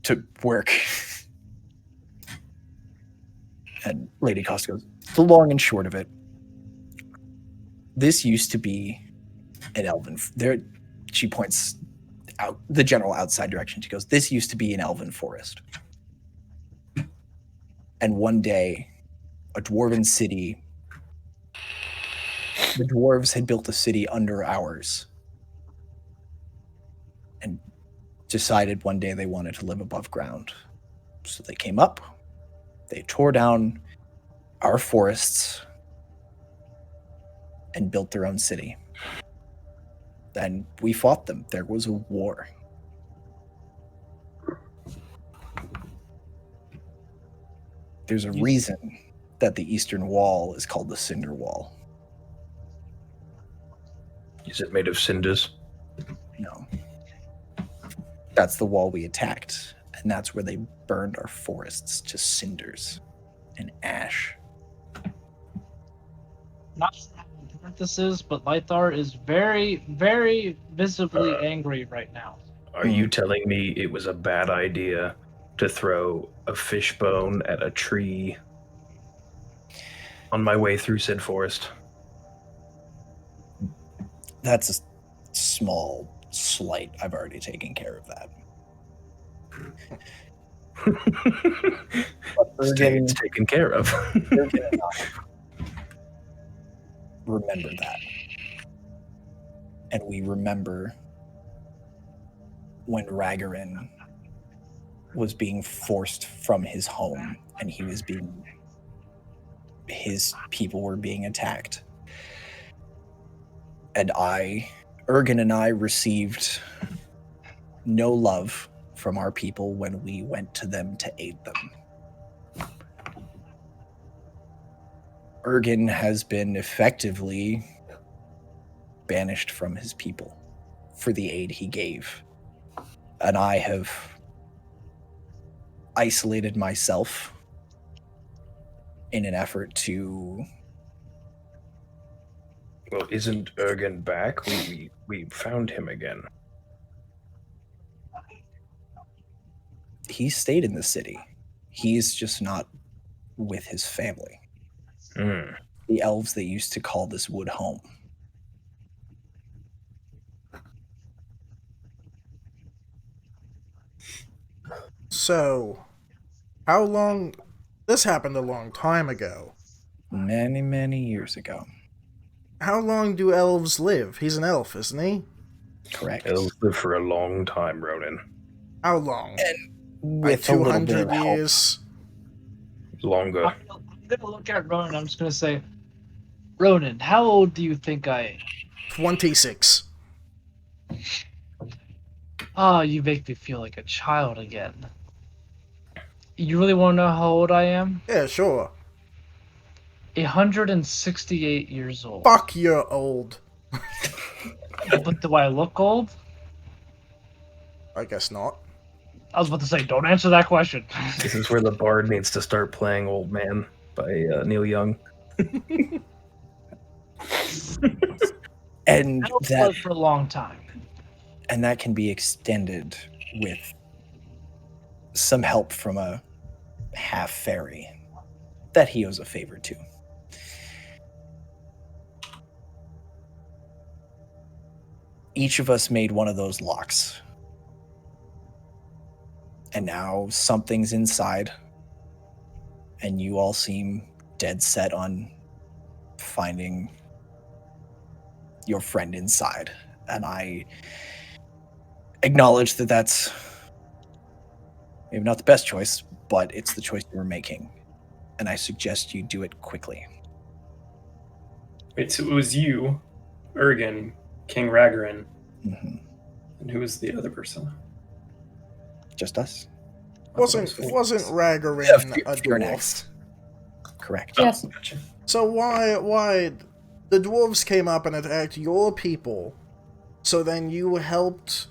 to work. And Lady Costa goes, the long and short of it, this used to be an elven. There, she points out the general outside direction. She goes, this used to be an elven forest. And one day, a dwarven city, the dwarves had built a city under ours and decided one day they wanted to live above ground. So they came up, they tore down our forests and built their own city. Then we fought them. There was a war. There's a reason that the Eastern Wall is called the Cinder Wall. Is it made of cinders? No. That's the wall we attacked, and that's where they burned our forests to cinders and ash. Not sure how important this is, but Lythar is very, very visibly angry right now. Are you telling me it was a bad idea to throw a fishbone at a tree on my way through said forest? That's a small slight. I've already taken care of that. It's taken care of. Remember that. And we remember when Ragarin was being forced from his home and his people were being attacked. And Ergen and I received no love from our people when we went to them to aid them. Ergen has been effectively banished from his people for the aid he gave. And I have isolated myself in an effort to... Well, isn't Ergen back? We found him again. He stayed in the city. He's just not with his family. The elves that used to call this wood home. So, how long... This happened a long time ago. Many, many years ago. How long do elves live? He's an elf, isn't he? Correct. Elves live for a long time, Ronan. How long? And Like with a little bit 200 of help, years? Longer. I'm gonna look at Ronan. I'm just gonna say, Ronan, how old do you think I am? 26. Ah, you make me feel like a child again. You really want to know how old I am? Yeah, sure. 168 years old. Fuck, you're old. But do I look old? I guess not. I was about to say, don't answer that question. This is where the bard needs to start playing Old Man by Neil Young. and I don't that live for a long time. and that can be extended with some help from a half fairy that he owes a favor to. Each of us made one of those locks. And now something's inside. And you all seem dead set on finding your friend inside. And I acknowledge that that's maybe not the best choice, but it's the choice you were making. And I suggest you do it quickly. Wait, so it was you, Ergen, King Ragarin, Mm-hmm. and who was the other person? Just us. Wasn't Ragarin a You're dwarf? next. Correct. Yes. Gotcha. So why the dwarves came up and attacked your people, so then you helped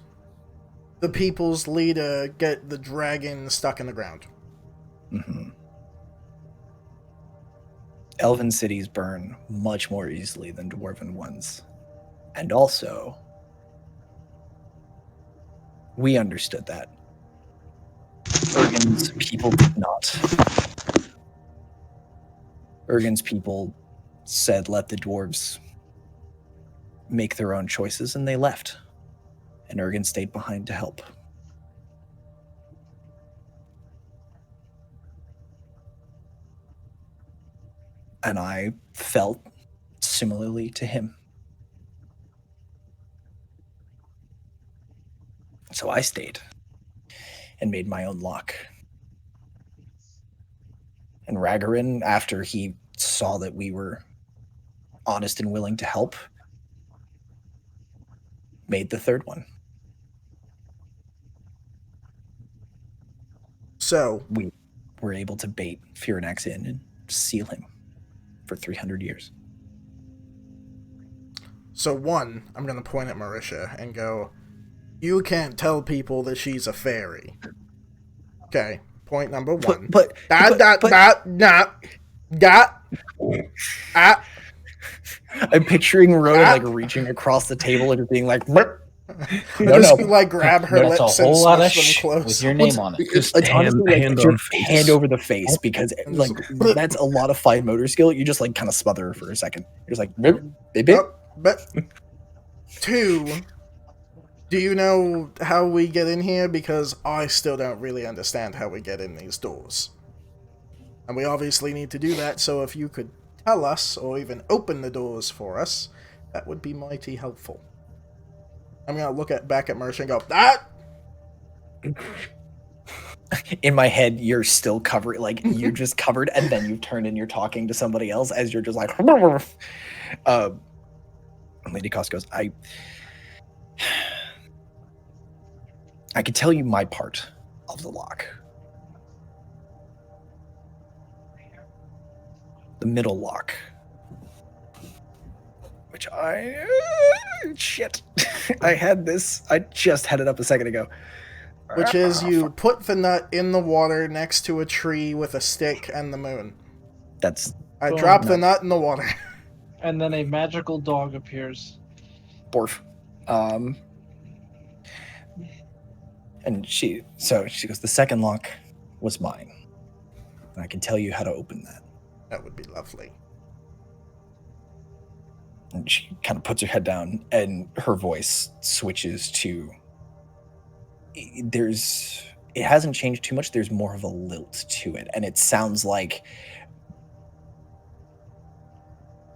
the people's leader get the dragon stuck in the ground? Mm-hmm. Elven cities burn much more easily than dwarven ones. And also, we understood that. Ergen's people did not. Ergen's people said, let the dwarves make their own choices, and they left. And Ergen stayed behind to help. And I felt similarly to him. So I stayed and made my own lock. And Ragarin, after he saw that we were honest and willing to help, made the third one. So We were able to bait Furinax in and seal him for 300 years. So one, I'm gonna point at Marisha and go, you can't tell people that she's a fairy. Okay, point number one. I'm picturing Rowan like reaching across the table and being like, no, just like grab her That's lips a whole lot of smush them close. with your name on it. It's honestly like hand your on face. hand over the face, because like that's a lot of fine motor skill. You just like kind of smother her for a second. You're just like, baby. But two, do you know how we get in here? Because I still don't really understand how we get in these doors. And we obviously need to do that, so if you could tell us, or even open the doors for us, that would be mighty helpful. I'm gonna look back at Marisha and go, In my head, you're still covered, like you're just covered, and then you turn and you're talking to somebody else as you're just like, Lady Cost goes, I can tell you my part of the lock. The middle lock. Which shit. I had this. I just had it up a second ago. which is you put the nut in the water next to a tree with a stick and the moon. That's I drop the nut in the water. And then a magical dog appears. Borf. And she goes, the second lock was mine. And I can tell you how to open that. That would be lovely. And she kind of puts her head down and her voice switches to, it hasn't changed too much. There's more of a lilt to it. And it sounds like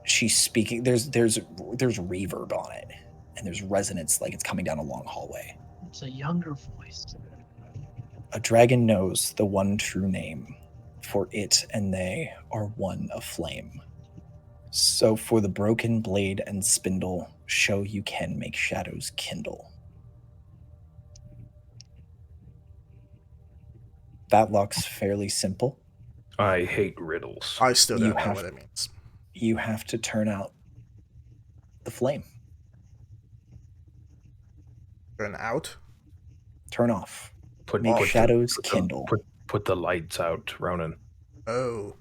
she's speaking. There's reverb on it, and there's resonance, like it's coming down a long hallway. It's a younger voice. A dragon knows the one true name, for it and they are one aflame. So for the broken blade and spindle, show you can make shadows kindle. That lock's fairly simple. I hate riddles. I still don't know what it means. You have to turn out the flame. Turn out? Turn off. Put Make shadows kindle. Put the lights out, Ronan. Oh.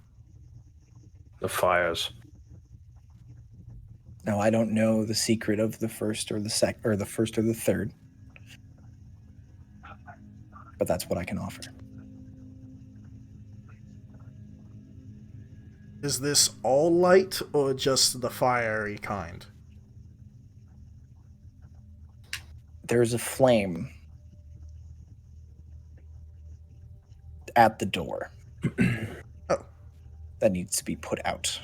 The fires. Now, I don't know the secret of the first or the first or the third, but that's what I can offer. Is this all light or just the fiery kind? There's a flame at the door. Oh. That needs to be put out.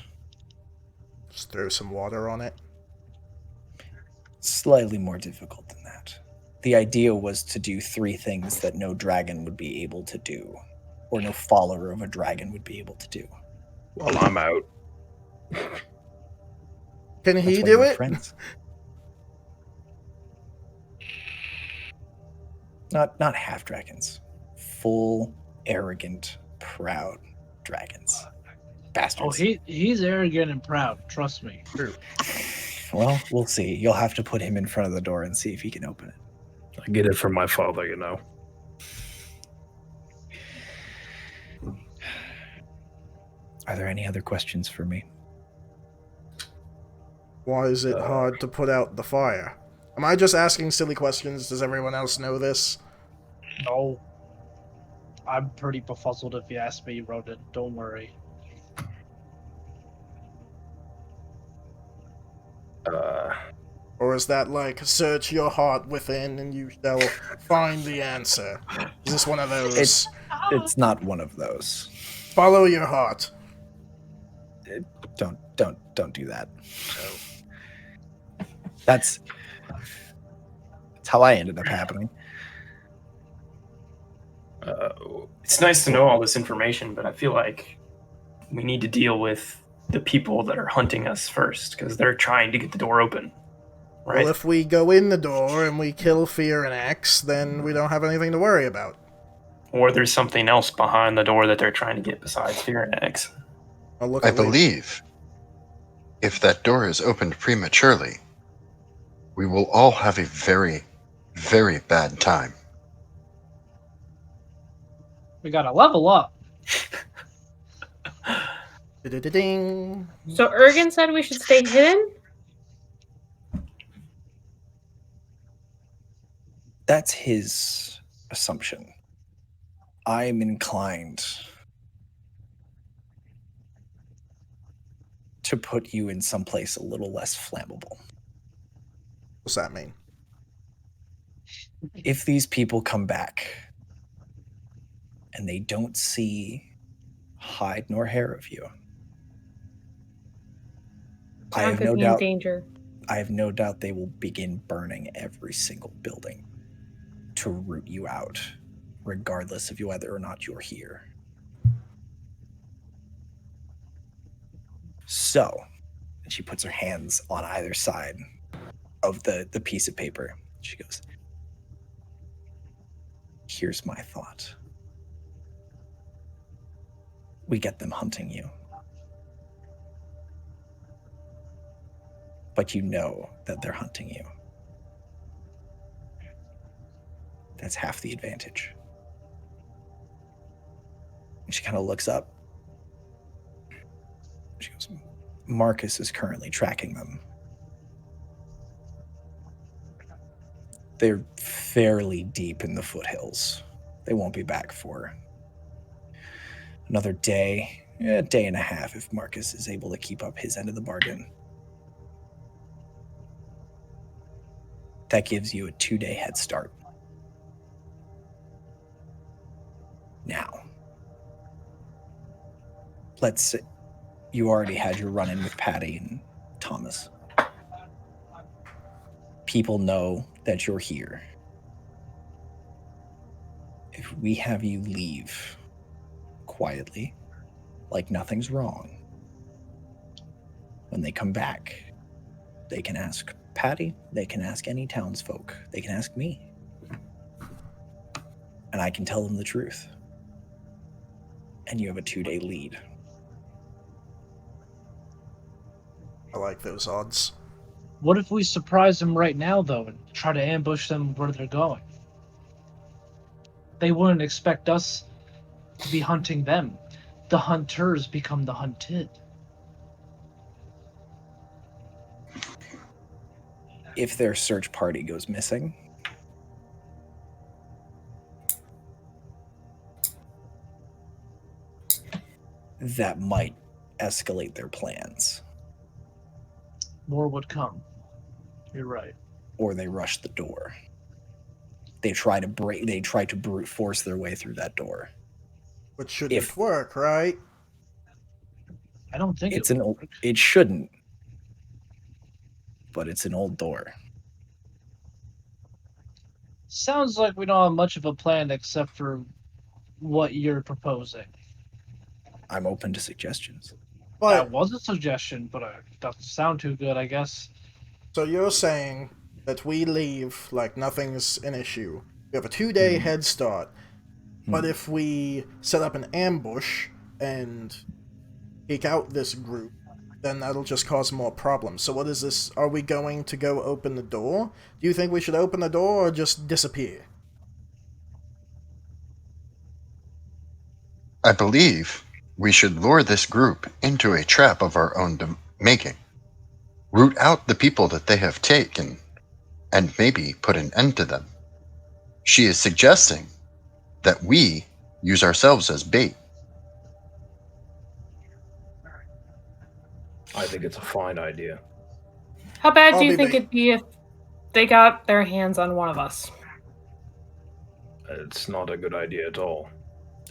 Just throw some water on it. Slightly more difficult than that. The idea was to do 3 things that no dragon would be able to do, or no follower of a dragon would be able to do. Well, I'm out. Can he That's why do we're it? friends. Not half dragons. Full, arrogant, proud dragons. Bastards. Oh, he's arrogant and proud. Trust me. Well, we'll see. You'll have to put him in front of the door and see if he can open it. I get it from my father, you know. Are there any other questions for me? Why is it hard to put out the fire? Am I just asking silly questions? Does everyone else know this? No. I'm pretty befuddled if you ask me, Ronan. Don't worry. Or is that like, search your heart within and you shall find the answer? Is this one of those? It's not one of those. Follow your heart. Don't do that. That's how I ended up happening. It's nice to know all this information, but I feel like we need to deal with the people that are hunting us first, because they're trying to get the door open. Right? Well, if we go in the door and we kill Fear and X, then we don't have anything to worry about. Or there's something else behind the door that they're trying to get besides Fear and X. I'll look I away. believe if that door is opened prematurely, we will all have a very, very bad time. We gotta level up. Da-da-da-ding. So Ergen said we should stay hidden? That's his assumption. I'm inclined to put you in someplace a little less flammable. What's that mean? If these people come back and they don't see hide nor hair of you, I John have could no be doubt. in danger. I have no doubt they will begin burning every single building to root you out, regardless of whether or not you're here. So, and she puts her hands on either side of the piece of paper. She goes, here's my thought. We get them hunting you. But you know that they're hunting you. That's half the advantage. And she kind of looks up. She goes, Marcus is currently tracking them. They're fairly deep in the foothills. They won't be back for another day, a day and a half if Marcus is able to keep up his end of the bargain. That gives you a 2-day head start. Now, let's say you already had your run-in with Patty and Thomas. People know that you're here. If we have you leave quietly, like nothing's wrong, when they come back, they can ask Patty, they can ask any townsfolk, they can ask me. And I can tell them the truth. And you have a 2-day lead. I like those odds. What if we surprise them right now, though, and try to ambush them where they're going? They wouldn't expect us to be hunting them. The hunters become the hunted. If their search party goes missing, that might escalate their plans. More would come. You're right. Or they rush the door. They try to brute force their way through that door. Which shouldn't work, right? I don't think It's it an would old, work. it shouldn't. But it's an old door. Sounds like we don't have much of a plan except for what you're proposing. I'm open to suggestions. That But was a suggestion, but it doesn't sound too good, I guess. so you're saying that we leave like nothing's an issue. We have a 2-day head start. But if we set up an ambush and take out this group, then that'll just cause more problems. So what is this? Are we going to go open the door? Do you think we should open the door or just disappear? I believe we should lure this group into a trap of our own making. root out the people that they have taken and maybe put an end to them. She is suggesting that we use ourselves as bait. I think it's a fine idea. How bad I'll do you be think bait. it'd be if they got their hands on one of us? It's not a good idea at all.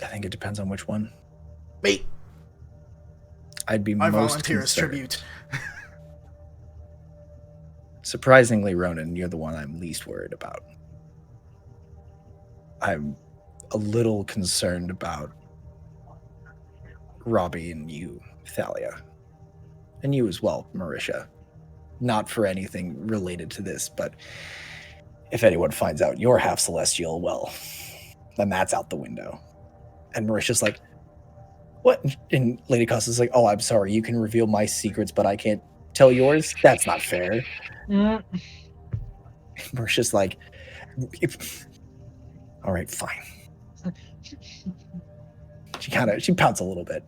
I think it depends on which one. Bait. I'd be I most volunteer as concerned. tribute. Surprisingly, Ronan, you're the one I'm least worried about. I'm a little concerned about Robbie and you, Thalia. And you as well, Marisha. Not for anything related to this, but if anyone finds out you're half celestial, well, then that's out the window. And Marisha's like, what? And Lady Costa's like, oh, I'm sorry, you can reveal my secrets, but I can't tell yours? That's not fair. Marisha's like, all right, fine. She pouts a little bit.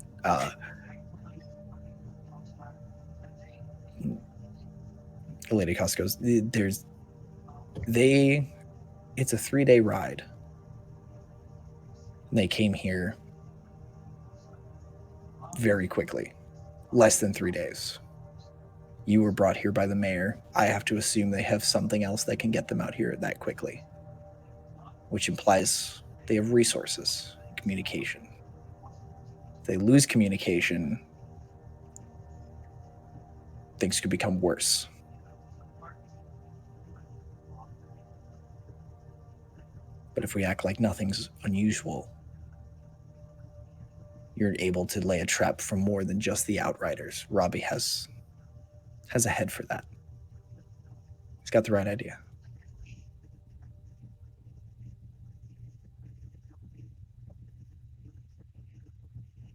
Lady Costa goes, it's a 3-day ride. And they came here very quickly, less than 3 days. You were brought here by the mayor. I have to assume they have something else that can get them out here that quickly, which implies they have resources, communication. If they lose communication, things could become worse. But if we act like nothing's unusual, you're able to lay a trap for more than just the Outriders. Robbie has a head for that. He's got the right idea.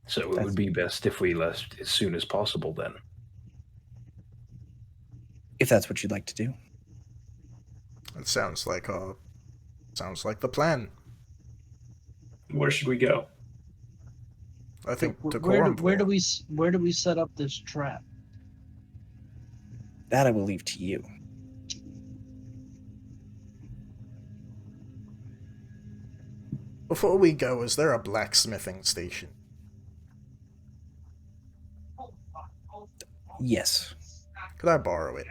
So it would be best if we left as soon as possible then. If that's what you'd like to do. It sounds like the plan. Where should we go? I think to Where Corumpor. do we set up this trap? That I will leave to you. Before we go, is there a blacksmithing station? Yes. Could I borrow it?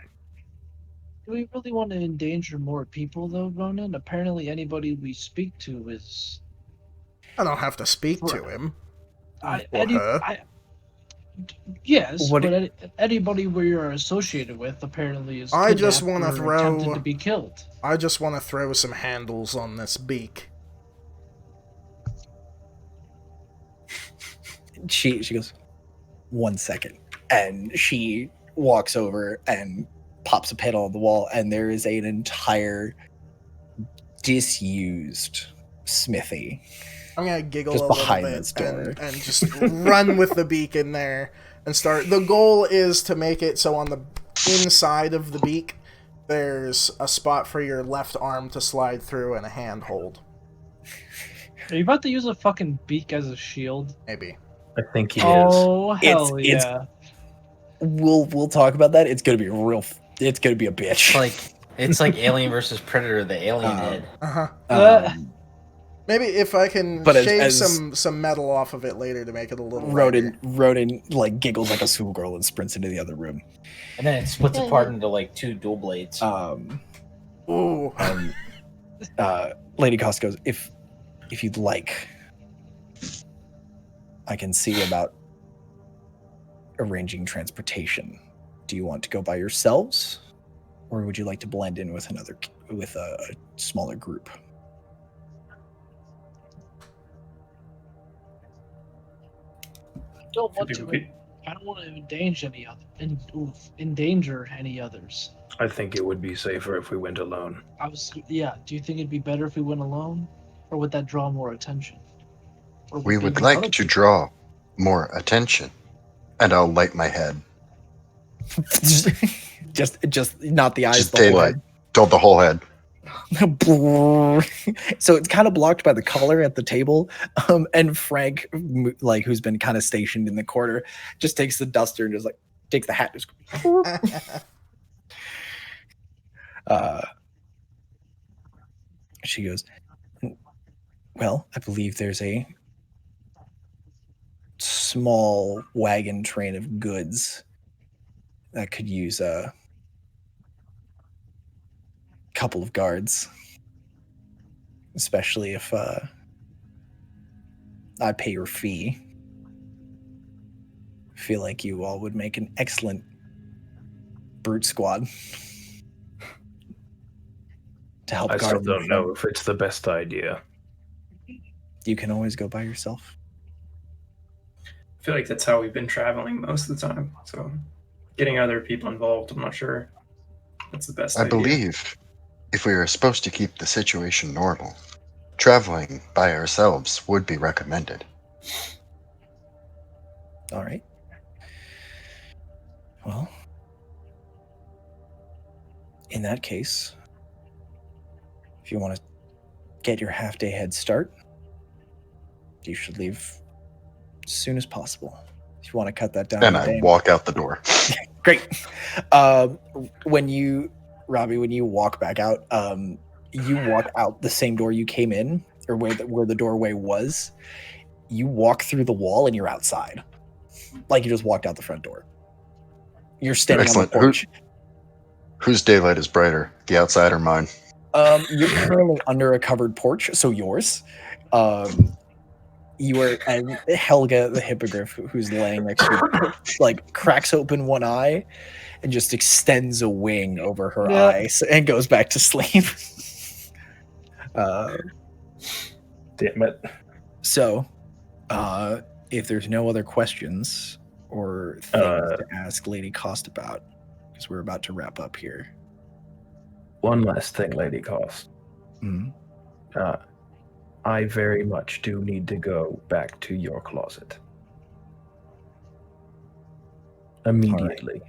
Do we really want to endanger more people, though, Ronan? Apparently, anybody we speak to is. I don't have to speak to him. Her. Yes, What but anybody we are associated with apparently is. I just kidnapped wanna or attempted throw- to be killed. I just want to throw some handles on this beak. She goes, 1 second. And she walks over and pops a panel on the wall, and there is an entire disused smithy. I'm gonna giggle Just a little behind bit this door. and just run with the beak in there and start. The goal is to make it so on the inside of the beak, there's a spot for your left arm to slide through and a hand hold. Are you about to use a fucking beak as a shield? Maybe. I think he is. Oh hell It's- yeah! We'll talk about that. It's gonna be it's gonna be a bitch. It's like Alien versus Predator, the alien head. Uh-huh. Um, Maybe if I can But shave as- some metal off of it later to make it a little lighter. Rodin like giggles like a schoolgirl and sprints into the other room. And then it splits apart into like 2 dual blades. Ooh. And Lady Costa goes, if you'd like, I can see about arranging transportation. Do you want to go by yourselves, or would you like to blend in with a smaller group? I don't want to endanger any others. I think it would be safer if we went alone. Do you think it'd be better if we went alone, or would that draw more attention? Or We maybe would like other to people? draw more attention. And I'll light my head. just not the eyes, Just the whole daylight. head. Don't the whole head. So it's kind of blocked by the color at the table, and Frank, like who's been kind of stationed in the corner, just takes the duster and just like takes the hat. She goes, well, I believe there's a small wagon train of goods that could use a couple of guards, especially if I pay your fee. I feel like you all would make an excellent brute squad to help I guard still them don't know if it's the best idea. You can always go by yourself. I feel like that's how we've been traveling most of the time. So getting other people involved, I'm not sure that's the best I idea. believe if we are supposed to keep the situation normal, traveling by ourselves would be recommended. All right. Well, in that case, if you want to get your half-day head start, you should leave as soon as possible. If you want to cut that down And to a I day. walk out the door. Great. Robbie, when you walk back out, you walk out the same door you came in, or where the doorway was. You walk through the wall and you're outside, like you just walked out the front door. You're standing Excellent. on the porch. Whose daylight is brighter, the outside or mine? You're currently under a covered porch, so yours. You are, and Helga, the hippogriff, who's laying next to you, like cracks open one eye and just extends a wing over her eyes and goes back to sleep. Damn it. So, if there's no other questions or things to ask Lady Cost about, because we're about to wrap up here. One last thing, Lady Cost. Mhm. I very much do need to go back to your closet. Immediately.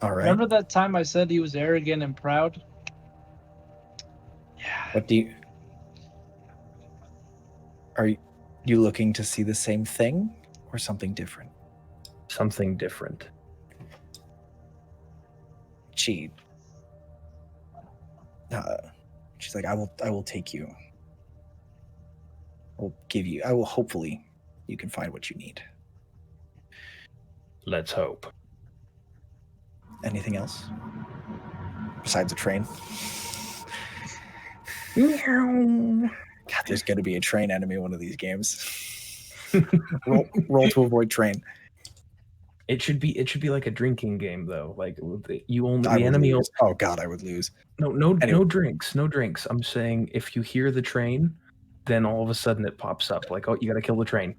All right. Remember that time I said he was arrogant and proud? Yeah. What are you looking to see the same thing or something different? Something different. She's like, I will take you. I will hopefully you can find what you need. Let's hope. Anything else? Besides a train? God, there's gonna be a train enemy one of these games. roll to avoid train. It should be like a drinking game though. Like you only I the would enemy. lose. Oh God, I would lose. No Anyway. no drinks. I'm saying if you hear the train, then all of a sudden it pops up like, oh, you gotta kill the train.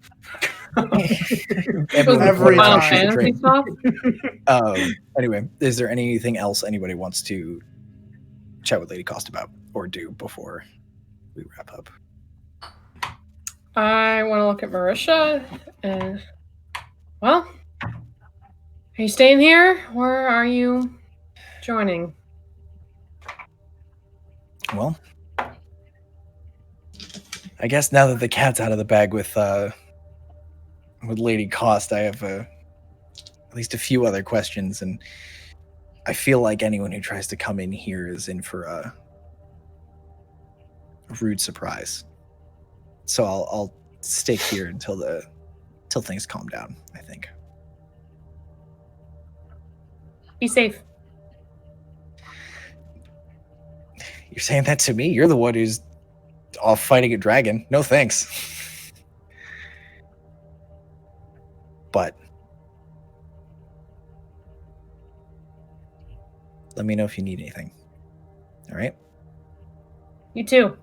Every Final time. Fantasy stuff? Anyway, is there anything else anybody wants to chat with Lady Cost about or do before we wrap up? I want to look at Marisha and, well, are you staying here or are you joining? Well, I guess now that the cat's out of the bag with Lady Cost, I have at least a few other questions, and I feel like anyone who tries to come in here is in for a rude surprise. So I'll stick here until things calm down, I think. Be safe. You're saying that to me? You're the one who's off fighting a dragon. No thanks. But let me know if you need anything. All right? You too.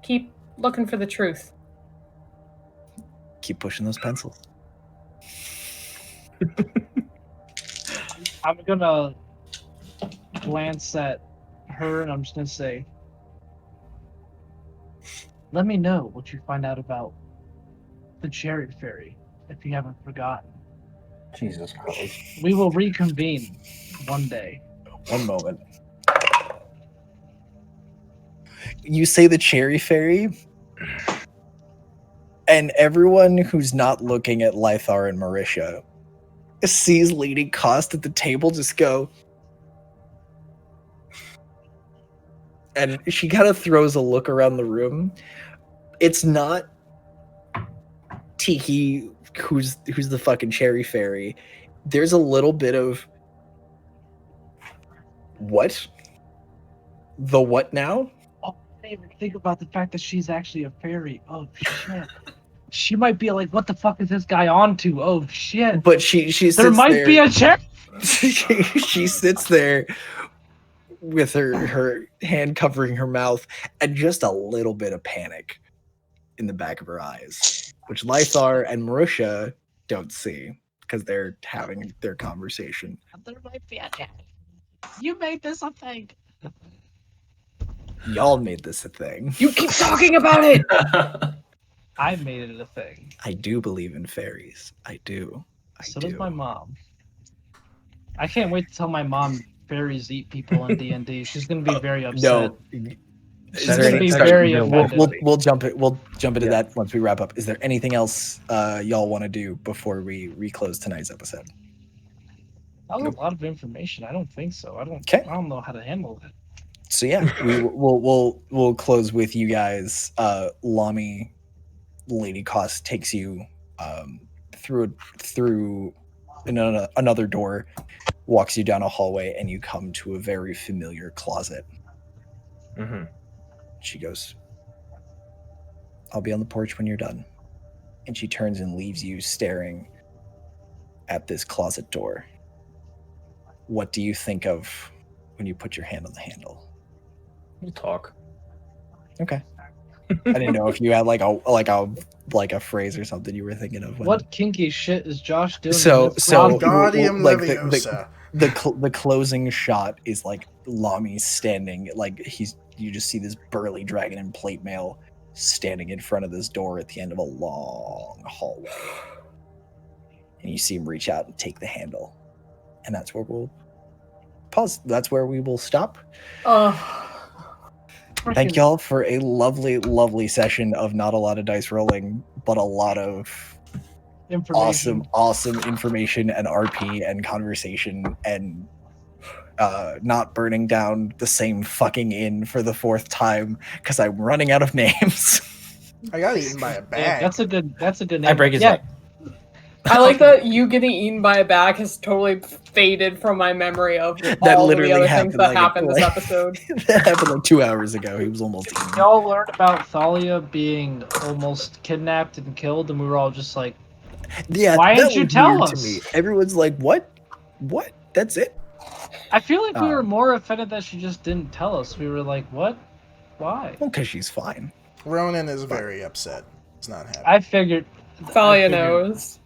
Keep looking for the truth. Keep pushing those pencils. I'm gonna glance at her and I'm just gonna say, let me know what you find out about the Cherry Fairy, if you haven't forgotten. Jesus Christ. We will reconvene one day. One moment. You say the Cherry Fairy, And everyone who's not looking at Lythar and Marisha sees Lady Cost at the table just go. And she kind of throws a look around the room. It's not Tiki who's the fucking cherry fairy. There's a little bit of what? The what now? Oh, I didn't even think about the fact that she's actually a fairy. Oh shit. She might be like, what the fuck is this guy on to? Oh shit. But she sits There might there. be a chair. she sits there with her hand covering her mouth and just a little bit of panic in the back of her eyes, which Lythar and Marusha don't see because they're having their conversation. There might be a chair. You made this a thing. Y'all made this a thing. You keep talking about it. I made it a thing. I do believe in fairies. I do. So does my mom. I can't wait to tell my mom fairies eat people in D&D. She's gonna be very upset. No. She's gonna be very offended. We'll jump into that once we wrap up. Is there anything else y'all want to do before we reclose tonight's episode? That was a lot of information. I don't think so. I don't know how to handle it. So yeah, we'll close with you guys. Lami, Lady Cost takes you through another door, walks you down a hallway, and you come to a very familiar closet. Mm-hmm. She goes, "I'll be on the porch when you're done." And she turns and leaves you staring at this closet door. What do you think of when you put your hand on the handle? We'll talk. Okay. I didn't know if you had like a phrase or something you were thinking of. What kinky shit is Josh doing? So Wingardium like Leviosa. the closing shot is like Lami standing, like you just see this burly dragon in plate mail standing in front of this door at the end of a long hallway, and you see him reach out and take the handle, and that's where we'll pause. That's where we will stop. Thank y'all for a lovely session of not a lot of dice rolling, but a lot of awesome information and RP and conversation and not burning down the same fucking inn for the 4th time because I'm running out of names. I got eaten by a bag. Yeah, that's a good name. I break his neck. I like that you getting eaten by a bag has totally faded from my memory of all literally the other happened things that like happened this episode. That happened like 2 hours ago. He was almost eaten. Y'all learned about Thalia being almost kidnapped and killed, and we were all just like, Yeah, why that didn't you was tell weird us? to me. Everyone's like, what? That's it? I feel like we were more offended that she just didn't tell us. We were like, what? Why? Well, because she's fine. Ronan is very upset. It's not happy. I figured. Thalia knows.